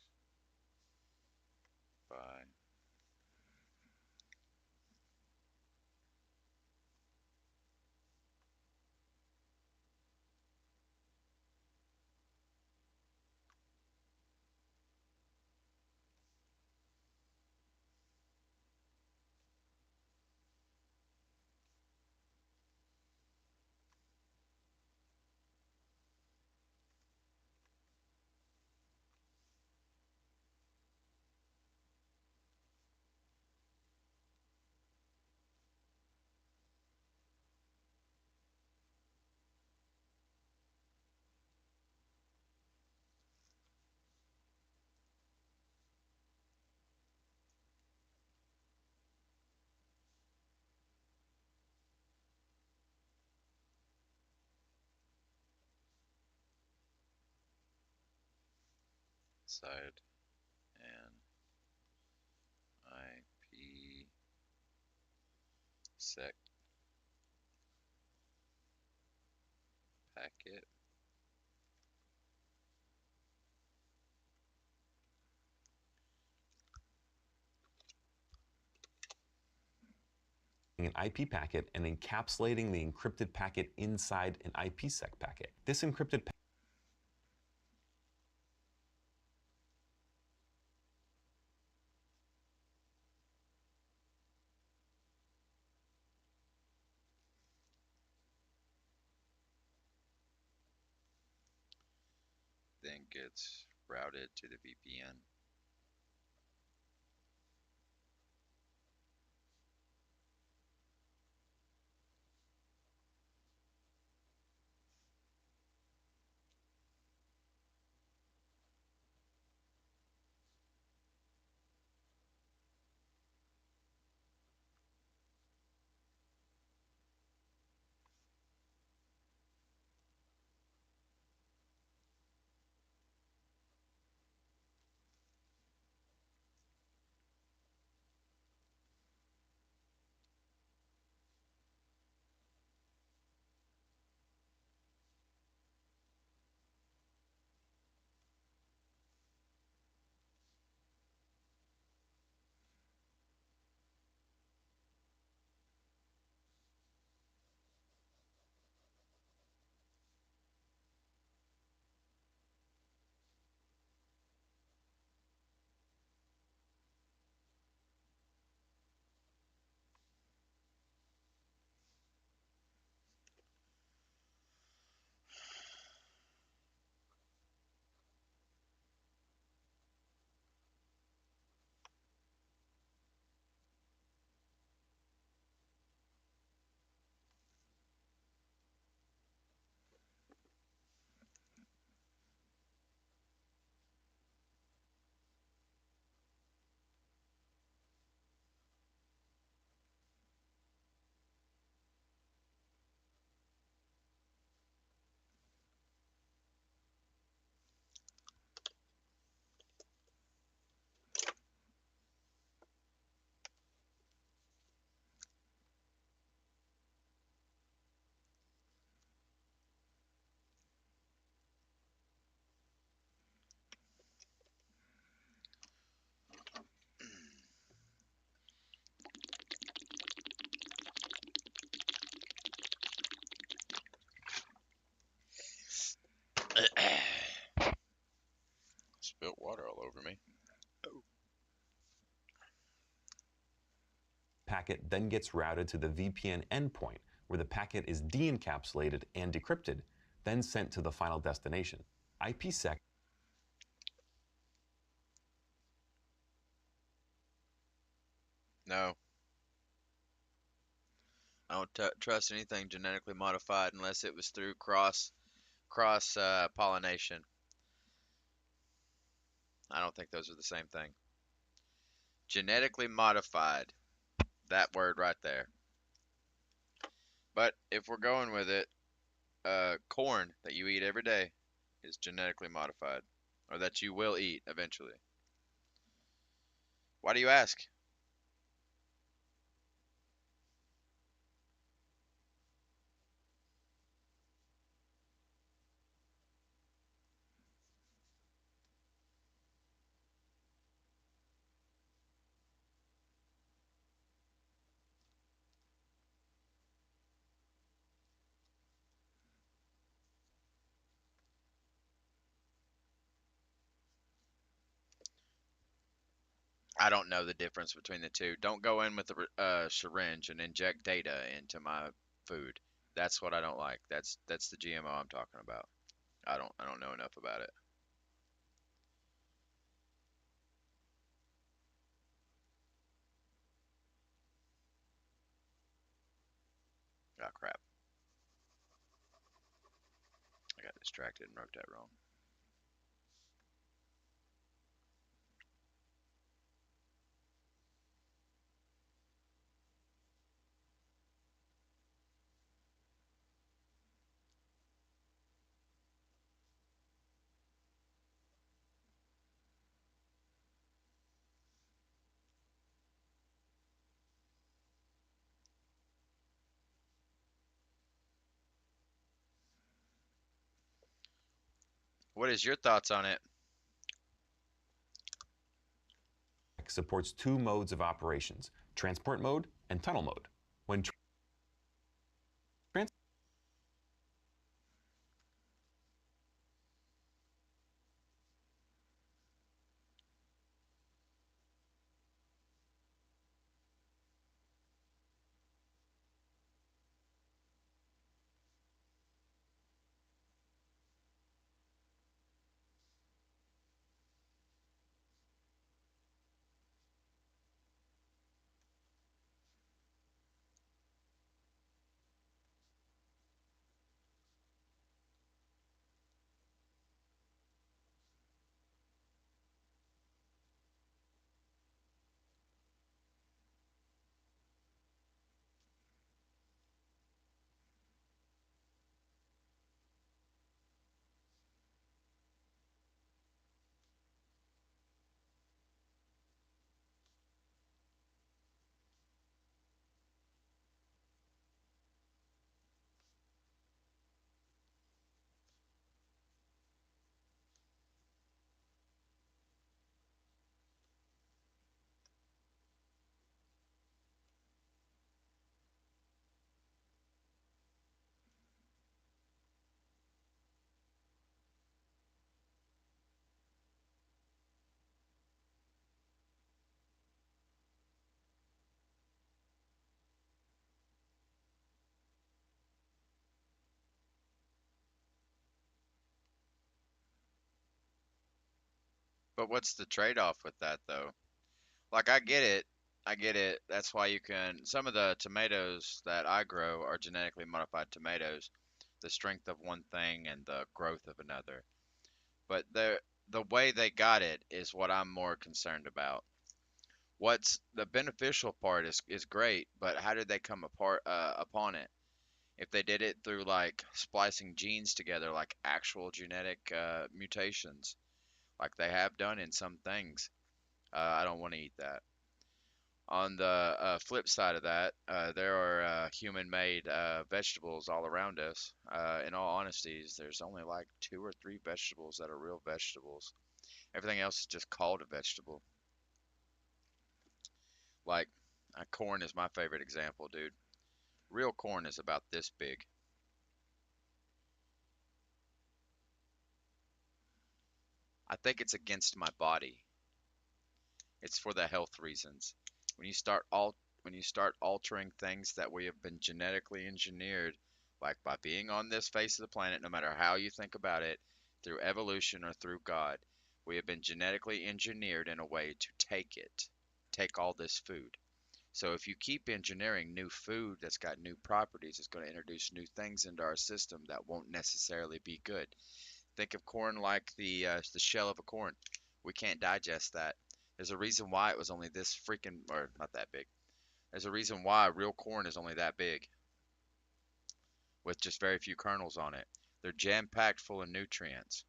by side and IPsec packet
an IP packet and encapsulating the encrypted packet inside an IPsec packet. This encrypted
then gets routed to the VPN. Spilt water all over me.
packet then gets routed to the VPN endpoint, where the packet is de-encapsulated and decrypted, then sent to the final destination. IPsec
No.
don't trust anything genetically modified unless it was through cross pollination. I don't think those are the same thing. Genetically modified, that word right there. But if we're going with it, corn that you eat every day is genetically modified, or that you will eat eventually. Why do you ask? I don't know the difference between the two. Don't go in with a syringe and inject data into my food. That's what I don't like. That's the GMO I'm talking about. I don't know enough about it. Oh crap. I got distracted and wrote that wrong. What is your thoughts on it?
Supports two modes of operations, transport mode and tunnel mode. When
But what's the trade-off with that though? Like I get it. I get it. That's why you can some of the tomatoes that I grow are genetically modified tomatoes, the strength of one thing and the growth of another. But the way they got it is what I'm more concerned about. What's the beneficial part is great, but how did they come apart upon it? If they did it through like splicing genes together, like actual genetic mutations, like they have done in some things, I don't want to eat that. On the flip side of that, there are human-made vegetables all around us. In all honesties, there's only like two or three vegetables that are real vegetables. Everything else is just called a vegetable. Like, corn is my favorite example, dude. Real corn is about this big. I think it's against my body. It's for the health reasons. When you start when you start altering things that we have been genetically engineered, like by being on this face of the planet, no matter how you think about it, through evolution or through God, we have been genetically engineered in a way to take all this food. So if you keep engineering new food that's got new properties, it's going to introduce new things into our system that won't necessarily be good. Think of corn like the shell of a corn. We can't digest that. There's a reason why it was only this freaking, or not that big. There's a reason why real corn is only that big with just very few kernels on it. They're jam-packed full of nutrients.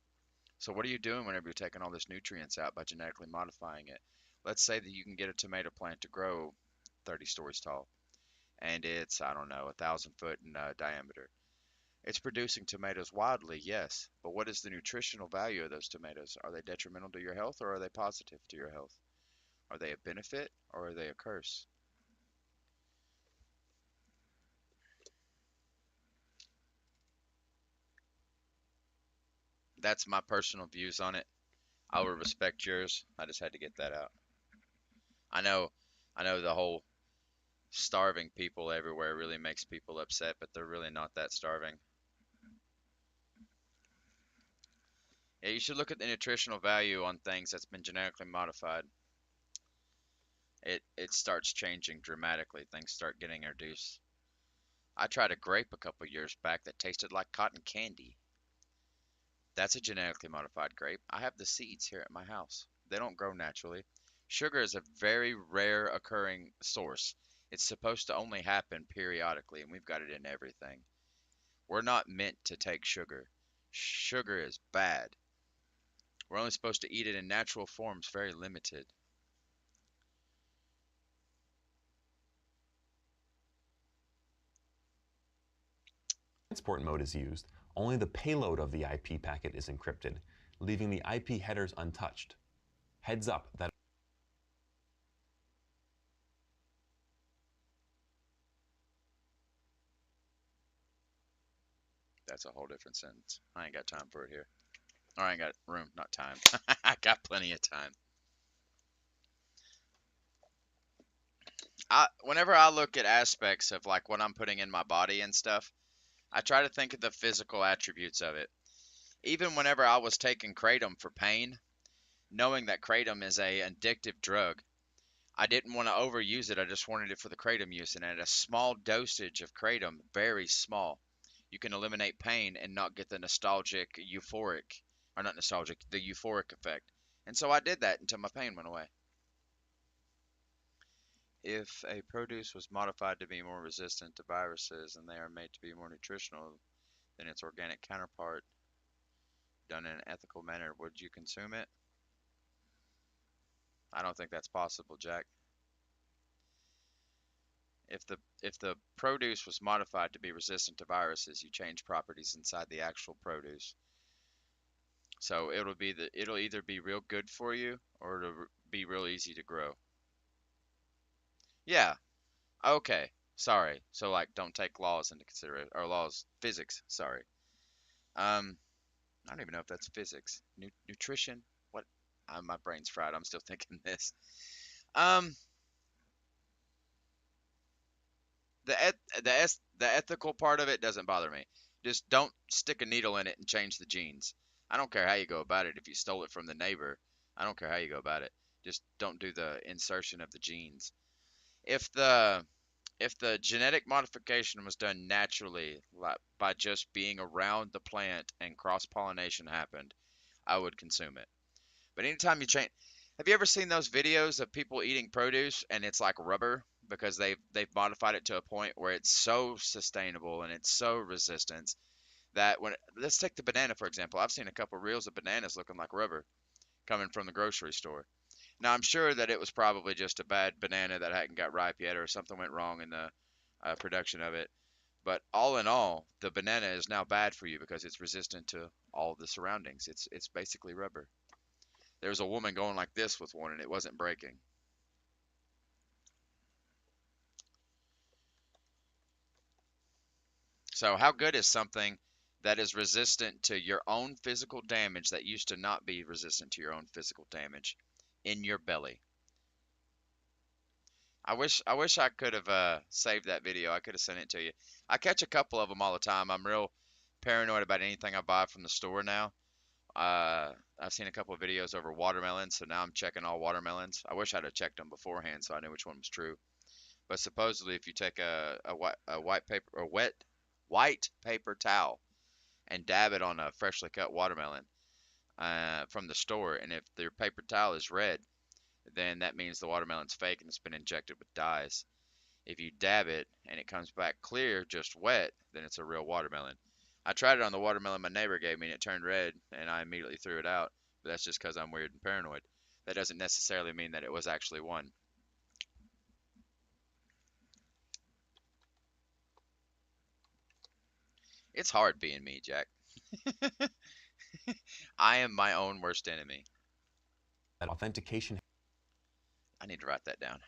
So what are you doing whenever you're taking all this nutrients out by genetically modifying it? Let's say that you can get a tomato plant to grow 30 stories tall, and it's, I don't know, 1,000 foot in diameter. It's producing tomatoes wildly, yes, but what is the nutritional value of those tomatoes? Are they detrimental to your health or are they positive to your health? Are they a benefit or are they a curse? That's my personal views on it. I would respect yours. I just had to get that out. I know, I know the whole starving people everywhere really makes people upset, but they're really not that starving. Yeah, you should look at the nutritional value on things that's been genetically modified. It starts changing dramatically. Things start getting introduced. I tried a grape a couple years back that tasted like cotton candy. That's a genetically modified grape. I have the seeds here at my house. They don't grow naturally. Sugar is a very rare occurring source. It's supposed to only happen periodically, and we've got it in everything. We're not meant to take sugar. Sugar is bad. We're only supposed to eat it in natural forms, very limited.
Transport mode is used, only the payload of the IP packet is encrypted, leaving the IP headers untouched. Heads up that
That's a whole different sentence. I ain't got time for it here. Or I ain't got room, not time. I got plenty of time. Whenever I look at aspects of like what I'm putting in my body and stuff, I try to think of the physical attributes of it. Even whenever I was taking kratom for pain, knowing that kratom is a addictive drug, I didn't want to overuse it. I just wanted it for the kratom use, and at a small dosage of kratom, very small, you can eliminate pain and not get the nostalgic, euphoric, or not nostalgic, the euphoric effect. And so I did that until my pain went away. If a produce was modified to be more resistant to viruses and they are made to be more nutritional than its organic counterpart, done in an ethical manner, would you consume it? I don't think that's possible, Jack. If the produce was modified to be resistant to viruses, you change properties inside the actual produce. So it'll either be real good for you or it'll be real easy to grow. Yeah, okay. Sorry. So like don't take laws into consideration or laws physics, sorry. I don't even know if that's physics. Nutrition? What? My brain's fried. I'm still thinking this. Um the ethical part of it doesn't bother me. Just don't stick a needle in it and change the genes. I don't care how you go about it. If you stole it from the neighbor, I don't care how you go about it. Just don't do the insertion of the genes. If the genetic modification was done naturally, like by just being around the plant and cross pollination happened, I would consume it. But anytime you change, have you ever seen those videos of people eating produce and it's like rubber because they've modified it to a point where it's so sustainable and it's so resistant that when let's take the banana for example. I've seen a couple reels of bananas looking like rubber coming from the grocery store. Now I'm sure that it was probably just a bad banana that hadn't got ripe yet or something went wrong in the production of it. But all in all, the banana is now bad for you because it's resistant to all the surroundings. It's basically rubber. There was a woman going like this with one and it wasn't breaking. So how good is something that is resistant to your own physical damage that used to not be resistant to your own physical damage in your belly? I wish I could have saved that video. I could have sent it to you. I catch a couple of them all the time. I'm real paranoid about anything I buy from the store now. I've seen a couple of videos over watermelons, so now I'm checking all watermelons. I wish I'd have checked them beforehand so I knew which one was true. But supposedly, if you take a white paper or wet white paper towel and dab it on a freshly cut watermelon from the store, and if your paper towel is red, then that means the watermelon's fake and it's been injected with dyes. If you dab it and it comes back clear, just wet, then it's a real watermelon. I tried it on the watermelon my neighbor gave me and it turned red, and I immediately threw it out. But that's just because I'm weird and paranoid. That doesn't necessarily mean that it was actually one. It's hard being me, Jack. I am my own worst enemy.
That authentication
I need to write that down.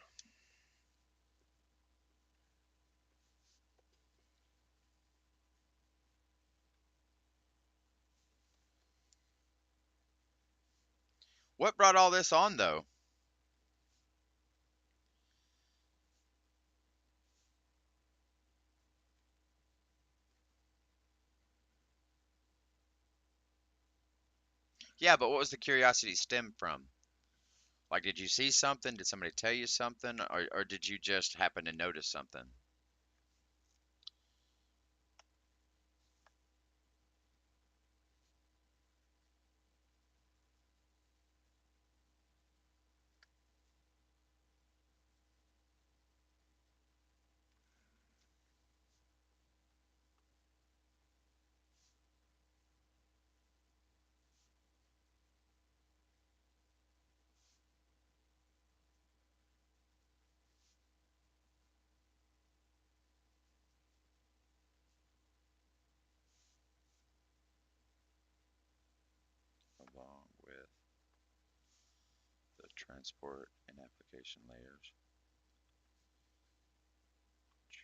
What brought all this on, though? Yeah, but what was the curiosity stem from? Like, did you see something? Did somebody tell you something? Or did you just happen to notice something? Along with the transport and application layers.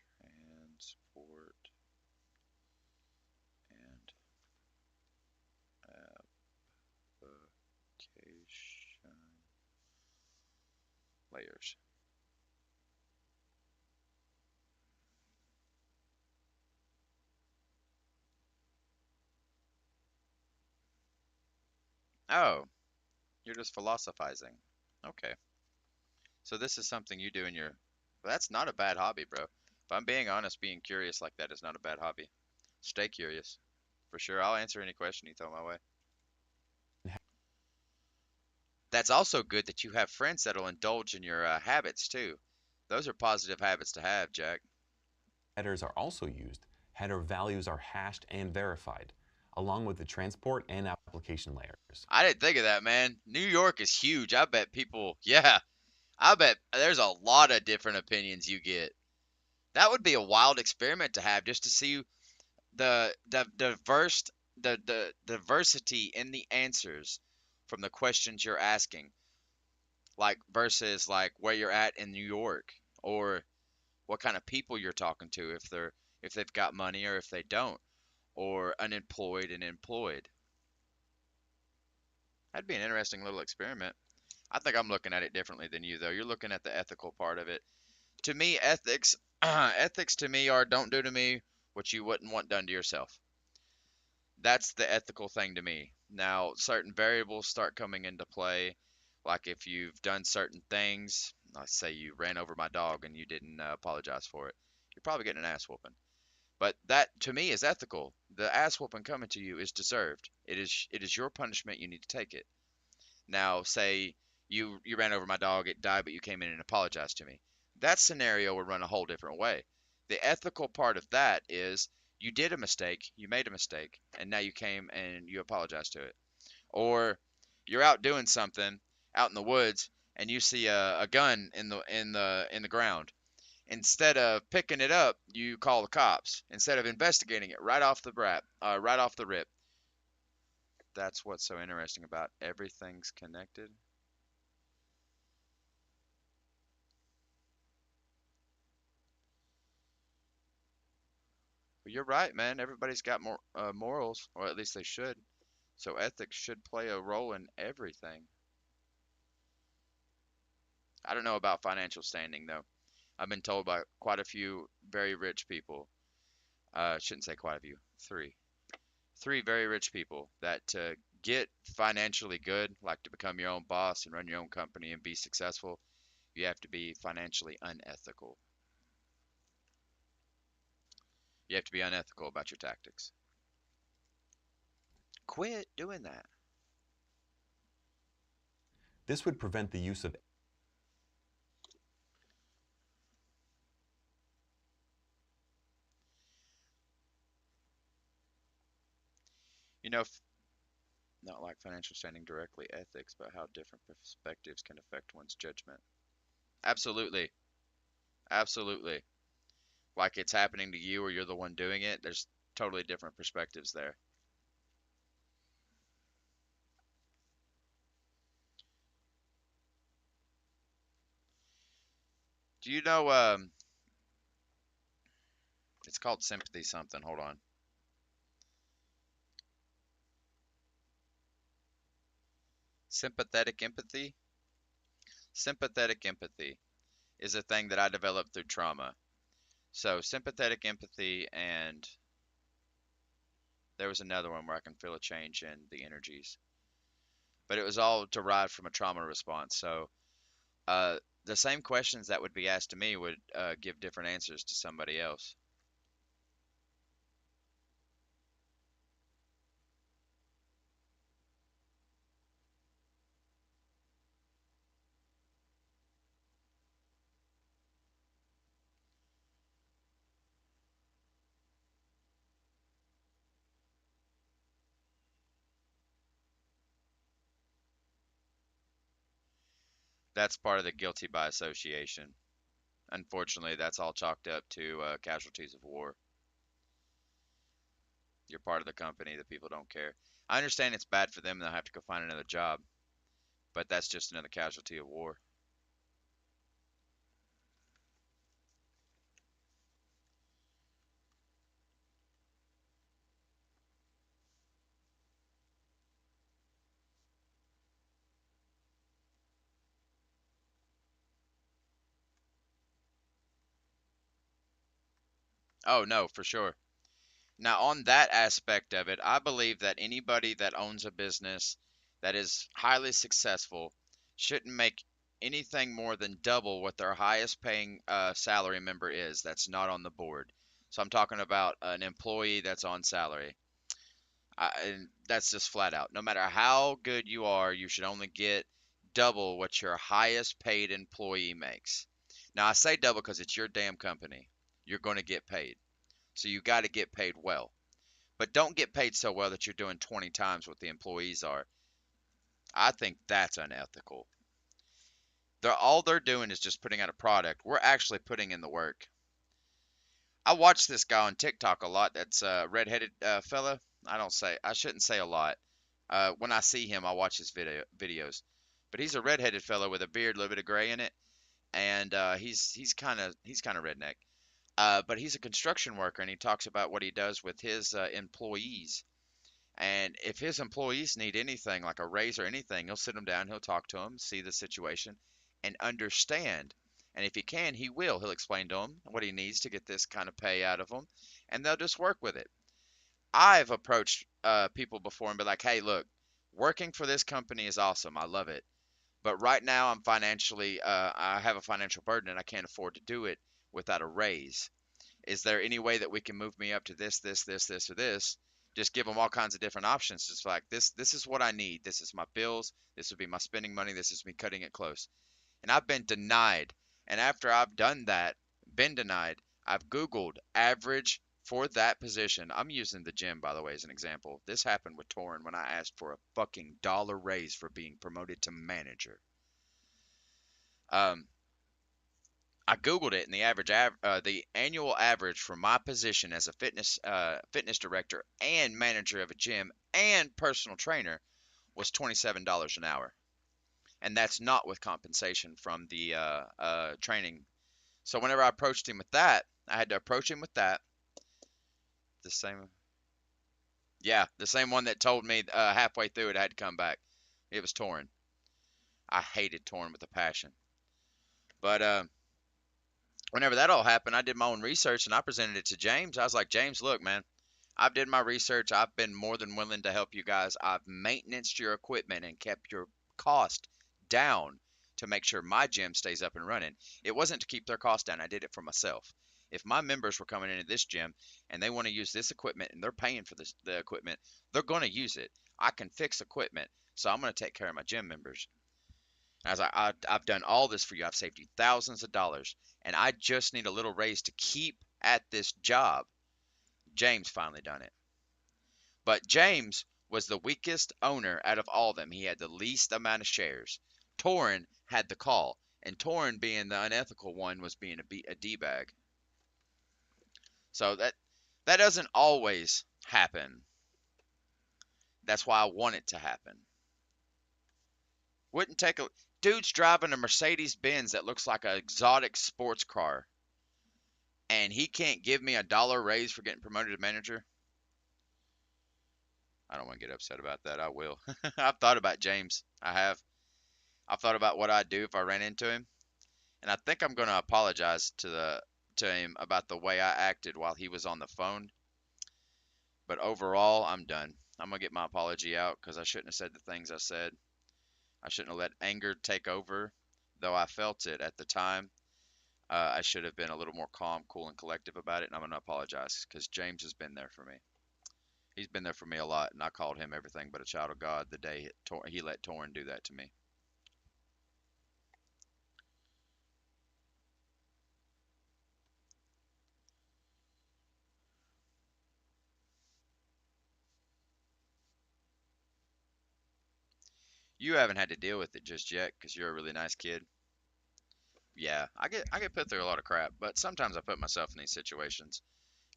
Transport and application layers. Oh, you're just philosophizing. Okay. So this is something you do in your. Well, that's not a bad hobby, bro. If I'm being honest, being curious like that is not a bad hobby. Stay curious. For sure. I'll answer any question you throw my way. That's also good that you have friends that'll indulge in your habits too. Those are positive habits to have, Jack.
headers are also used. Header values are hashed and verified, along with the transport and application layers.
I didn't think of that, man. New York is huge. I bet people, yeah, I bet there's a lot of different opinions you get. That would be a wild experiment to have just to see the the diversity in the answers from the questions you're asking, like versus like where you're at in New York, or what kind of people you're talking to, if they've got money or if they don't, or unemployed and employed. That'd be an interesting little experiment. I think I'm looking at it differently than you though. You're looking at the ethical part of it. To me, ethics ethics to me are don't do to me what you wouldn't want done to yourself. That's the ethical thing to me. Now, certain variables start coming into play, like if you've done certain things, let's say you ran over my dog and you didn't apologize for it, you're probably getting an ass whooping. But that to me is ethical. The ass whooping coming to you is deserved. It is your punishment. You need to take it. Now, say you ran over my dog, it died, but you came in and apologized to me. That scenario would run a whole different way. The ethical part of that is you did a mistake, you made a mistake, and now you came and you apologized to it. Or you're out doing something out in the woods and you see a gun in the ground. Instead of picking it up, you call the cops. Instead of investigating it right off the rip. That's what's so interesting about everything's connected. But you're right, man. Everybody's got more morals, or at least they should. So ethics should play a role in everything. I don't know about financial standing though. I've been told by quite a few very rich people. Shouldn't say quite a few. Three very rich people that to get financially good, like to become your own boss and run your own company and be successful, you have to be financially unethical. You have to be unethical about your tactics. Quit doing that.
This would prevent the use of
You know, not like financial standing directly ethics, but how different perspectives can affect one's judgment. Absolutely. Absolutely. Like it's happening to you or you're the one doing it. There's totally different perspectives there. Do you know it's called sympathy something. Hold on. Sympathetic empathy? Sympathetic empathy is a thing that I developed through trauma. So, sympathetic empathy, and there was another one where I can feel a change in the energies. But it was all derived from a trauma response. So, the same questions that would be asked to me would give different answers to somebody else. That's part of the guilty by association. Unfortunately, that's all chalked up to casualties of war. You're part of the company, the people don't care. I understand it's bad for them, they'll have to go find another job, but that's just another casualty of war. Oh, no, for sure. Now, on that aspect of it, I believe that anybody that owns a business that is highly successful shouldn't make anything more than double what their highest paying salary member is that's not on the board. So I'm talking about an employee that's on salary. And that's just flat out. No matter how good you are, you should only get double what your highest paid employee makes. Now, I say double because it's your damn company. You're going to get paid. So you got to get paid well. But don't get paid so well that you're doing 20 times what the employees are. I think that's unethical. All they're doing is just putting out a product. We're actually putting in the work. I watch this guy on TikTok a lot. That's a redheaded fella. I shouldn't say a lot. When I see him, I watch his videos. But he's a redheaded fellow with a beard, a little bit of gray in it, and he's kind of redneck. But he's a construction worker, and he talks about what he does with his employees. And if his employees need anything, like a raise or anything, he'll sit them down, he'll talk to them, see the situation, and understand. And if he can, he will. He'll explain to them what he needs to get this kind of pay out of them, and they'll just work with it. I've approached people before and be like, hey, look, working for this company is awesome. I love it. But right now, I have a financial burden and I can't afford to do it without a raise. Is there any way that we can move me up to this, or this? Just give them all kinds of different options. Just like this is what I need. This is my bills. This would be my spending money. This is me cutting it close. And I've been denied. And after I've done that, been denied, I've Googled average for that position. I'm using the gym, by the way, as an example. This happened with Torrin when I asked for a fucking dollar raise for being promoted to manager. Um, I googled it, and the annual average for my position as a fitness director and manager of a gym and personal trainer was $27 an hour, and that's not with compensation from the training. So whenever I approached him with that, I had to approach him with that. The same, yeah, the same one that told me halfway through it I had to come back. It was Torrin. I hated Torrin with a passion, but whenever that all happened, I did my own research and I presented it to James. I was like, James, look, man, I've did my research. I've been more than willing to help you guys. I've maintained your equipment and kept your cost down to make sure my gym stays up and running. It wasn't to keep their cost down. I did it for myself. If my members were coming into this gym and they want to use this equipment and they're paying for the equipment, they're going to use it. I can fix equipment, so I'm going to take care of my gym members. And I was like, I've done all this for you. I've saved you thousands of dollars, and I just need a little raise to keep at this job. James finally done it. But James was the weakest owner out of all of them. He had the least amount of shares. Torrin had the call, and Torrin, being the unethical one, was being a D-bag. So that doesn't always happen. That's why I want it to happen. Wouldn't take a dude's driving a Mercedes Benz that looks like an exotic sports car, and he can't give me $1 raise for getting promoted to manager. I don't want to get upset about that. I will. I've thought about James. I have. I've thought about what I'd do if I ran into him, and I think I'm going to apologize to him about the way I acted while he was on the phone. But overall, I'm done. I'm going to get my apology out because I shouldn't have said the things I said. I shouldn't have let anger take over, though I felt it at the time. I should have been a little more calm, cool, and collective about it, and I'm going to apologize because James has been there for me. He's been there for me a lot, and I called him everything but a child of God the day he let Torrin do that to me. You haven't had to deal with it just yet because you're a really nice kid. Yeah, I get put through a lot of crap, but sometimes I put myself in these situations.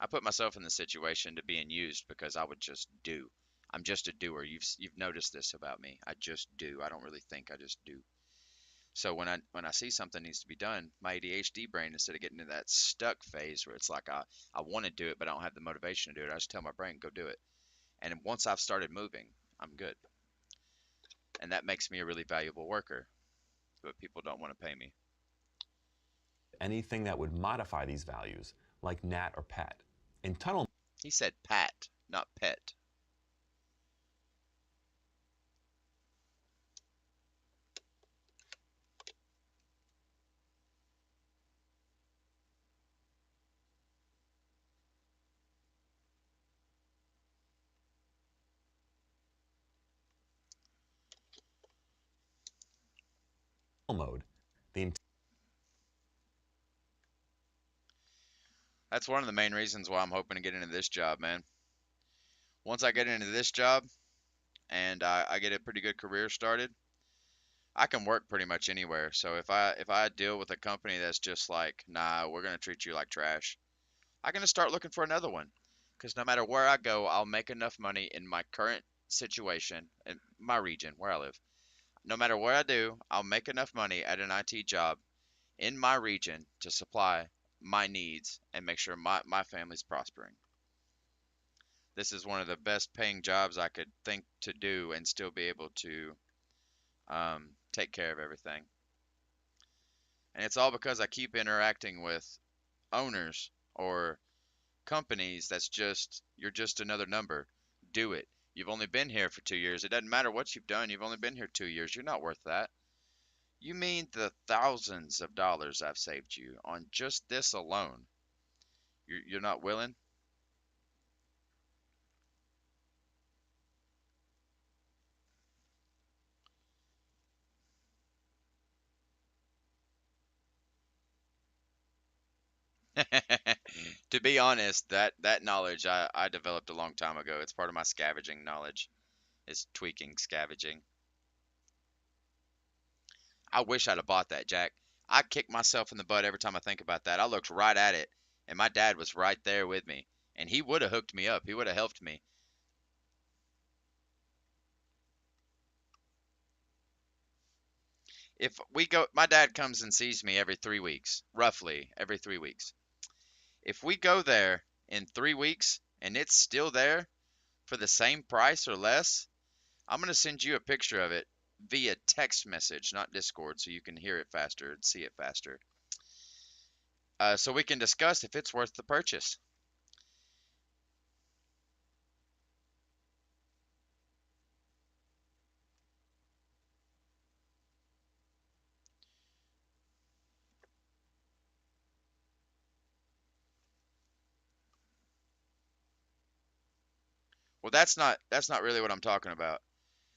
I put myself in the situation to being used because I would just do. I'm just a doer. You've noticed this about me. I just do. I don't really think. I just do. So when I see something needs to be done, my ADHD brain, instead of getting into that stuck phase where it's like I want to do it but I don't have the motivation to do it, I just tell my brain go do it. And once I've started moving, I'm good. And that makes me a really valuable worker. But people don't want to pay me.
Anything that would modify these values, like nat or pat. In tunnel
He said pat, not pet.
mode, the
That's one of the main reasons why I'm hoping to get into this job, man. Once I get into this job and I get a pretty good career started, I can work pretty much anywhere. So if I deal with a company that's just like, nah, we're gonna treat you like trash, I can just start looking for another one. Because no matter where I go, I'll make enough money in my current situation in my region where I live. No matter what I do, I'll make enough money at an IT job in my region to supply my needs and make sure my family's prospering. This is one of the best paying jobs I could think to do and still be able to take care of everything. And it's all because I keep interacting with owners or companies that's just, you're just another number. Do it. You've only been here for 2 years. It doesn't matter what you've done. You've only been here 2 years. You're not worth that. You mean the thousands of dollars I've saved you on just this alone? You're not willing? To be honest, that knowledge I developed a long time ago. It's part of my scavenging knowledge. It's tweaking, scavenging. I wish I'd have bought that, Jack. I kick myself in the butt every time I think about that. I looked right at it, and my dad was right there with me, and he would have hooked me up. He would have helped me. If we go, my dad comes and sees me every 3 weeks, roughly every 3 weeks. If we go there in 3 weeks and it's still there for the same price or less, I'm going to send you a picture of it via text message, not Discord, so you can hear it faster and see it faster. So we can discuss if it's worth the purchase. Well, that's not really what I'm talking about.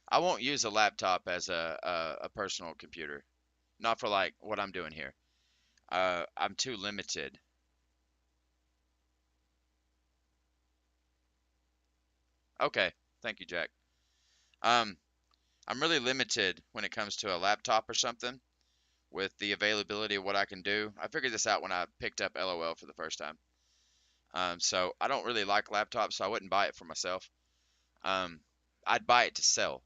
I won't use a laptop as a personal computer. Not for like what I'm doing here. I'm too limited. Okay, thank you, Jack. Um, I'm really limited when it comes to a laptop or something with the availability of what I can do. I figured this out when I picked up LOL for the first time. So I don't really like laptops, so I wouldn't buy it for myself. Um, I'd buy it to sell,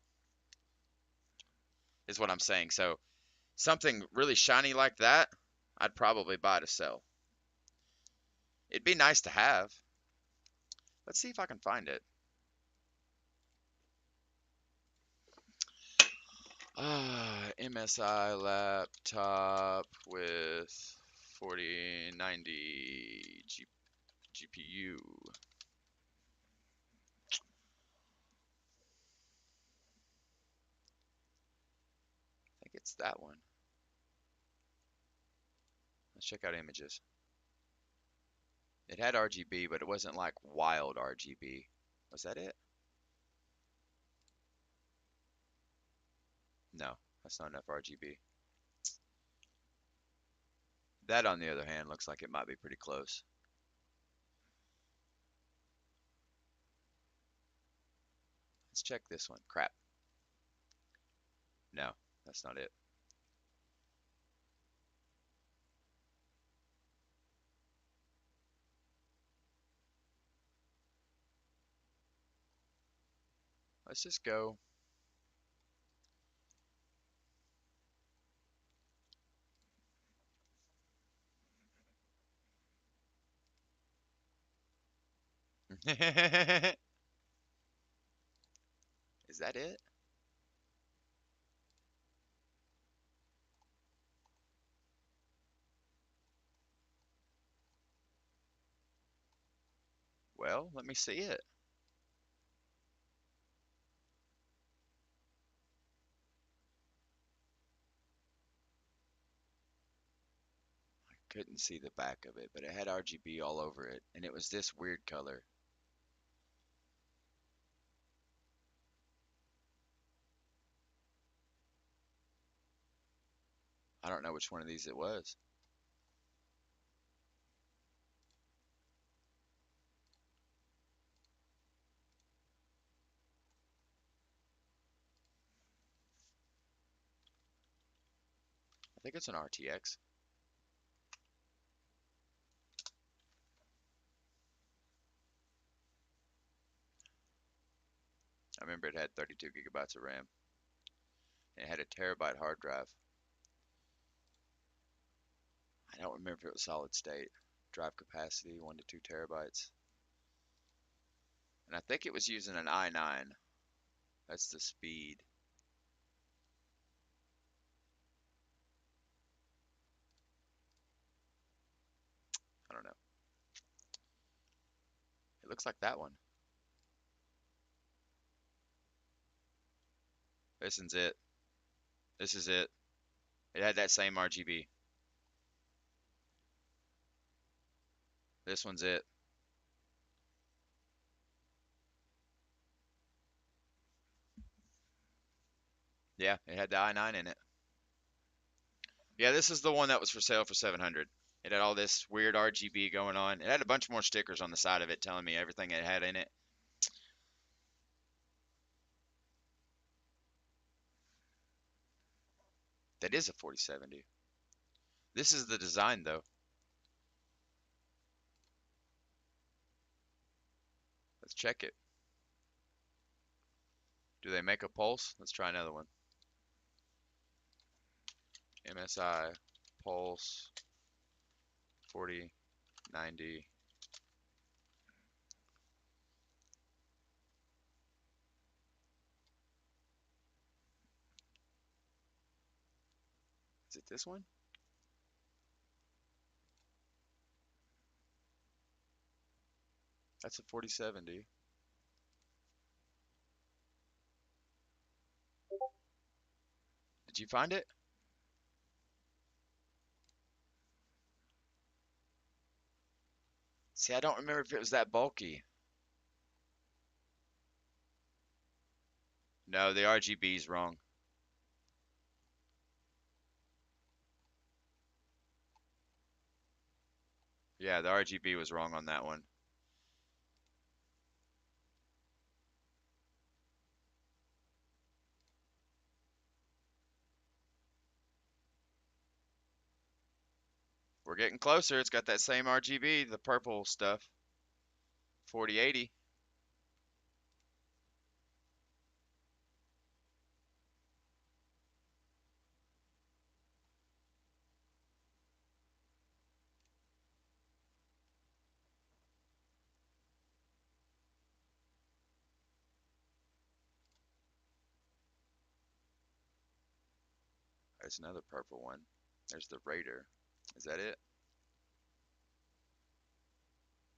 is what I'm saying. So something really shiny like that, I'd probably buy to sell. It'd be nice to have. Let's see if I can find it. MSI laptop with 4090 GPU. I think it's that one. Let's check out images. It had RGB, but it wasn't like wild RGB. Was that it? No, that's not enough RGB. That, on the other hand, looks like it might be pretty close. Let's check this one. Crap. No, that's not it. Let's just go. Is that it? Well, let me see it. Couldn't see the back of it, but it had RGB all over it, and it was this weird color. I don't know which one of these it was. I think it's an RTX. I remember it had 32 gigabytes of RAM. And it had a terabyte hard drive. I don't remember if it was solid state. Drive capacity, 1 to 2 terabytes. And I think it was using an i9. That's the speed. I don't know. It looks like that one. This is it. This is it. It had that same RGB. This one's it. Yeah, it had the i9 in it. Yeah, this is the one that was for sale for 700. It had all this weird RGB going on. It had a bunch more stickers on the side of it telling me everything it had in it. That is a 4070. This is the design though. Let's check it. Do they make a pulse? Let's try another one. MSI Pulse 4090. Is it this one? That's a 4070. Did you find it? See, I don't remember if it was that bulky. No, the RGB's wrong. Yeah, the RGB was wrong on that one. We're getting closer. It's got that same RGB, the purple stuff. 4080. There's another purple one. There's the Raider. Is that it?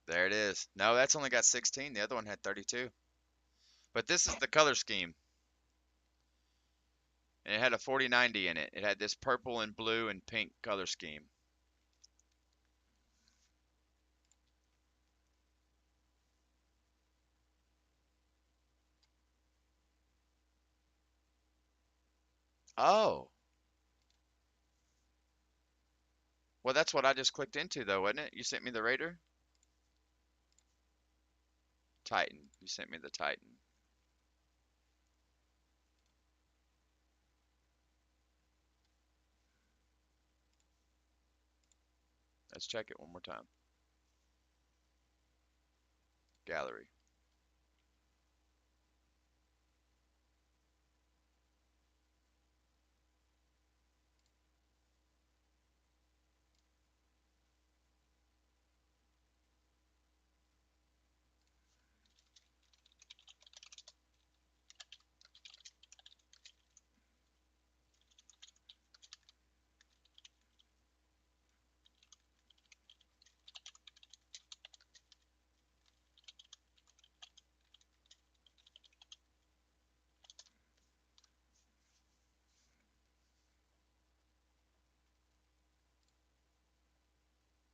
There it is. No, that's only got 16. The other one had 32. But this is the color scheme. And it had a 4090 in it. It had this purple and blue and pink color scheme. Oh. Well, that's what I just clicked into, though, wasn't it? You sent me the Raider? Titan. You sent me the Titan. Let's check it one more time. Gallery.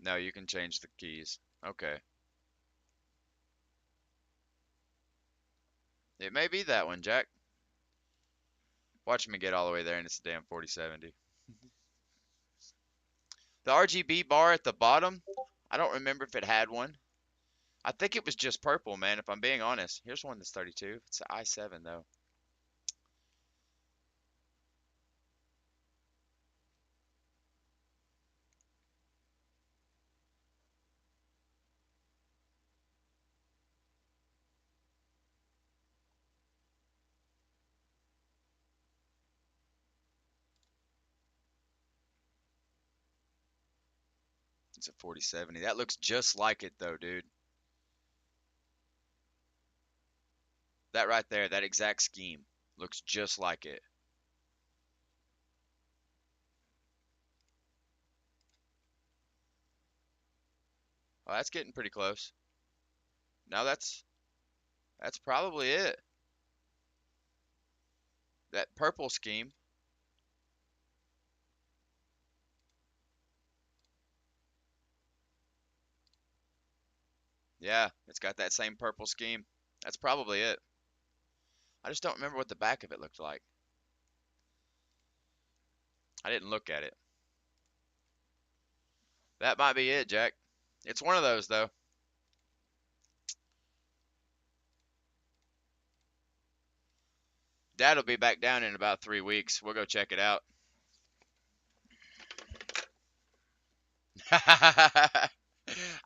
No, you can change the keys. Okay. It may be that one, Jack. Watch me get all the way there and it's a damn 4070. The RGB bar at the bottom, I don't remember if it had one. I think it was just purple, man, if I'm being honest. Here's one that's 32. It's an i7, though. It's a 4070. That looks just like it, though, dude. That right there, that exact scheme, looks just like it. Oh, that's getting pretty close. Now that's probably it. That purple scheme. Yeah, it's got that same purple scheme. That's probably it. I just don't remember what the back of it looked like. I didn't look at it. That might be it, Jack. It's one of those, though. Dad'll be back down in about 3 weeks. We'll go check it out.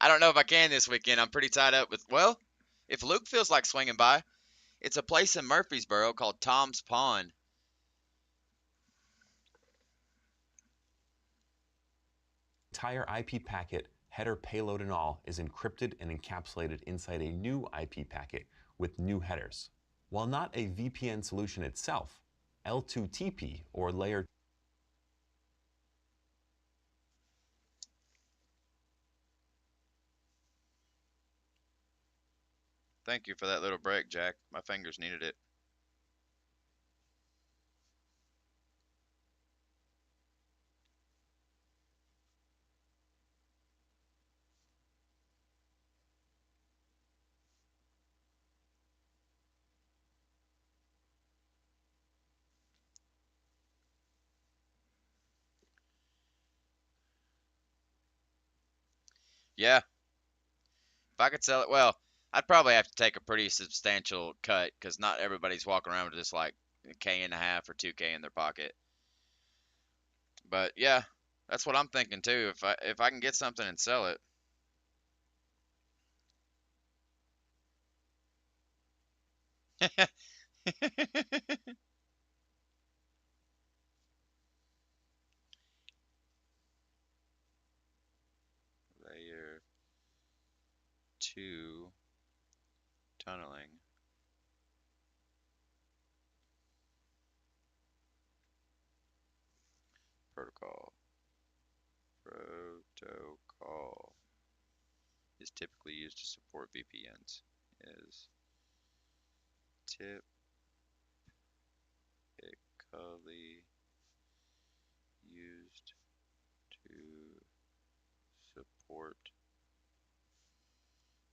I don't know if I can this weekend. I'm pretty tied up with, well, if Luke feels like swinging by, it's a place in Murfreesboro called Tom's Pond.
Entire IP packet, header, payload, and all is encrypted and encapsulated inside a new IP packet with new headers. While not a VPN solution itself, L2TP, or layer
Thank you for that little break, Jack. My fingers needed it. Yeah, if I could sell it, well, I'd probably have to take a pretty substantial cut because not everybody's walking around with just like a K and a half or 2K in their pocket. But yeah, that's what I'm thinking too. If I can get something and sell it.
Layer 2 tunneling protocol. Protocol is typically used to support VPNs. Is typically used to support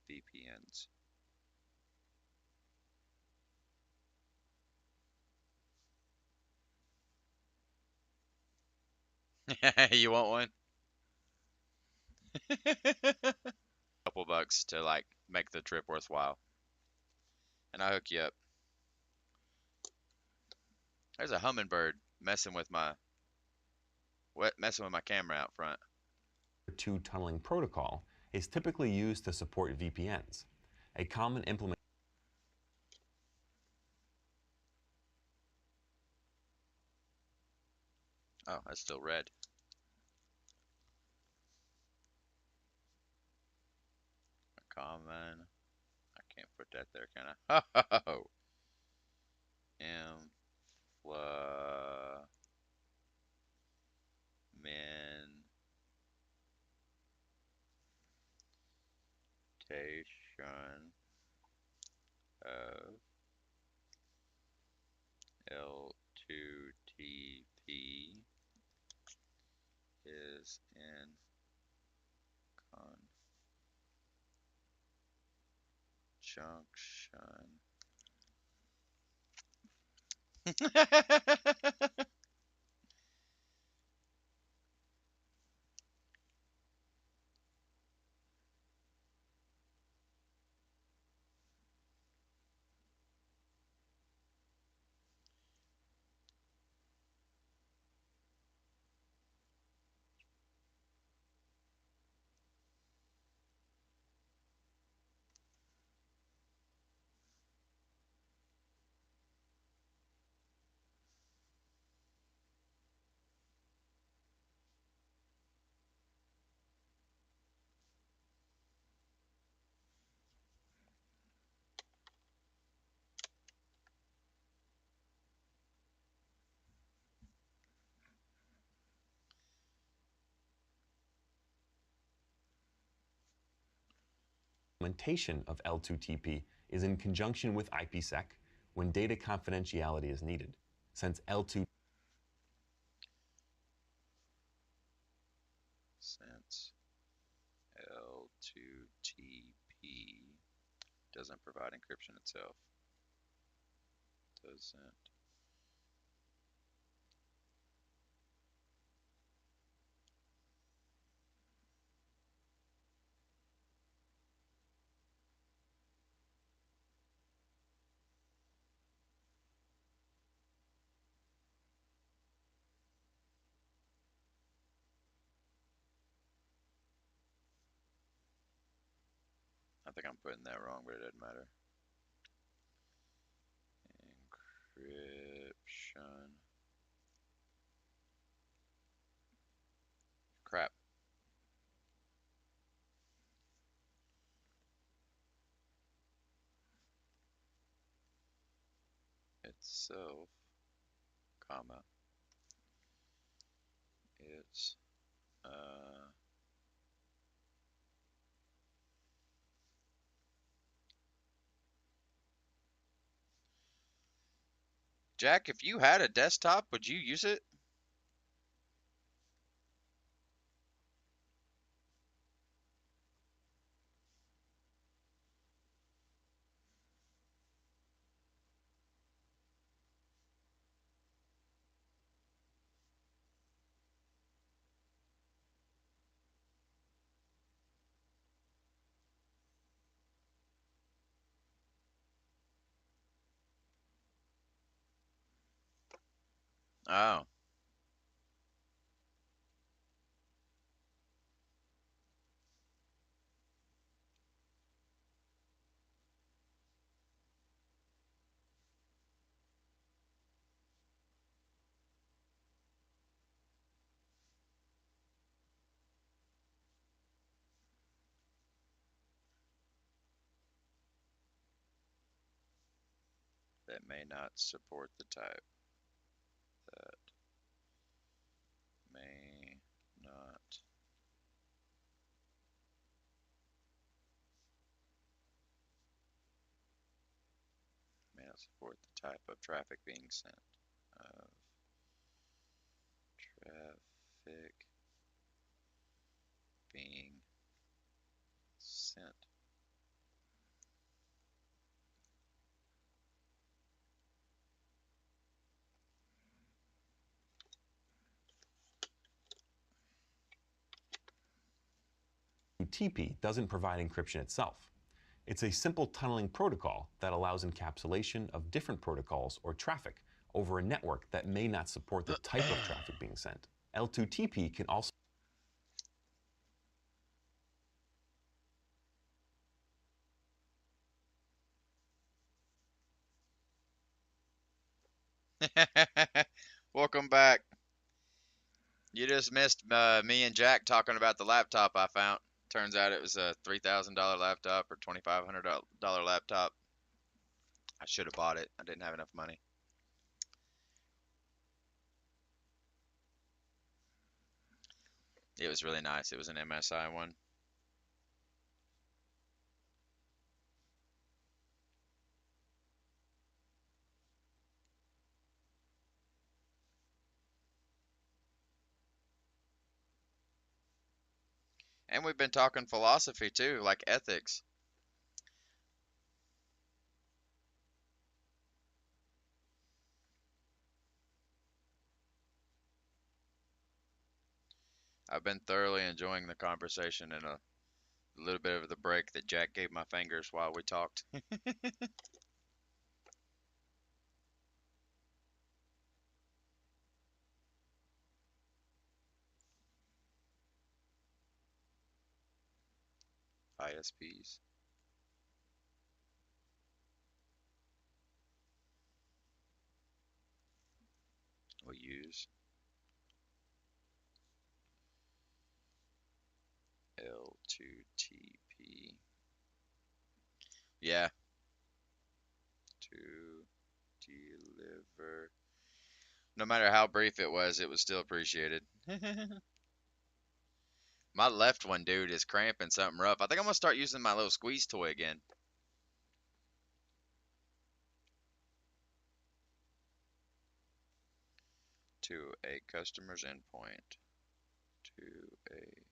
VPNs.
You want one? Couple bucks to like make the trip worthwhile, and I hook you up. There's a hummingbird messing with my camera out front.
2 tunneling protocol is typically used to support VPNs. A common implementation
Oh, that's still red. Common. I can't put that there, can I? Oh. Implementation of L2TP is in conjunction.
of L2TP is in conjunction with IPsec when data confidentiality is needed. Since L2
Since L2TP doesn't provide encryption itself. Doesn't.
I think I'm putting that wrong, but it doesn't matter. Encryption. Crap. Itself, comma, it's Jack, if you had a desktop, would you use it? Oh.
That may not support the type. That may not support the type of traffic being sent. Of traffic being sent.
TP doesn't provide encryption itself. It's a simple tunneling protocol that allows encapsulation of different protocols or traffic over a network that may not support the type of traffic being sent. L2TP can also
Welcome back. You just missed me and Jack talking about the laptop I found. Turns out it was a $3,000 laptop or $2,500 laptop. I should have bought it. I didn't have enough money. It was really nice. It was an MSI one. And we've been talking philosophy too, like ethics. I've been thoroughly enjoying the conversation and a little bit of the break that Jack gave my fingers while we talked.
ISPs. We use L2TP
Yeah.
to deliver.
No matter how brief it was still appreciated. My left one, dude, is cramping something rough. I think I'm gonna start using my little squeeze toy again.
To a customer's endpoint. To a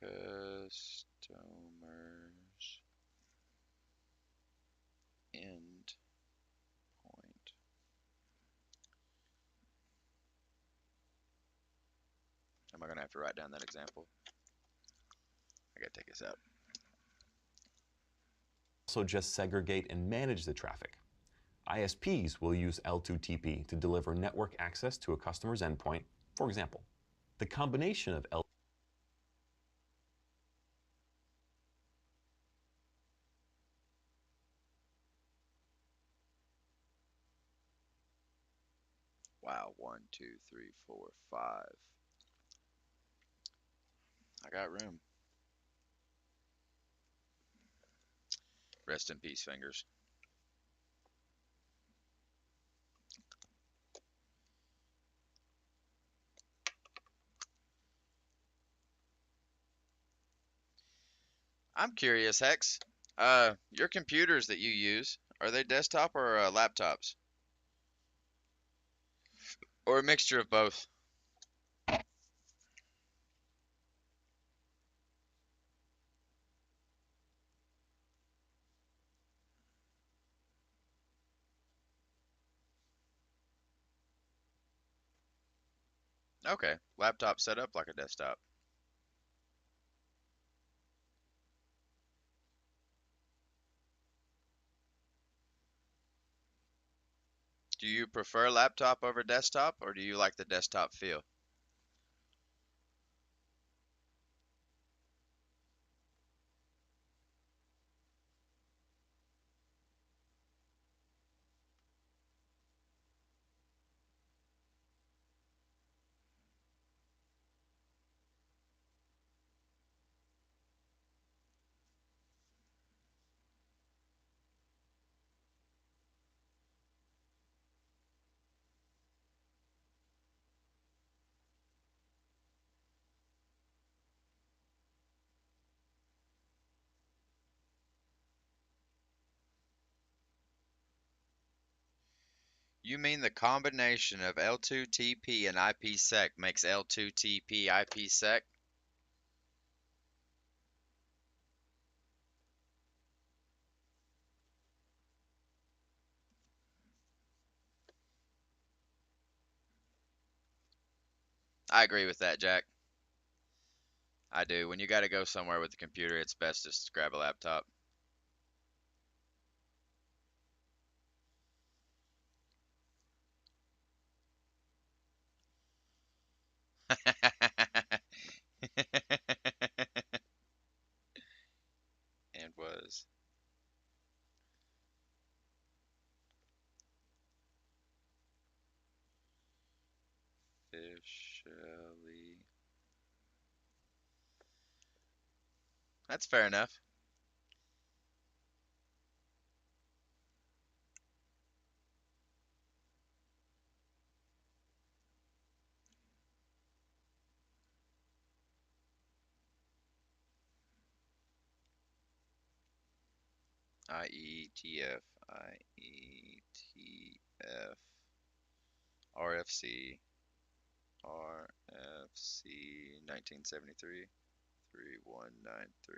customer's endpoint.
Am I gonna have to write down that example? I gotta take this out.
just segregate and manage the traffic. ISPs will use L2TP to deliver network access to a customer's endpoint, for example. The combination of L
Wow, 1, 2, 3, 4, 5.
I got room. Rest in peace, fingers. I'm curious, Hex. Your computers that you use, are they desktop or laptops? Or a mixture of both? Okay, laptop set up like a desktop. Do you prefer laptop over desktop, or do you like the desktop feel? You mean the combination of L2TP and IPsec makes L2TP IPsec? I agree with that, Jack. I do. When you got to go somewhere with the computer, it's best just to grab a laptop. And was. Officially. That's fair enough. IETF, IETF, RFC, RFC 1973, 3193.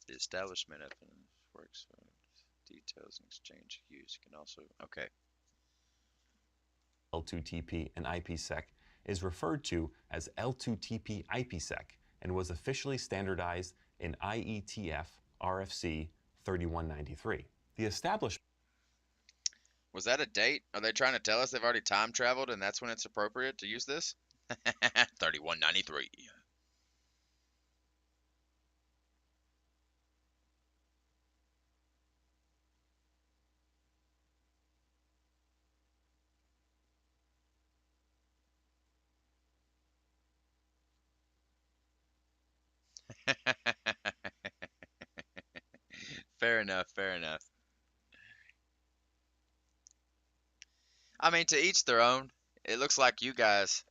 The establishment of works details and exchange use can also. Okay.
L2TP and IPsec is referred to as L2TP IPsec and was officially standardized in IETF RFC 3193. The establishment
Was that a date? Are they trying to tell us they've already time traveled and that's when it's appropriate to use this? 3193. Fair enough, fair enough. I mean, to each their own. It looks like you guys.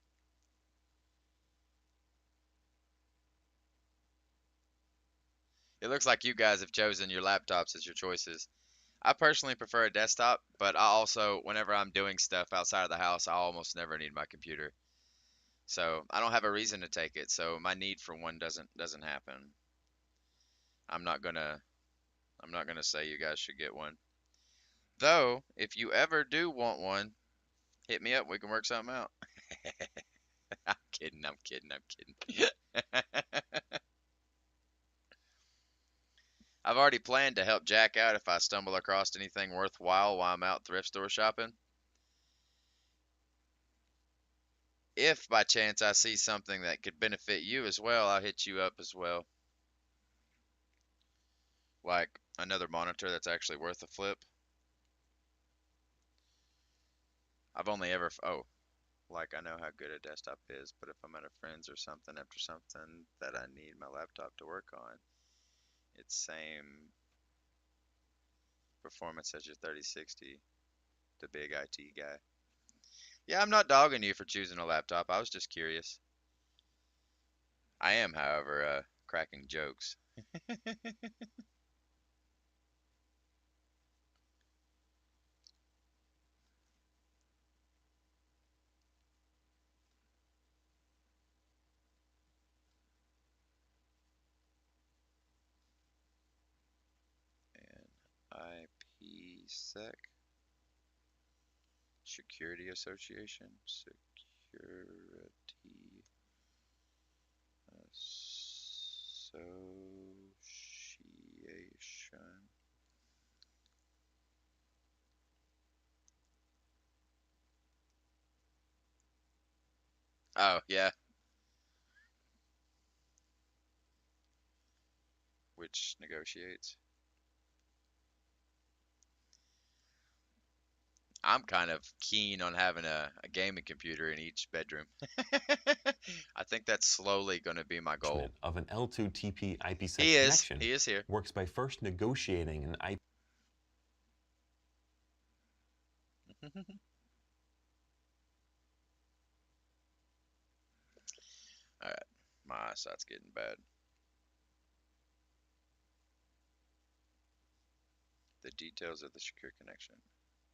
It looks like you guys have chosen your laptops as your choices. I personally prefer a desktop, but I also, whenever I'm doing stuff outside of the house, I almost never need my computer. So I don't have a reason to take it. So my need for one doesn't happen. I'm not gonna I'm not gonna say you guys should get one. Though, if you ever do want one, hit me up. We can work something out. I'm kidding. I'm kidding. I'm kidding. I've already planned to help Jack out if I stumble across anything worthwhile while I'm out thrift store shopping. If by chance I see something that could benefit you as well, I'll hit you up as well. Like another monitor that's actually worth a flip. I've only ever, oh, like I know how good a desktop is, but if I'm at a friend's or something after something that I need my laptop to work on, it's same performance as your 3060, the big IT guy. Yeah, I'm not dogging you for choosing a laptop. I was just curious. I am, however, cracking jokes. And IPsec, Security Association, Security Association. Oh, yeah.
which negotiates.
I'm kind of keen on having a gaming computer in each bedroom. I think that's slowly going to be my goal.
Of an L2TP IPsec
He is.
connection
He is here.
works by first negotiating an IP.
All right. My eyesight's getting bad.
The details of the secure connection.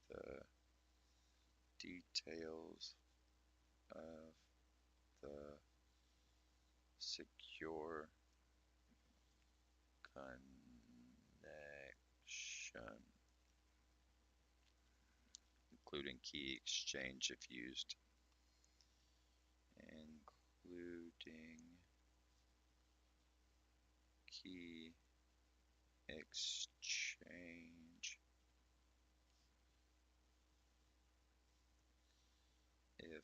The details of the secure connection,
Including key exchange if used.
including key exchange if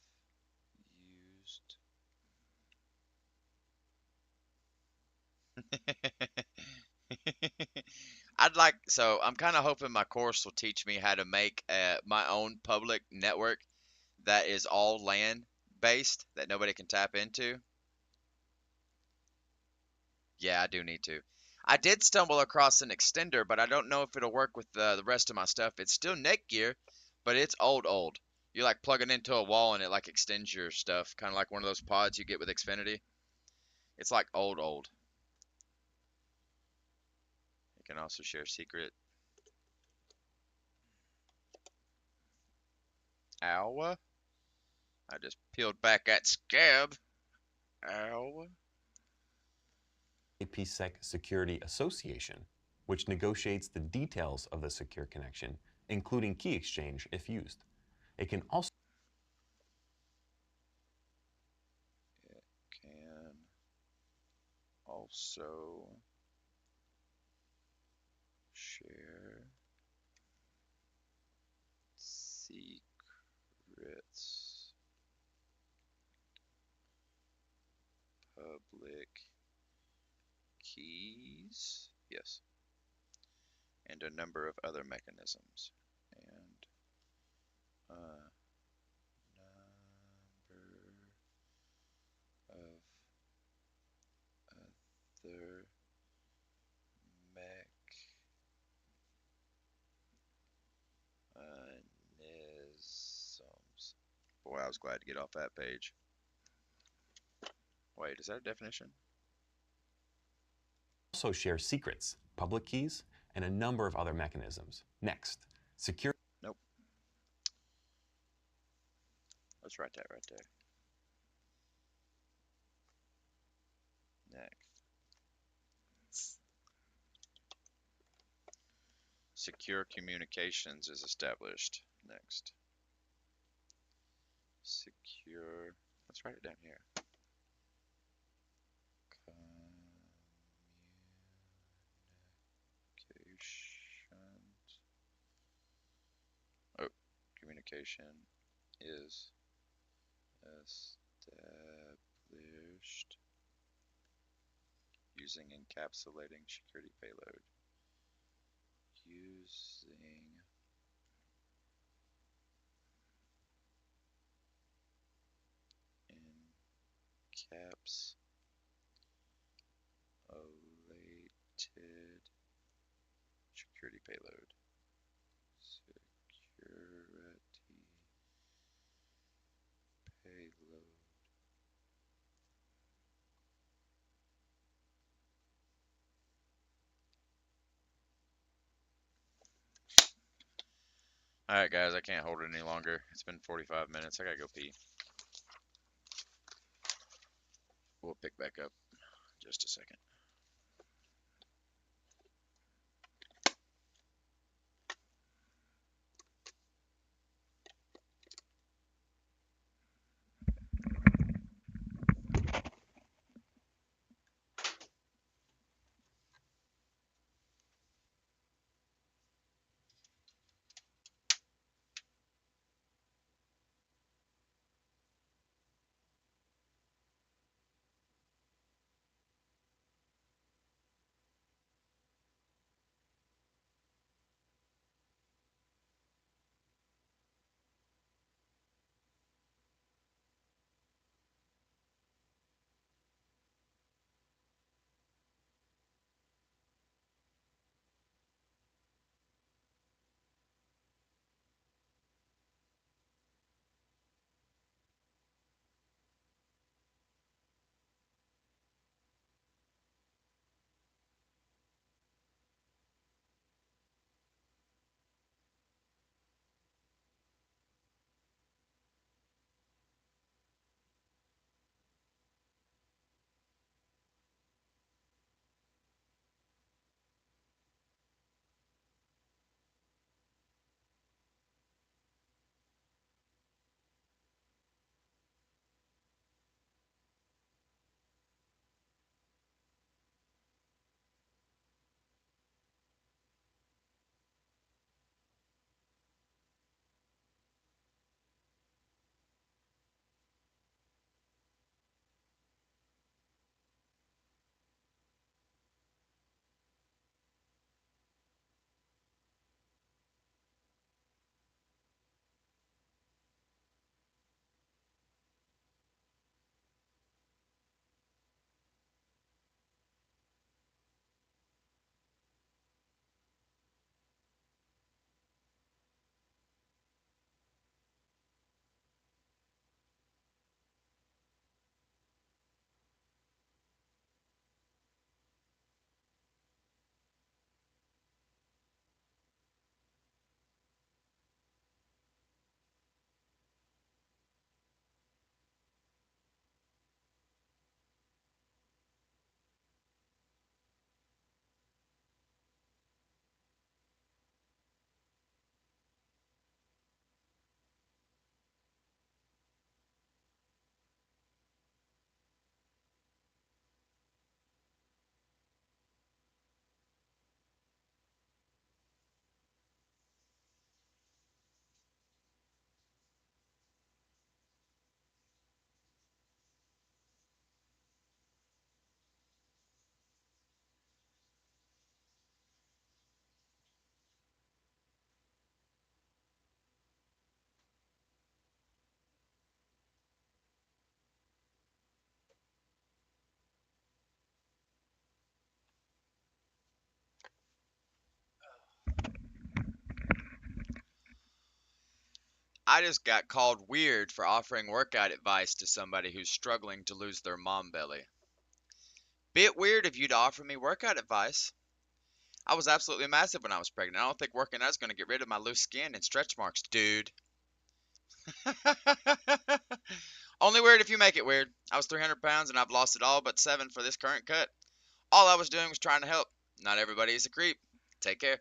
used.
I'm kind of hoping my course will teach me how to make my own public network that is all LAN based that nobody can tap into. Yeah, I do need to. I did stumble across an extender, but I don't know if it'll work with the rest of my stuff. It's still Netgear, but it's old. You like plug it into a wall and it like extends your stuff, kind of like one of those pods you get with Xfinity. It's like old. You can also share secret. Ow. I just peeled back that scab. Ow.
IPsec Security Association, which negotiates the details of the secure connection, including key exchange if used. It can also
Can also share secrets, public keys, yes, and a number of other mechanisms. And a number of other mechanisms. Boy, I was glad to get off that page. Wait, is that a definition?
share secrets, public keys, and a number of other mechanisms. Next, secure.
Nope. Let's write that right there. Next. Secure communications is established. Next. Secure. Let's write it down here. Communications. Oh, communication is established using encapsulating security payload. Using encapsulated security payload. Security payload.
Alright, guys, I can't hold it any longer. It's been 45 minutes. I gotta go pee. We'll pick back up in just a second.
I just got called weird for offering workout advice to somebody who's struggling to lose their mom belly. Bit weird of you to offer me workout advice. I was absolutely massive when I was pregnant. I don't think working out is going to get rid of my loose skin and stretch marks, dude. Only weird if you make it weird. I was 300 pounds and I've lost it all but 7 for this current cut. All I was doing was trying to help. Not everybody is a creep. Take care.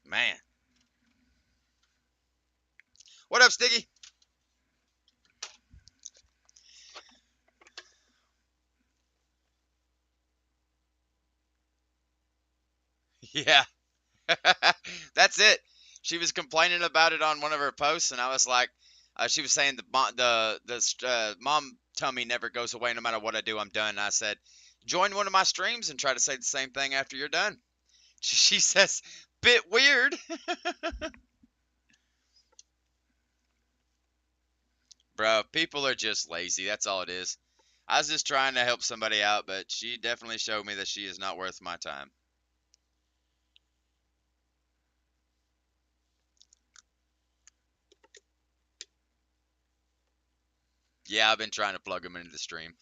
Man. What up, Stiggy? Yeah. That's it. She was complaining about it on one of her posts, and I was like, she was saying the mom tummy never goes away no matter what I do. I'm done. And I said, join one of my streams and try to say the same thing after you're done. She says, bit weird. Bro, people are just lazy. That's all it is. I was just trying to help somebody out, but she definitely showed me that she is not worth my time. Yeah, I've been trying to plug them into the stream.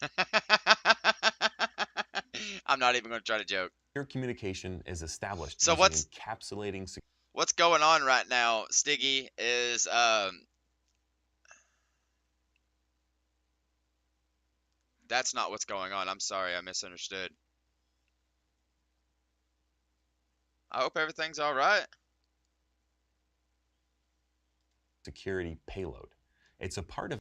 I'm not even going to try to joke.
Your communication is established
So
using encapsulating.
What's going on right now, Stiggy, is that's not what's going on. I'm sorry, I misunderstood. I hope everything's all right.
Security payload. It's a part of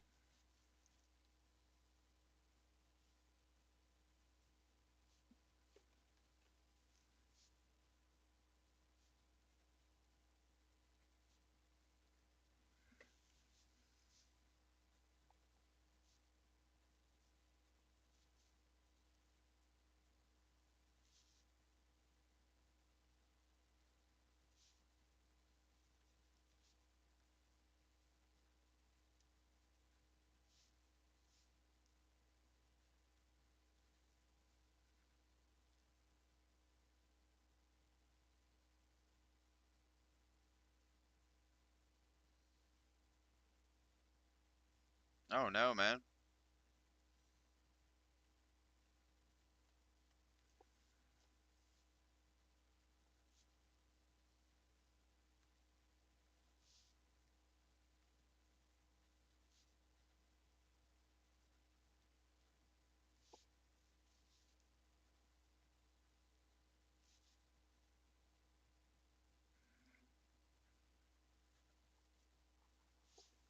Oh no, man.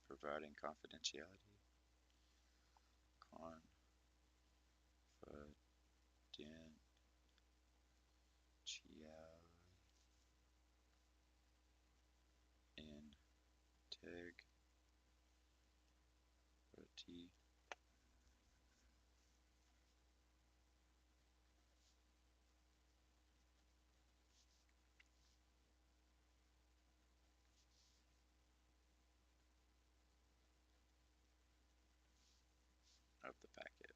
Providing confidentiality. Integrity. Of the packet.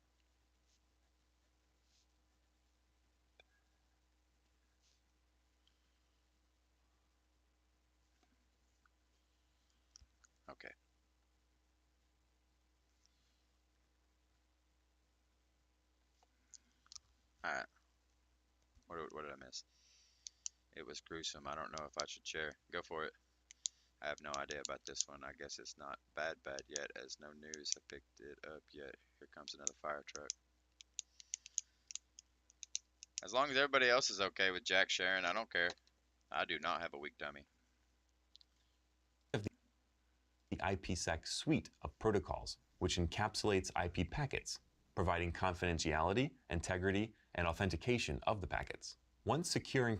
Okay. All right. What did I miss? It was gruesome. I don't know if I should share. Go for it. I have no idea about this one. I guess it's not bad yet, as no news have picked it up yet. Here comes another fire truck. As long as everybody else is okay with Jack sharing, I don't care. I do not have a weak dummy.
the IPsec suite of protocols, which encapsulates IP packets, providing confidentiality, integrity, and authentication of the packets. Once secure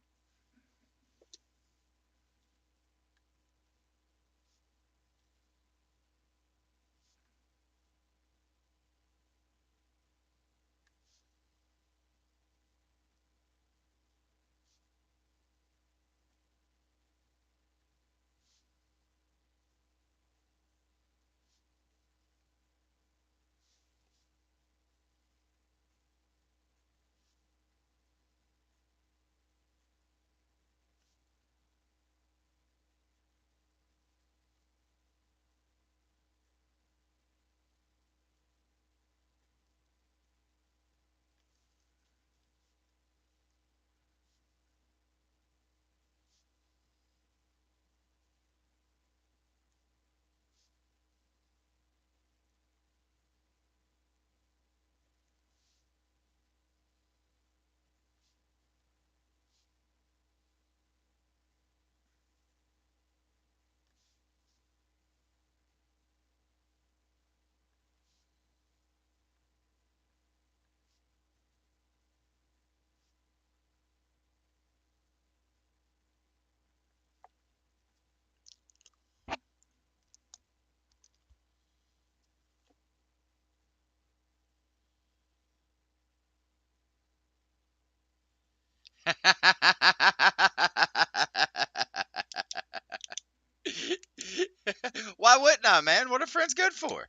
Why wouldn't I, man? What are friends good for?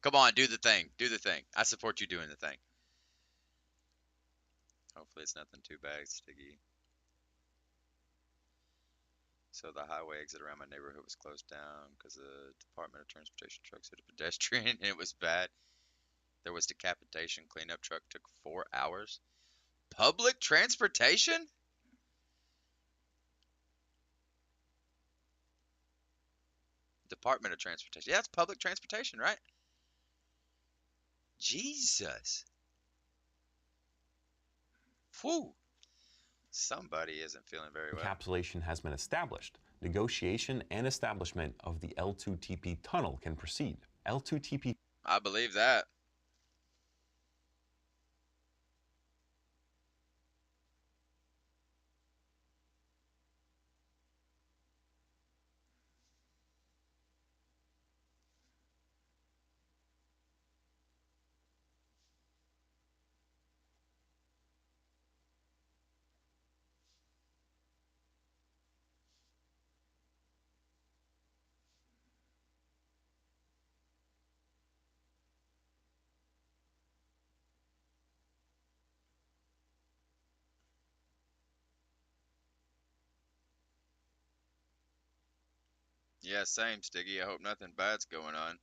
Come on, do the thing. Do the thing. I support you doing the thing. Hopefully it's nothing too bad, Stiggy. So the highway exit around my neighborhood was closed down because the Department of Transportation trucks hit a pedestrian and it was bad. There was decapitation. Cleanup truck took 4 hours. Public transportation? Department of Transportation. Yeah, it's public transportation, right? Jesus. Whew. Somebody isn't feeling very well.
Encapsulation has been established, negotiation and establishment of the L2TP tunnel can proceed. L2TP
I believe that. Yeah, same, Stiggy. I hope nothing bad's going on.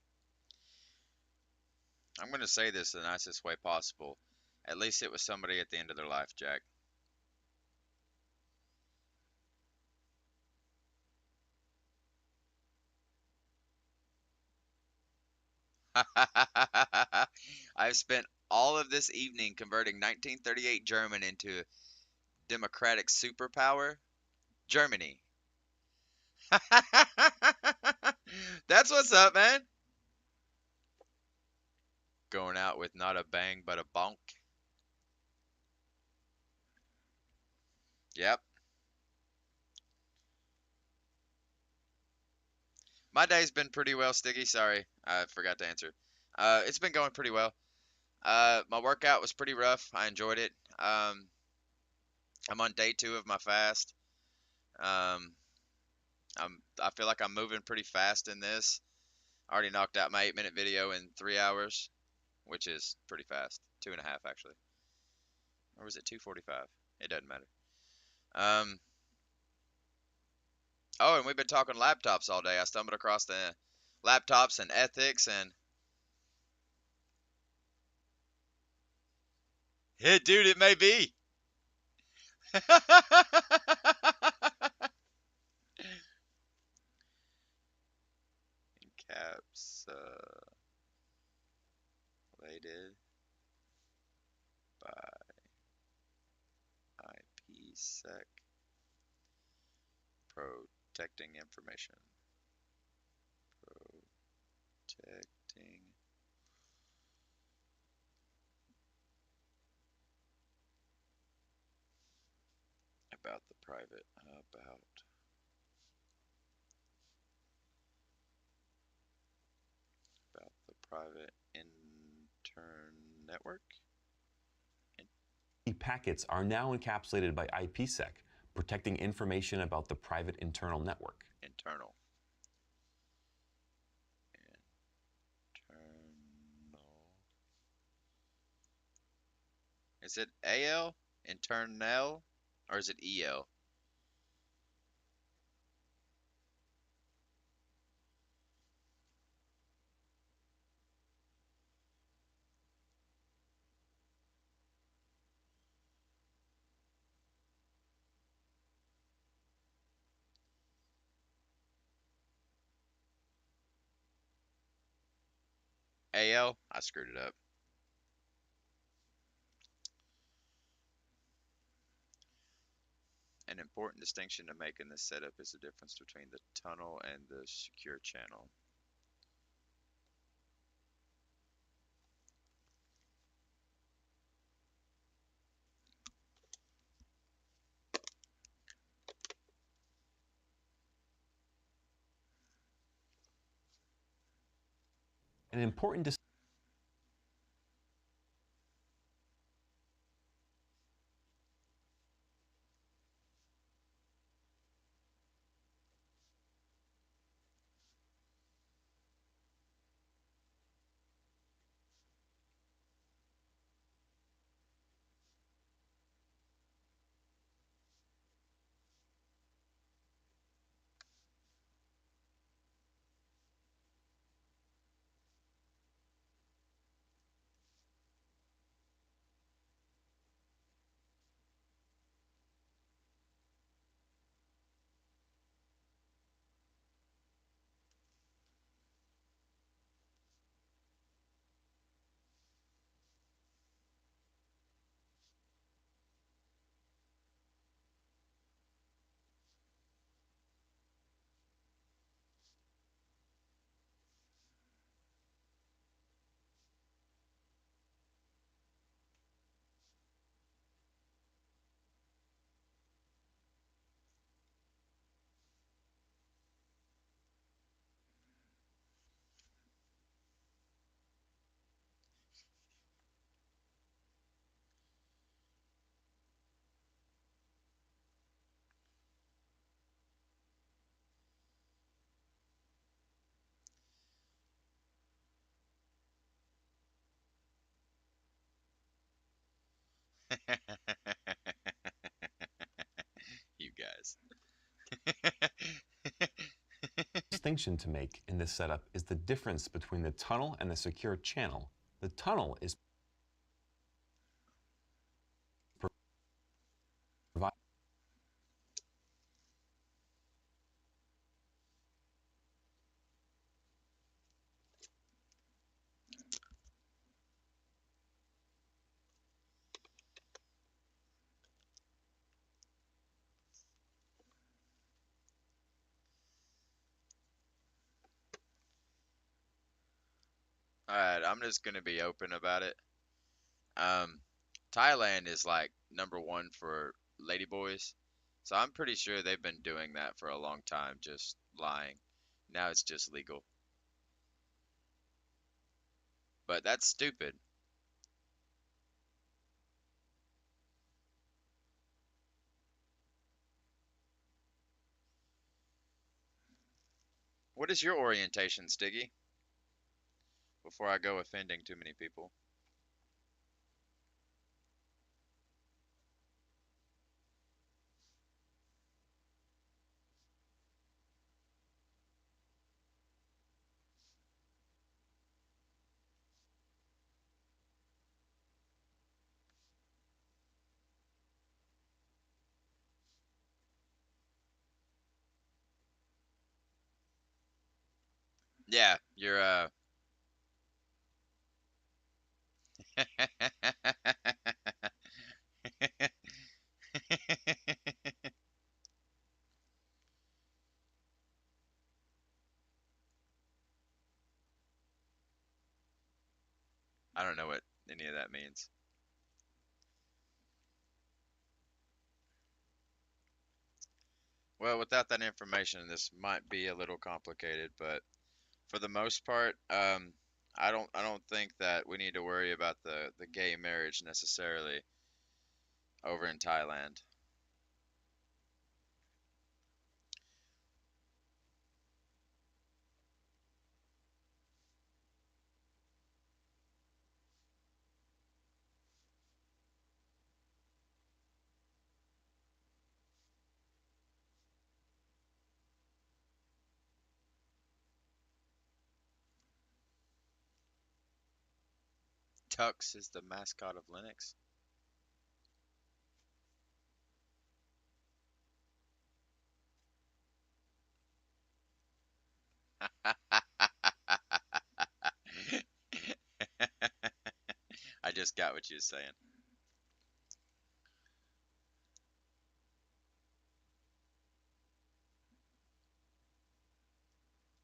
I'm going to say this the nicest way possible. At least it was somebody at the end of their life, Jack. I've spent all of this evening converting 1938 German into democratic superpower. Germany. That's what's up, man. Going out with not a bang but a bonk. Yep. My day's been pretty well, Stiggy. Sorry, I forgot to answer. It's been going pretty well. My workout was pretty rough. I enjoyed it. I'm on day 2 of my fast. Um, I feel like I'm moving pretty fast in this. I already knocked out my 8-minute video in 3 hours, which is pretty fast. 2.5 actually. Or was it 2:45? It doesn't matter. Um, oh, and we've been talking laptops all day. I stumbled across the laptops and ethics and hey, dude, it may be. Encapsulated by IPsec, protecting information. Protecting about the private about the private intern network.
packets are now encapsulated by IPsec, protecting information about the private internal network.
Internal. Is it AL? Internal? Or is it EL? AL? I screwed it up. An important distinction to make in this setup is the difference between the tunnel and the secure channel.
An important
You guys.
Distinction to make in this setup is the difference between the tunnel and the secure channel. The tunnel is provided
Alright, I'm just gonna be open about it. Um, Thailand is like #1 for ladyboys, so I'm pretty sure they've been doing that for a long time, just lying. Now it's just legal. But that's stupid. What is your orientation, Stiggy? Before I go offending too many people. Yeah, you're I don't know what any of that means. Well, without that information, this might be a little complicated, but for the most part, I don't think that we need to worry about the gay marriage necessarily over in Thailand. Tux is the mascot of Linux. I just got what you were saying.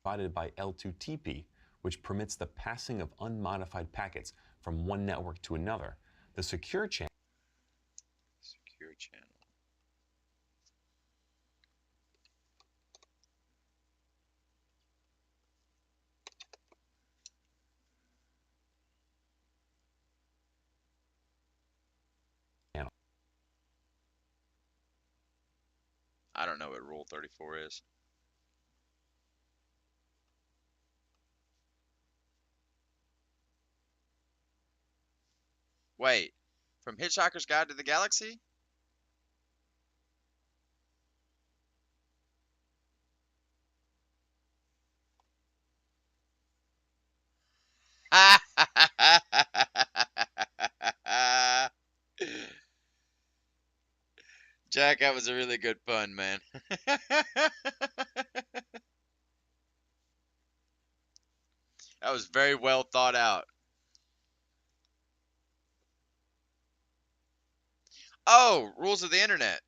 by L2TP, which permits the passing of unmodified packets from one network to another. The secure channel
Secure channel. I don't know what Rule 34 is. Wait, from Hitchhiker's Guide to the Galaxy? Jack, that was a really good pun, man. That was very well thought out. Oh, rules of the internet.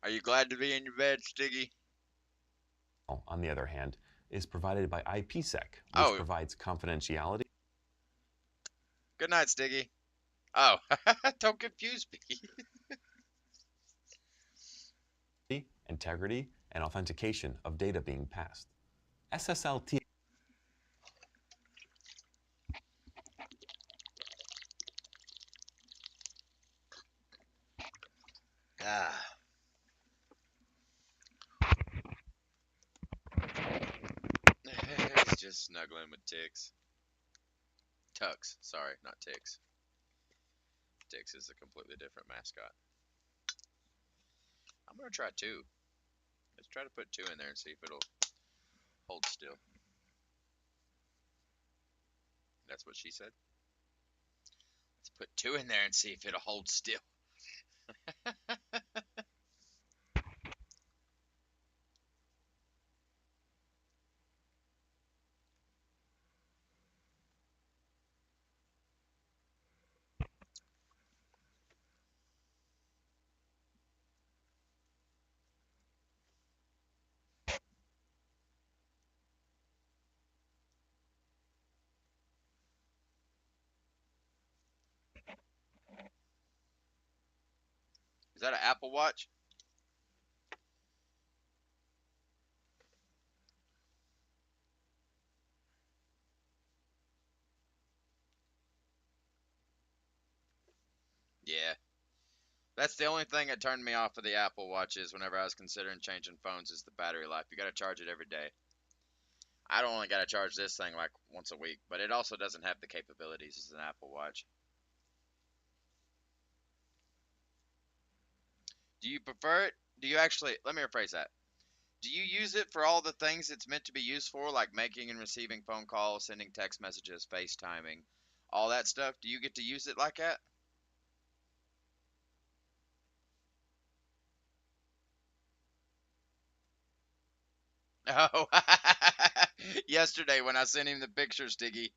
Are you glad to be in your bed, Stiggy?
On the other hand, is provided by IPsec, which
Oh.
provides confidentiality
Good night, Stiggy. Oh, don't confuse me.
integrity, and authentication of data being passed. SSL
Ah. He's just snuggling with ticks. Tucks, sorry, not ticks. Ticks is a completely different mascot. I'm gonna try 2. Let's try to put 2 in there and see if it'll hold still. That's what she said. Let's put 2 in there and see if it'll hold still. Is that an Apple Watch? Yeah. That's the only thing that turned me off of the Apple Watches whenever I was considering changing phones is the battery life. You gotta charge it every day. I don't only gotta charge this thing like once a week, but it also doesn't have the capabilities as an Apple Watch. Do you prefer it? Do you actually, let me rephrase that. Do you use it for all the things it's meant to be used for, like making and receiving phone calls, sending text messages, FaceTiming, all that stuff? Do you get to use it like that? Oh, yesterday when I sent him the picture, Stiggy.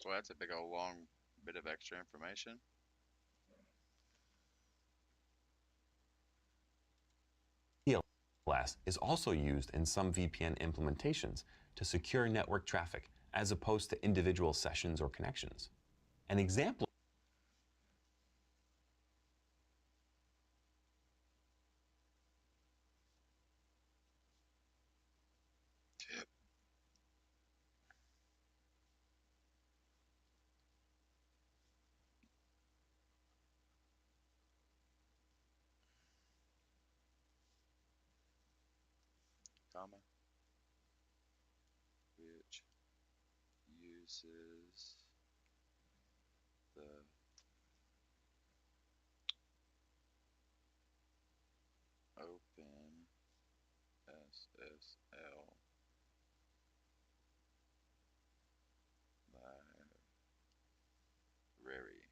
Well, that's a big old long bit of extra information.
TLS is also used in some VPN implementations to secure network traffic as opposed to individual sessions or connections. An example
Comma, which uses the Open SSL library.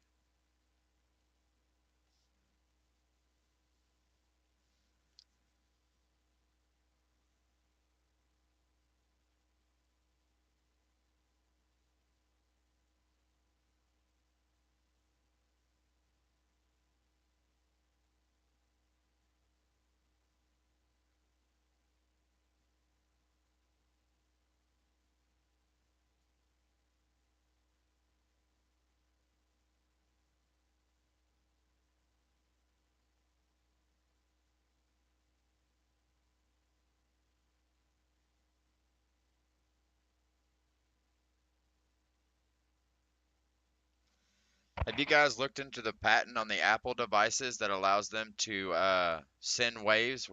Have you guys looked into the patent on the Apple devices that allows them to send waves,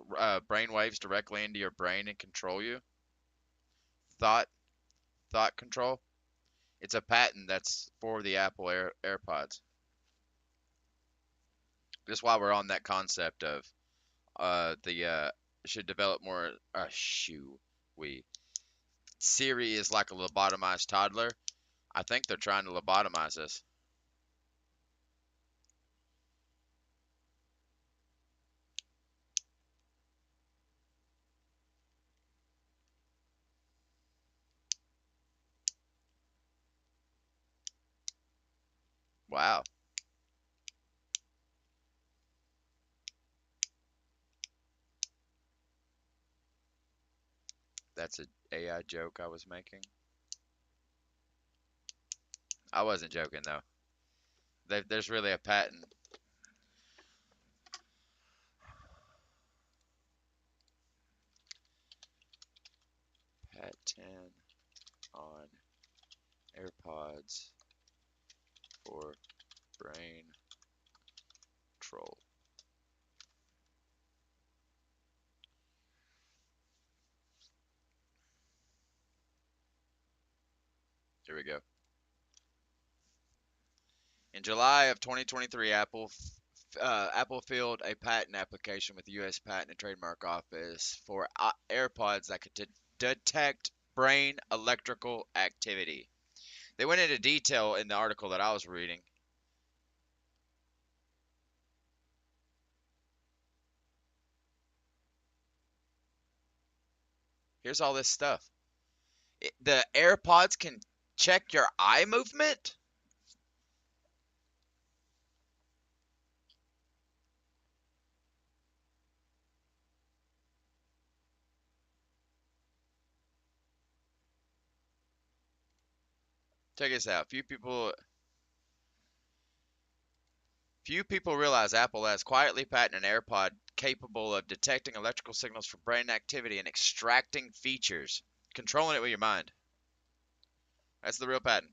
brain waves directly into your brain and control you? Thought, thought control. It's a patent that's for the Apple AirPods. Just while we're on that concept of the should develop more Siri is like a lobotomized toddler. I think they're trying to lobotomize us. Wow. That's an AI joke I was making. I wasn't joking though. There's really a patent. Patent on AirPods for brain control. Here we go. In July of 2023, Apple filed a patent application with the U.S. Patent and Trademark Office for AirPods that could detect brain electrical activity. They went into detail in the article that I was reading. Here's all this stuff. The AirPods can check your eye movement? Check this out. Few people realize Apple has quietly patented an AirPod capable of detecting electrical signals from brain activity and extracting features, controlling it with your mind. That's the real patent.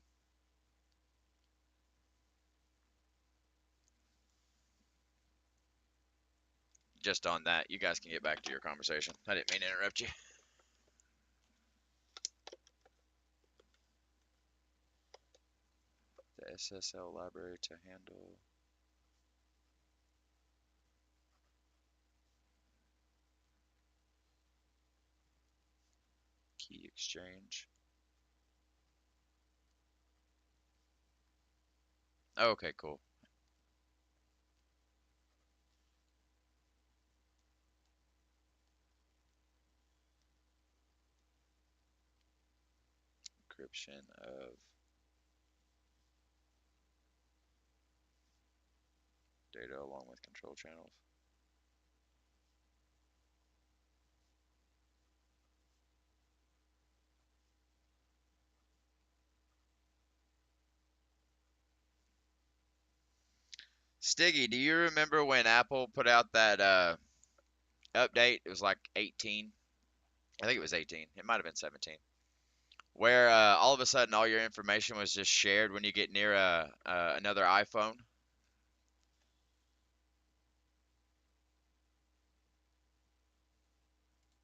Just on that, you guys can get back to your conversation. I didn't mean to interrupt you. The SSL library to handle key exchange. Okay, cool. Encryption of data along with control channels. Stiggy, do you remember when Apple put out that update? It was like 18. I think it was 18. It might have been 17. Where all of a sudden all your information was just shared when you get near another iPhone.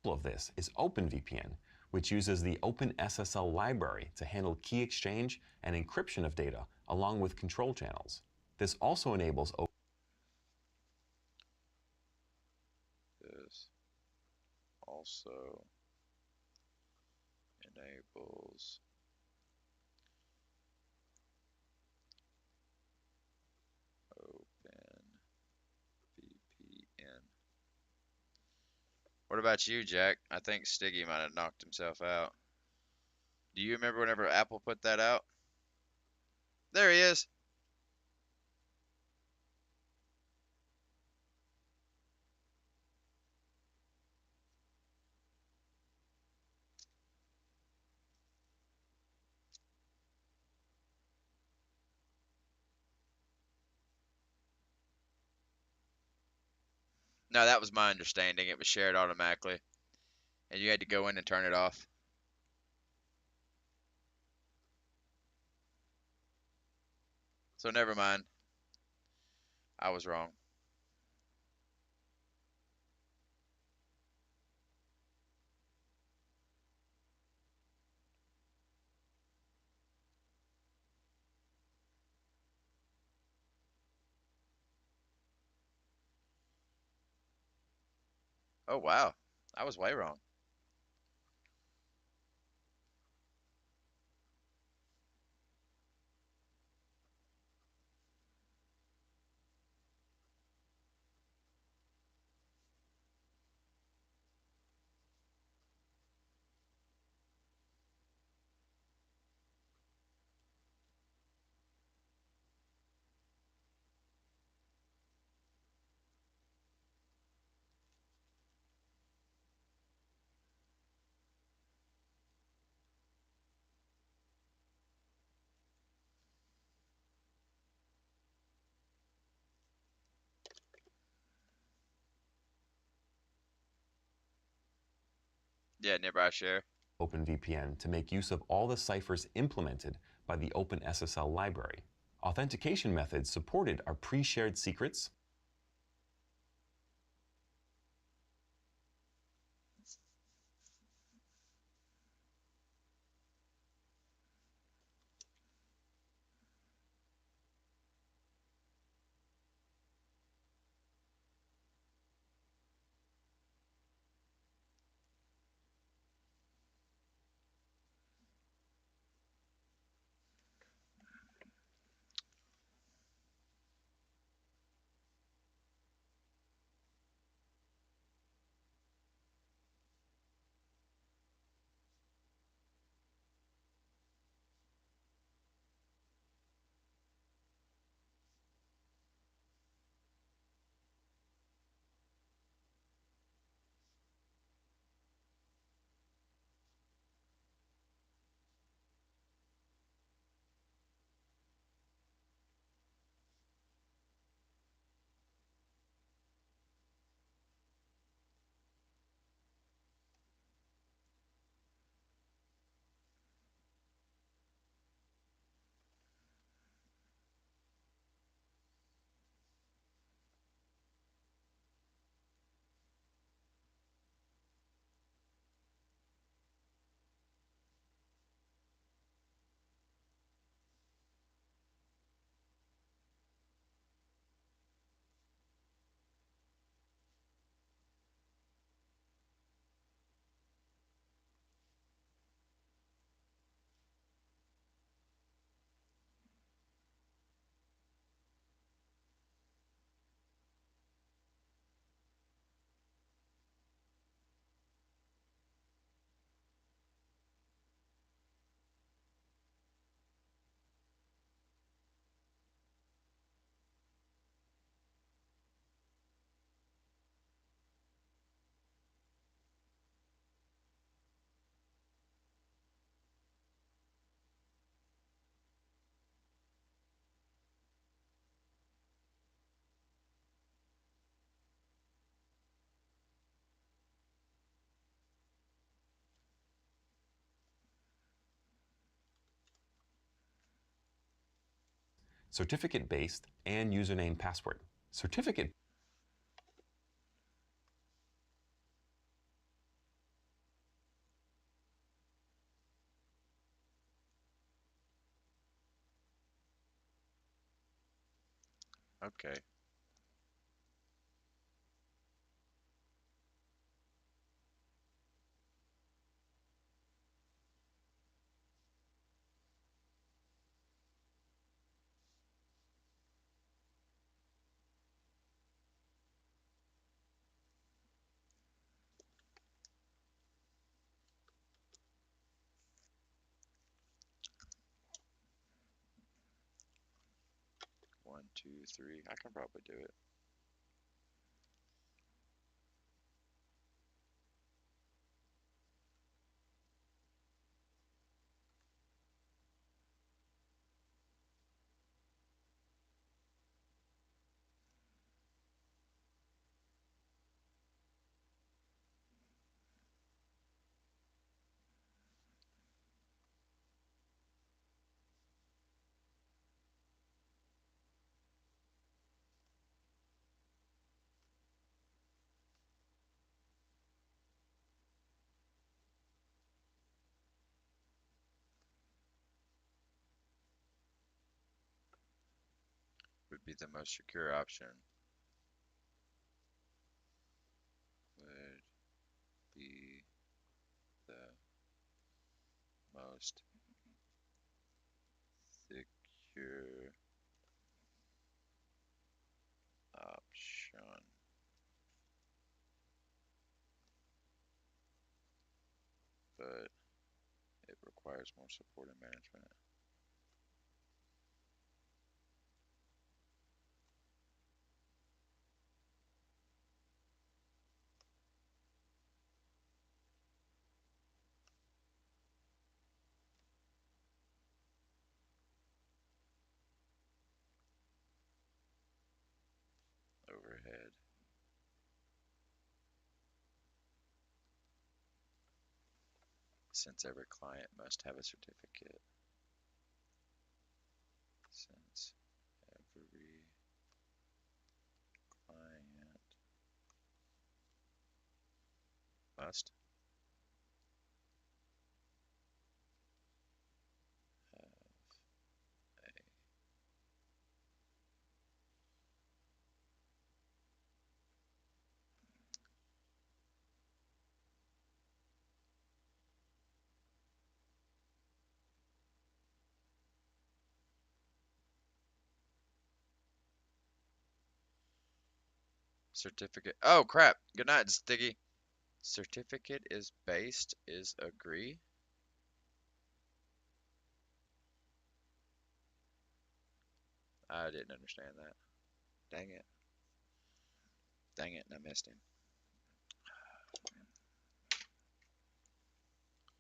Of this is OpenVPN, which uses the OpenSSL library to handle key exchange and encryption of data along with control channels. This also enables
This also enables OpenVPN. What about you, Jack? I think Stiggy might have knocked himself out. Do you remember whenever Apple put that out? There he is. No, that was my understanding. It was shared automatically, and you had to go in and turn it off. So never mind. I was wrong. Oh wow. I was way wrong. Yeah, nearby share.
OpenVPN to make use of all the ciphers implemented by the OpenSSL library. Authentication methods supported are pre-shared secrets, certificate-based, and username password. Certificate
Okay. One, two, three. I can probably do it.
be the most secure option. Would be the most secure option. But it requires more support and management. Overhead. Since every client must have a certificate. Since every client must have a certificate. Oh crap. Good night, Stiggy. Certificate is based is agree. I didn't understand that. Dang it. Dang it, and I missed him.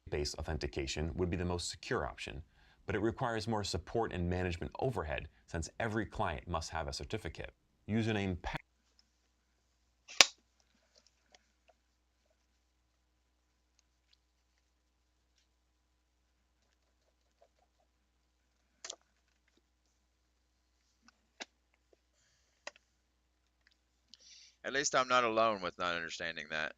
Based authentication would be the most secure option, but it requires more support and management overhead since every client must have a certificate. Username
At least I'm not alone with not understanding that.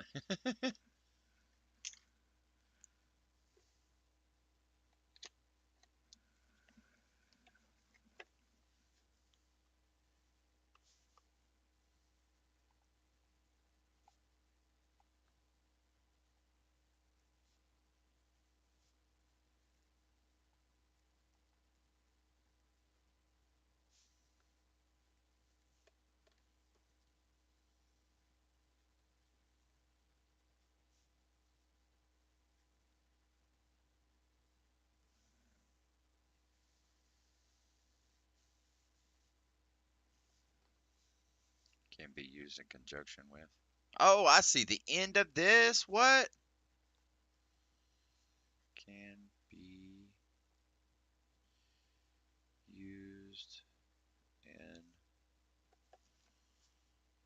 Can be used in conjunction with. Oh, I see the end of this. What? Can be used in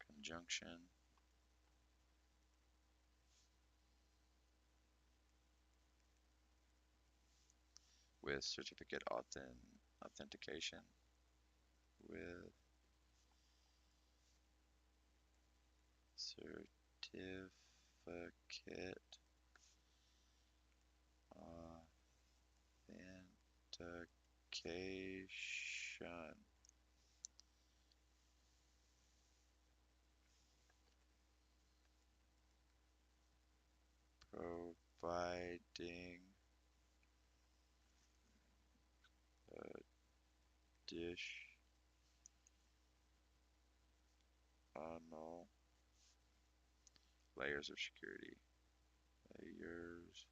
conjunction with certificate authentication. With certificate authentication. Providing additional layers of security. Layers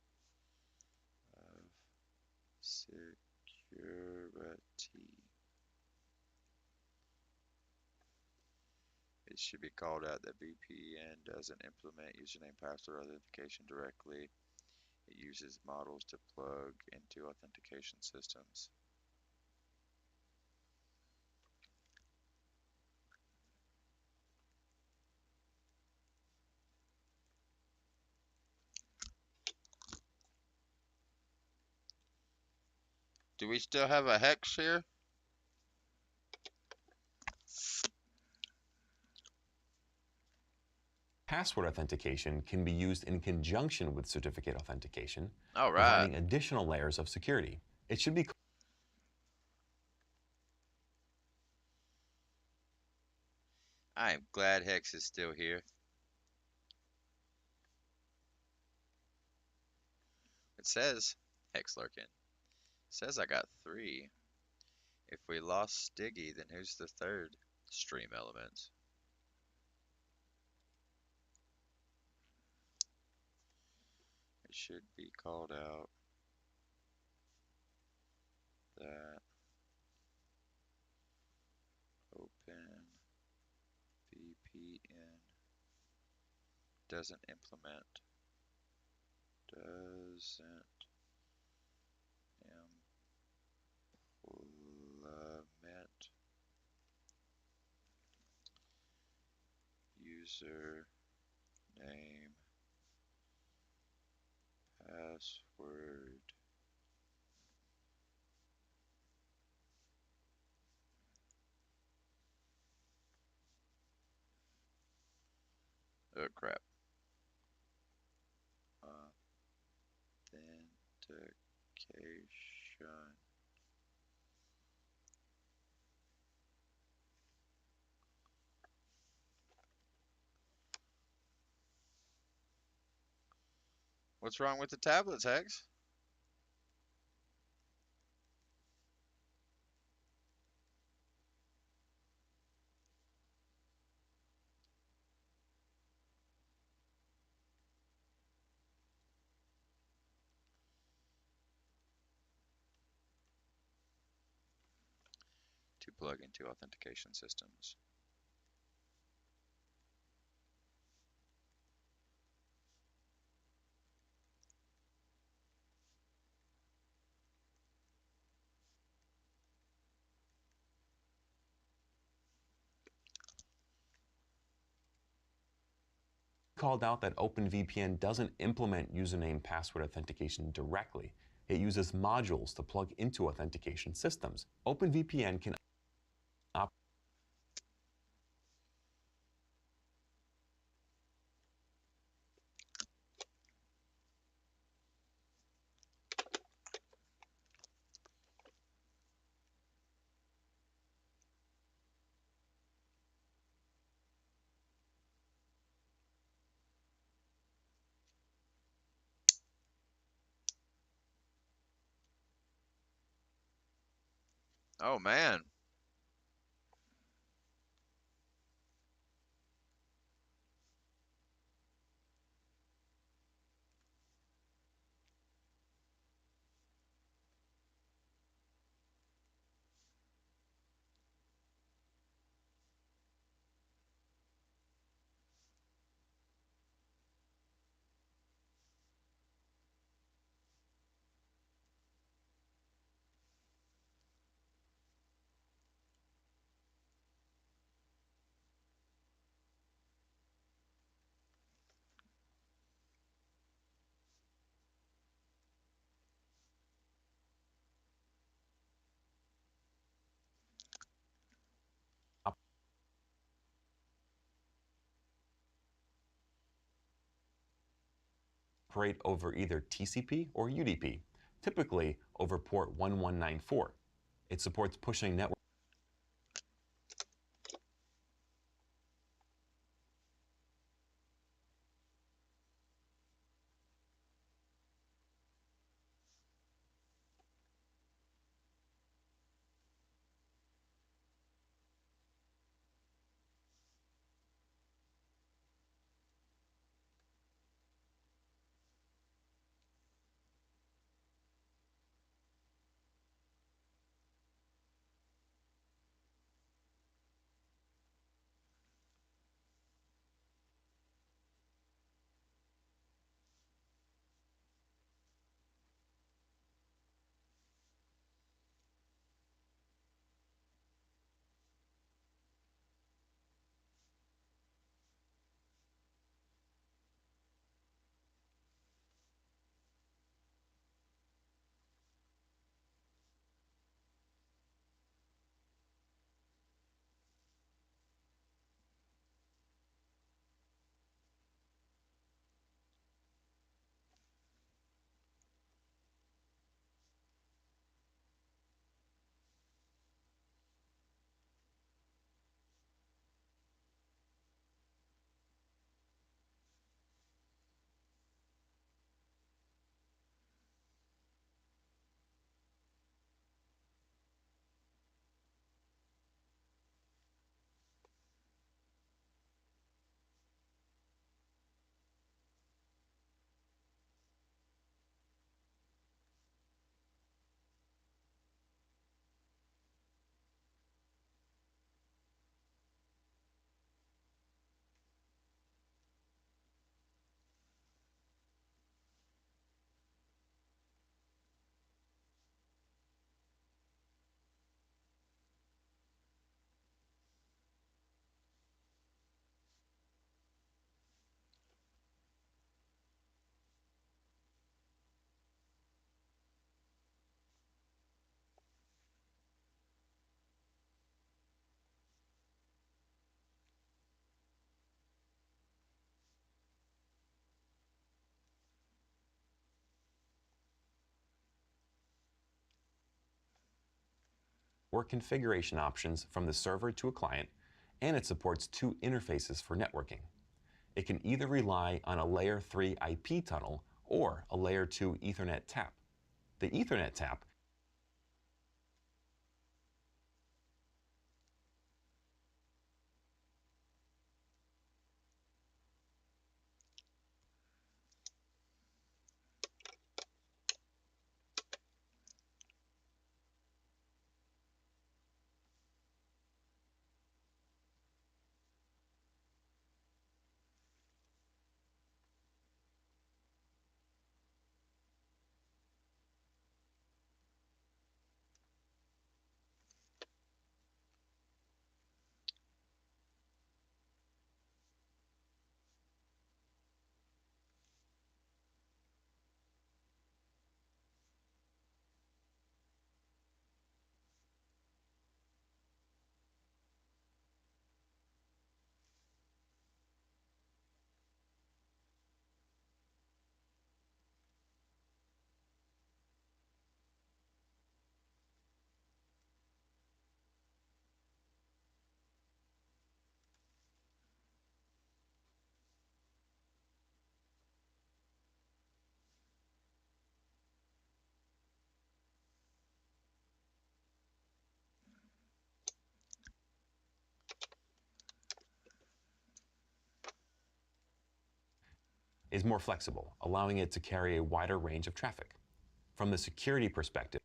of security. It should be called out that VPN doesn't implement username password authentication directly. It uses models to plug into authentication systems. Do we still have a hex here?
password authentication can be used in conjunction with certificate authentication,
All right.
providing additional layers of security. It should be
I am glad Hex is still here. It says, Hex Lurkin. Says I got 3. If we lost Stiggy, then who's the third? Stream Elements. It should be called out that Open VPN doesn't implement user name password. Oh crap. Authentication. What's wrong with the tablets, Hex? To plug into authentication systems.
Called out that OpenVPN doesn't implement username password authentication directly. It uses modules to plug into authentication systems. OpenVPN can
Oh man.
operate over either TCP or UDP, typically over port 1194. It supports pushing network. or configuration options from the server to a client, and it supports 2 interfaces for networking. It can either rely on a Layer 3 IP tunnel or a Layer 2 Ethernet tap. The Ethernet tap is more flexible, allowing it to carry a wider range of traffic. From the security perspective,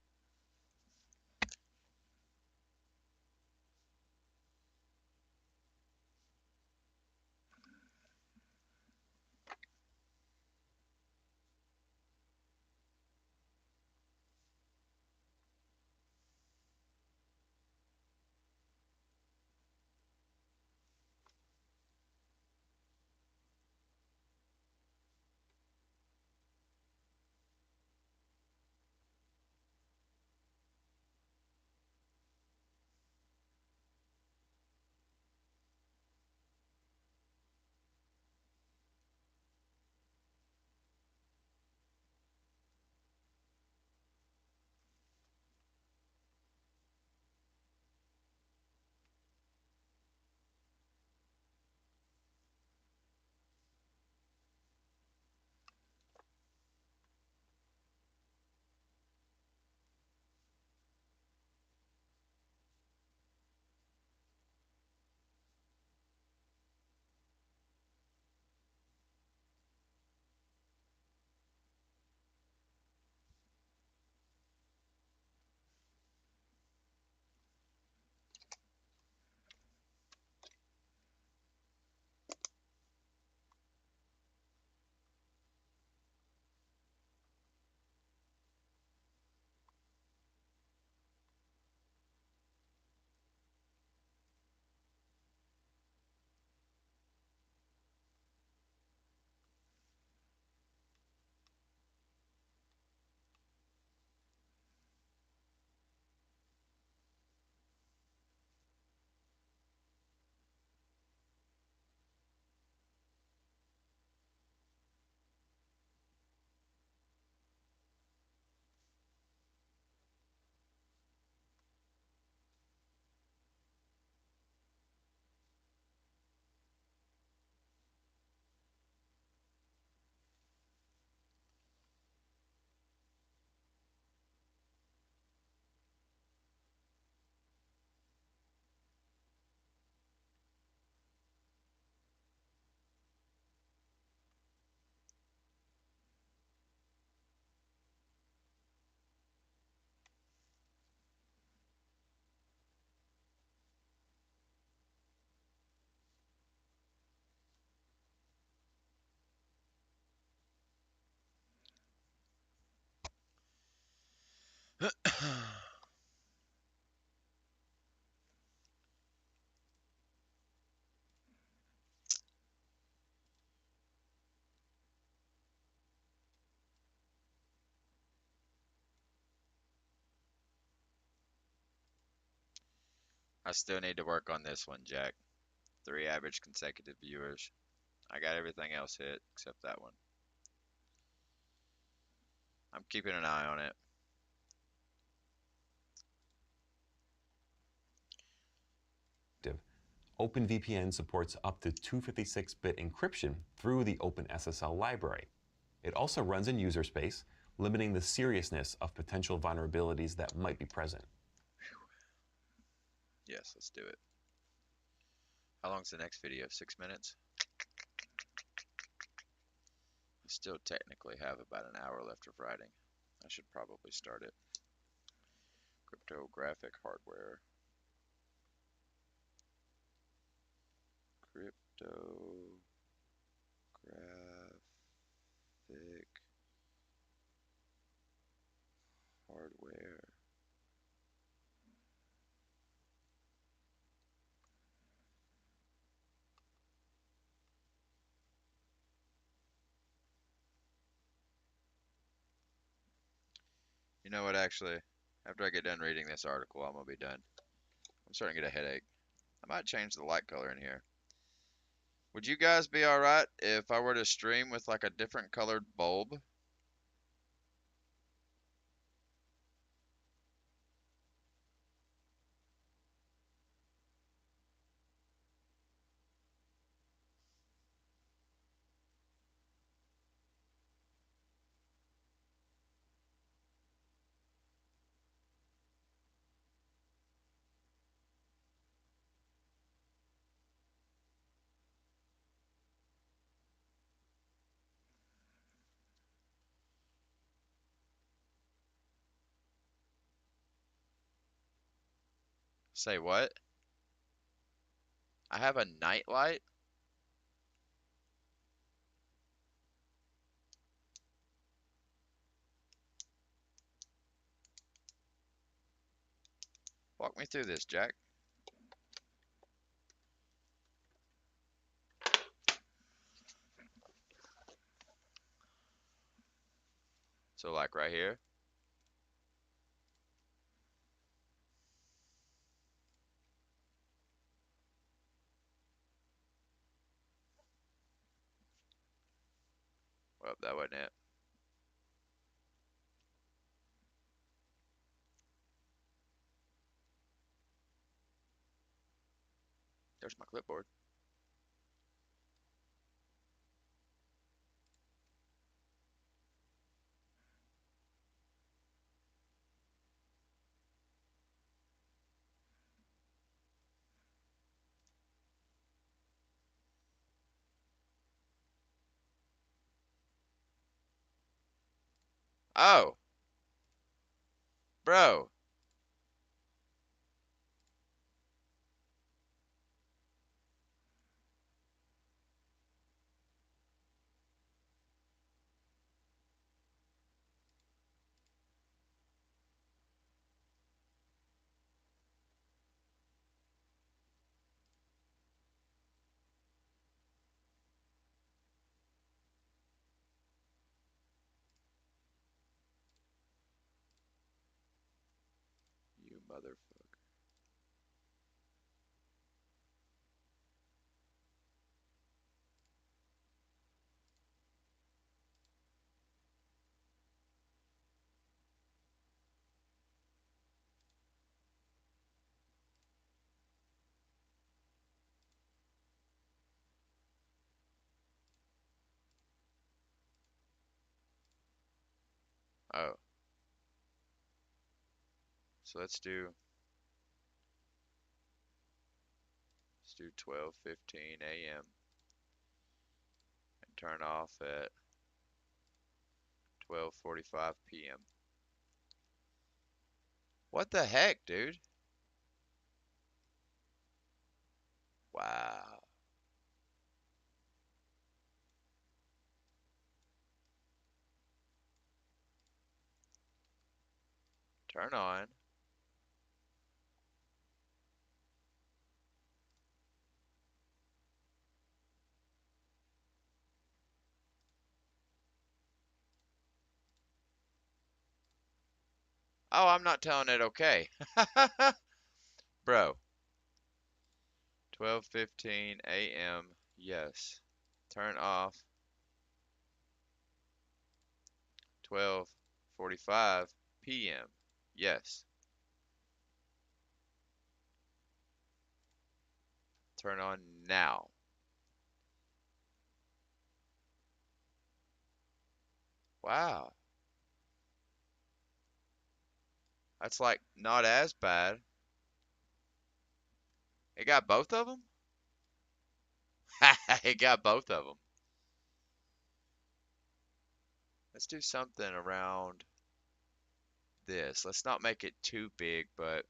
I still need to work on this one, Jack. 3 average consecutive viewers. I got everything else hit except that one. I'm keeping an eye on it.
OpenVPN supports up to 256-bit encryption through the OpenSSL library. It also runs in user space, limiting the seriousness of potential vulnerabilities that might be present.
Yes, let's do it. How long's the next video? 6 minutes? I still technically have about an hour left of writing. I should probably start it. Cryptographic hardware. Cryptographic hardware. You know what, actually, after I get done reading this article, I'm going to be done. I'm starting to get a headache. I might change the light color in here. Would you guys be alright if I were to stream with like a different colored bulb? Say what? I have a night light? Walk me through this, Jack. So like right here? Well, that wasn't it. There's my clipboard. Oh, bro. You motherfucker. Oh. So let's do 12:15 a.m. and turn off at 12:45 p.m. What the heck, dude? Wow. Turn on. Oh, I'm not telling it okay. Bro. 12:15 a.m. Yes. Turn off 12:45 p.m. Yes.
Turn on now. Wow. That's like not as bad. It got both of them? It got both of them. Let's do something around this. Let's not make it too big, but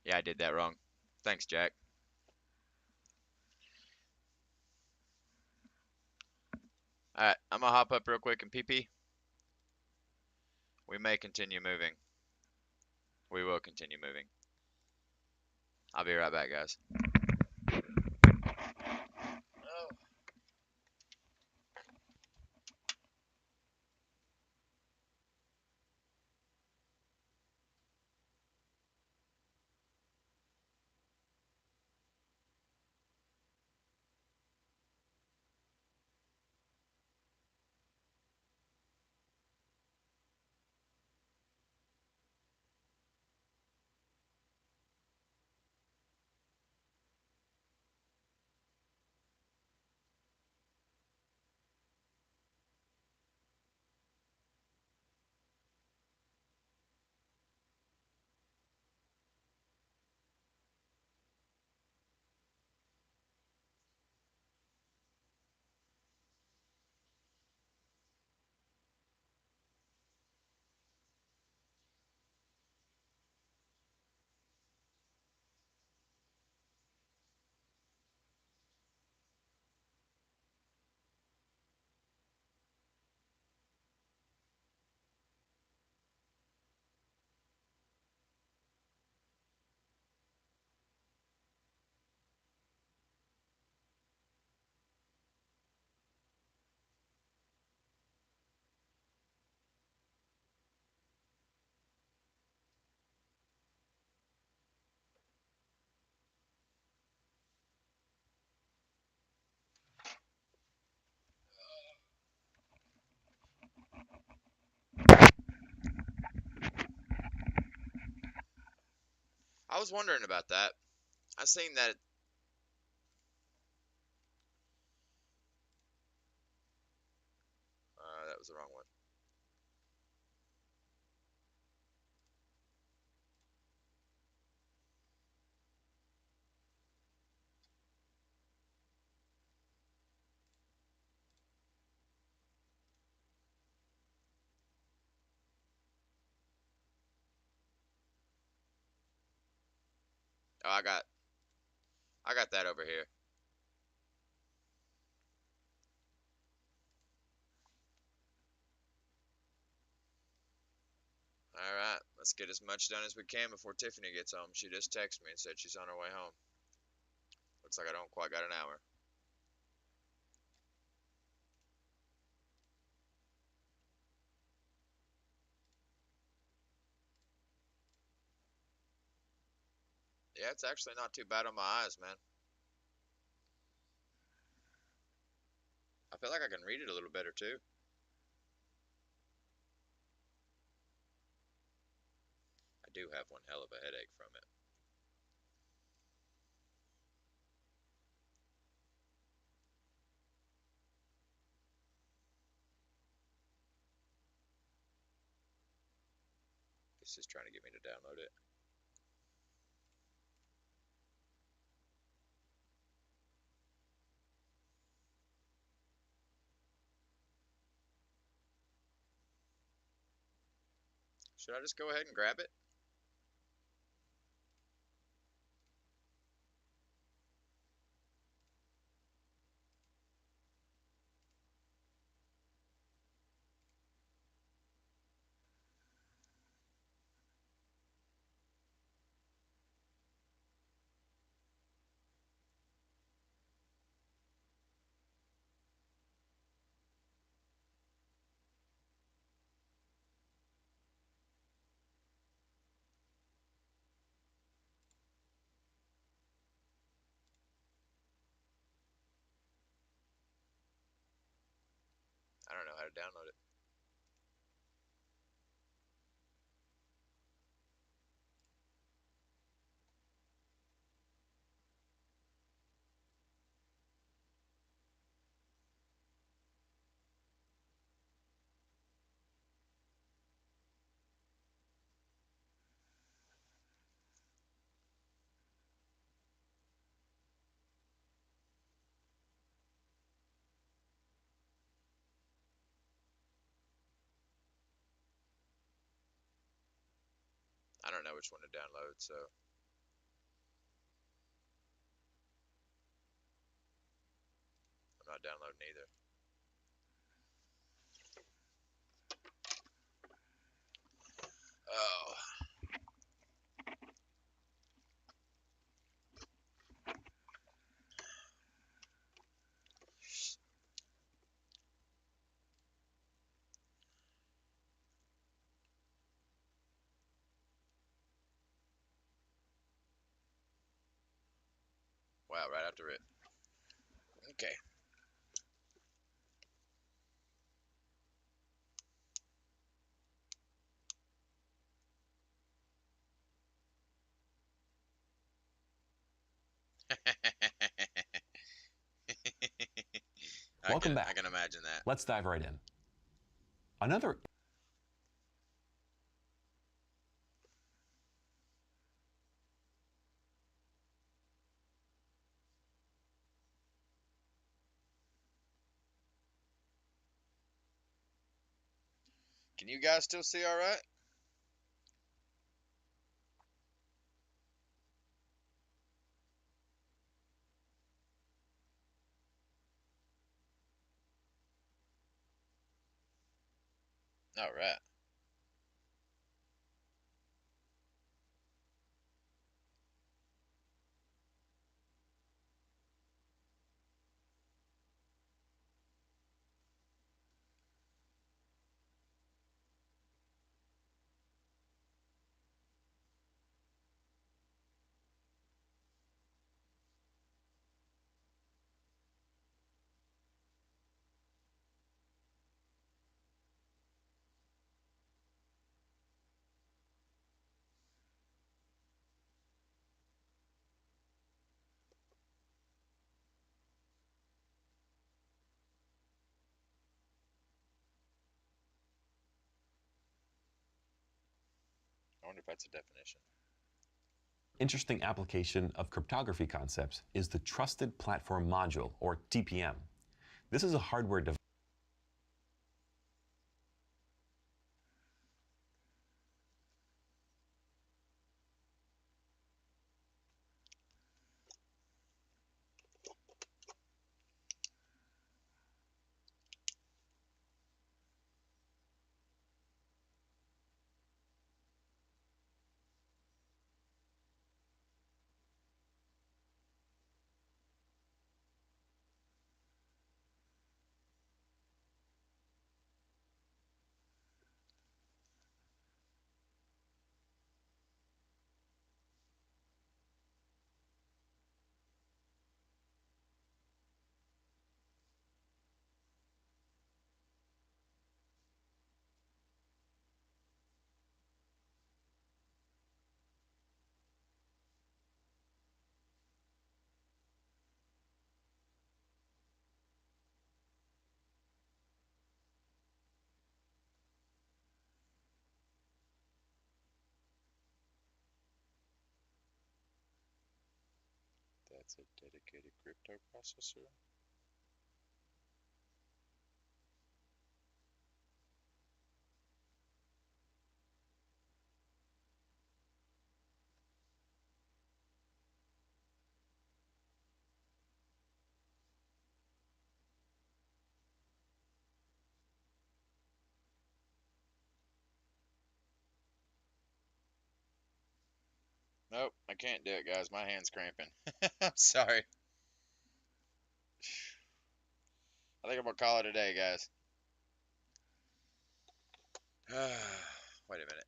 yeah, I did that wrong. Thanks, Jack. Alright, I'm gonna hop up real quick and pee. We may continue moving. We will continue moving. I'll be right back, guys. I was wondering about that. I seen that. That was the wrong one. Oh, I got that over here. All right, let's get as much done as we can before Tiffany gets home. She just texted me and said she's on her way home. Looks like I don't quite got an hour. Yeah, it's actually not too bad on my eyes, man. I feel like I can read it a little better too. I do have one hell of a headache from it. It's just trying to get me to download it. Should I just go ahead and grab it? how to download it. I don't know which one to download, so I'm not downloading either. Oh. Wow, right after it. Okay.
Welcome
I
back.
can imagine that.
Let's dive right in. Another
Can you guys still see all right? All right. I wonder if that's a definition.
interesting application of cryptography concepts is the Trusted Platform Module, or TPM. This is a hardware device.
That's a dedicated crypto processor. Nope, I can't do it, guys. My hand's cramping. I'm sorry. I think I'm gonna call it a day, guys. Wait a minute.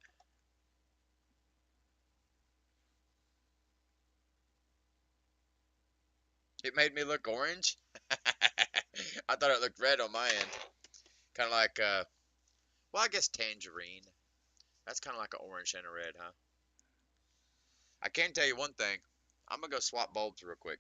It made me look orange. I thought it looked red on my end. Kind of like, well, I guess tangerine. That's kind of like an orange and a red, huh? I can tell you one thing. I'm gonna go swap bulbs real quick.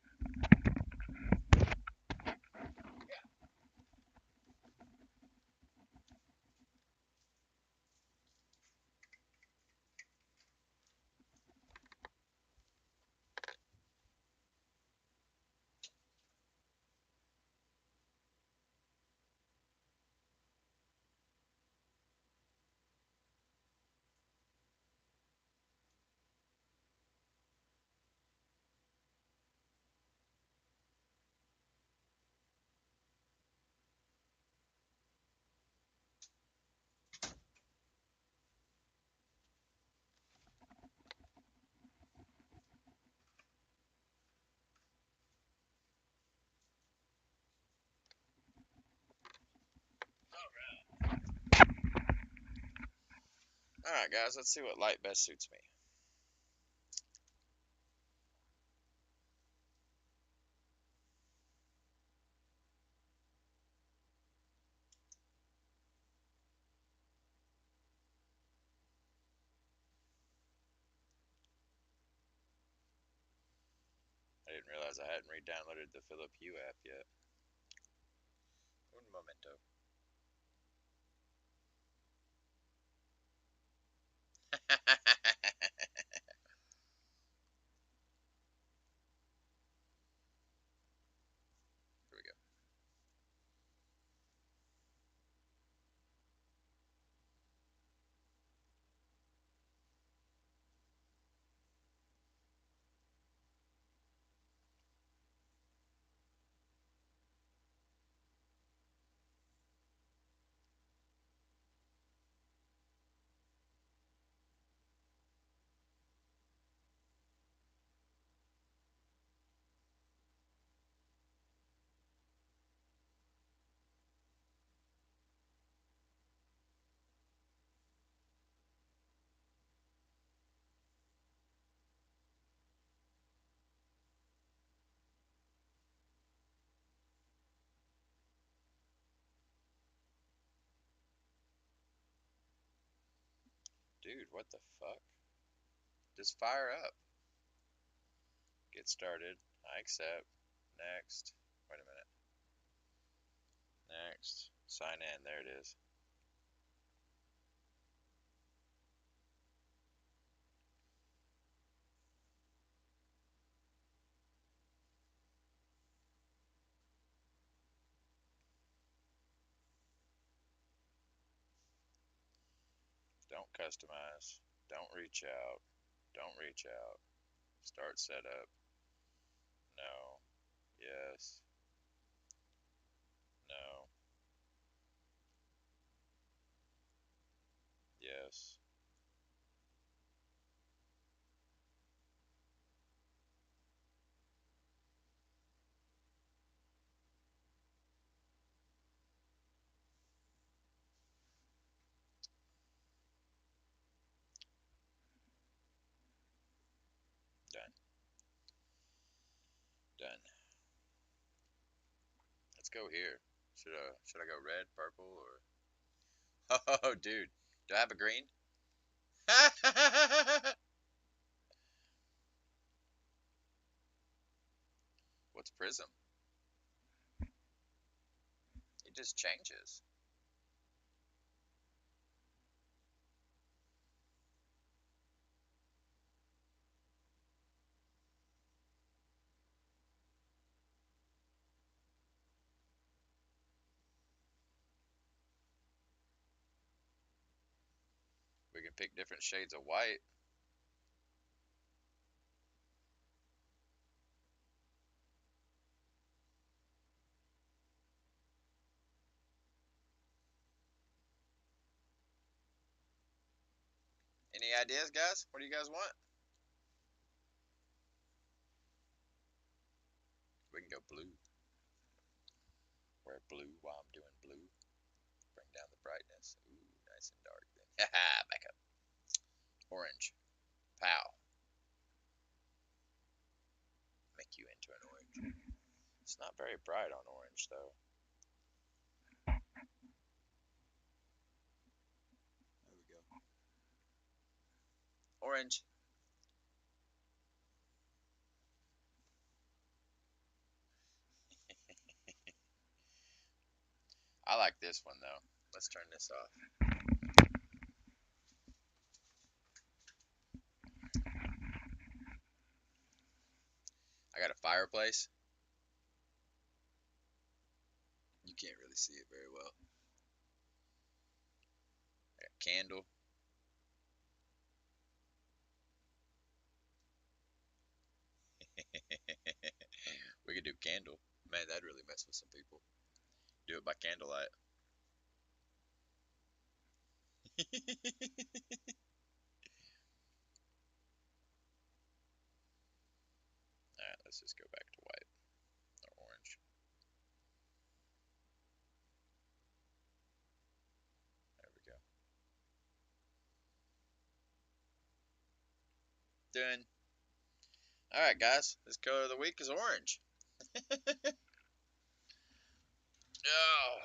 All right, guys, let's see what light best suits me. I didn't realize I hadn't re-downloaded the Philip Hue app yet. Un momento. Here we go. Dude, what the fuck? Just fire up. Get started. I accept. Next. Wait a minute. Next. Sign in. There it is. Don't customize. Don't reach out. Don't reach out. Start setup. No. Yes. No. Yes. Done. Done. Let's go here. Should I go red, purple, or oh dude. Do I have a green? What's prism? It just changes. We can pick different shades of white. Any ideas, guys? What do you guys want? We can go blue. Wear blue while I'm doing blue. Bring down the brightness. Ooh, nice and dark then. Haha, back up. Orange. Pow. Make you into an orange. It's not very bright on orange, though. Orange. I like this one though. Let's turn this off. I got a fireplace. You can't really see it very well. I got a candle. We could do candle. Man, that'd really mess with some people. Do it by candlelight. Alright, let's just go back to white or orange. There we go. Done. Alright, guys. This color of the week is orange. Oh.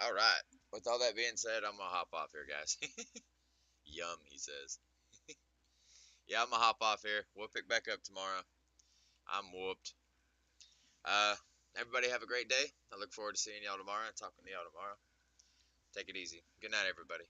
Alright. With all that being said, I'm gonna hop off here, guys. Yum, he says. Yeah, I'm gonna hop off here. We'll pick back up tomorrow. I'm whooped. Uh, everybody have a great day. I look forward to seeing y'all tomorrow and talking to y'all tomorrow. Take it easy. Good night, everybody.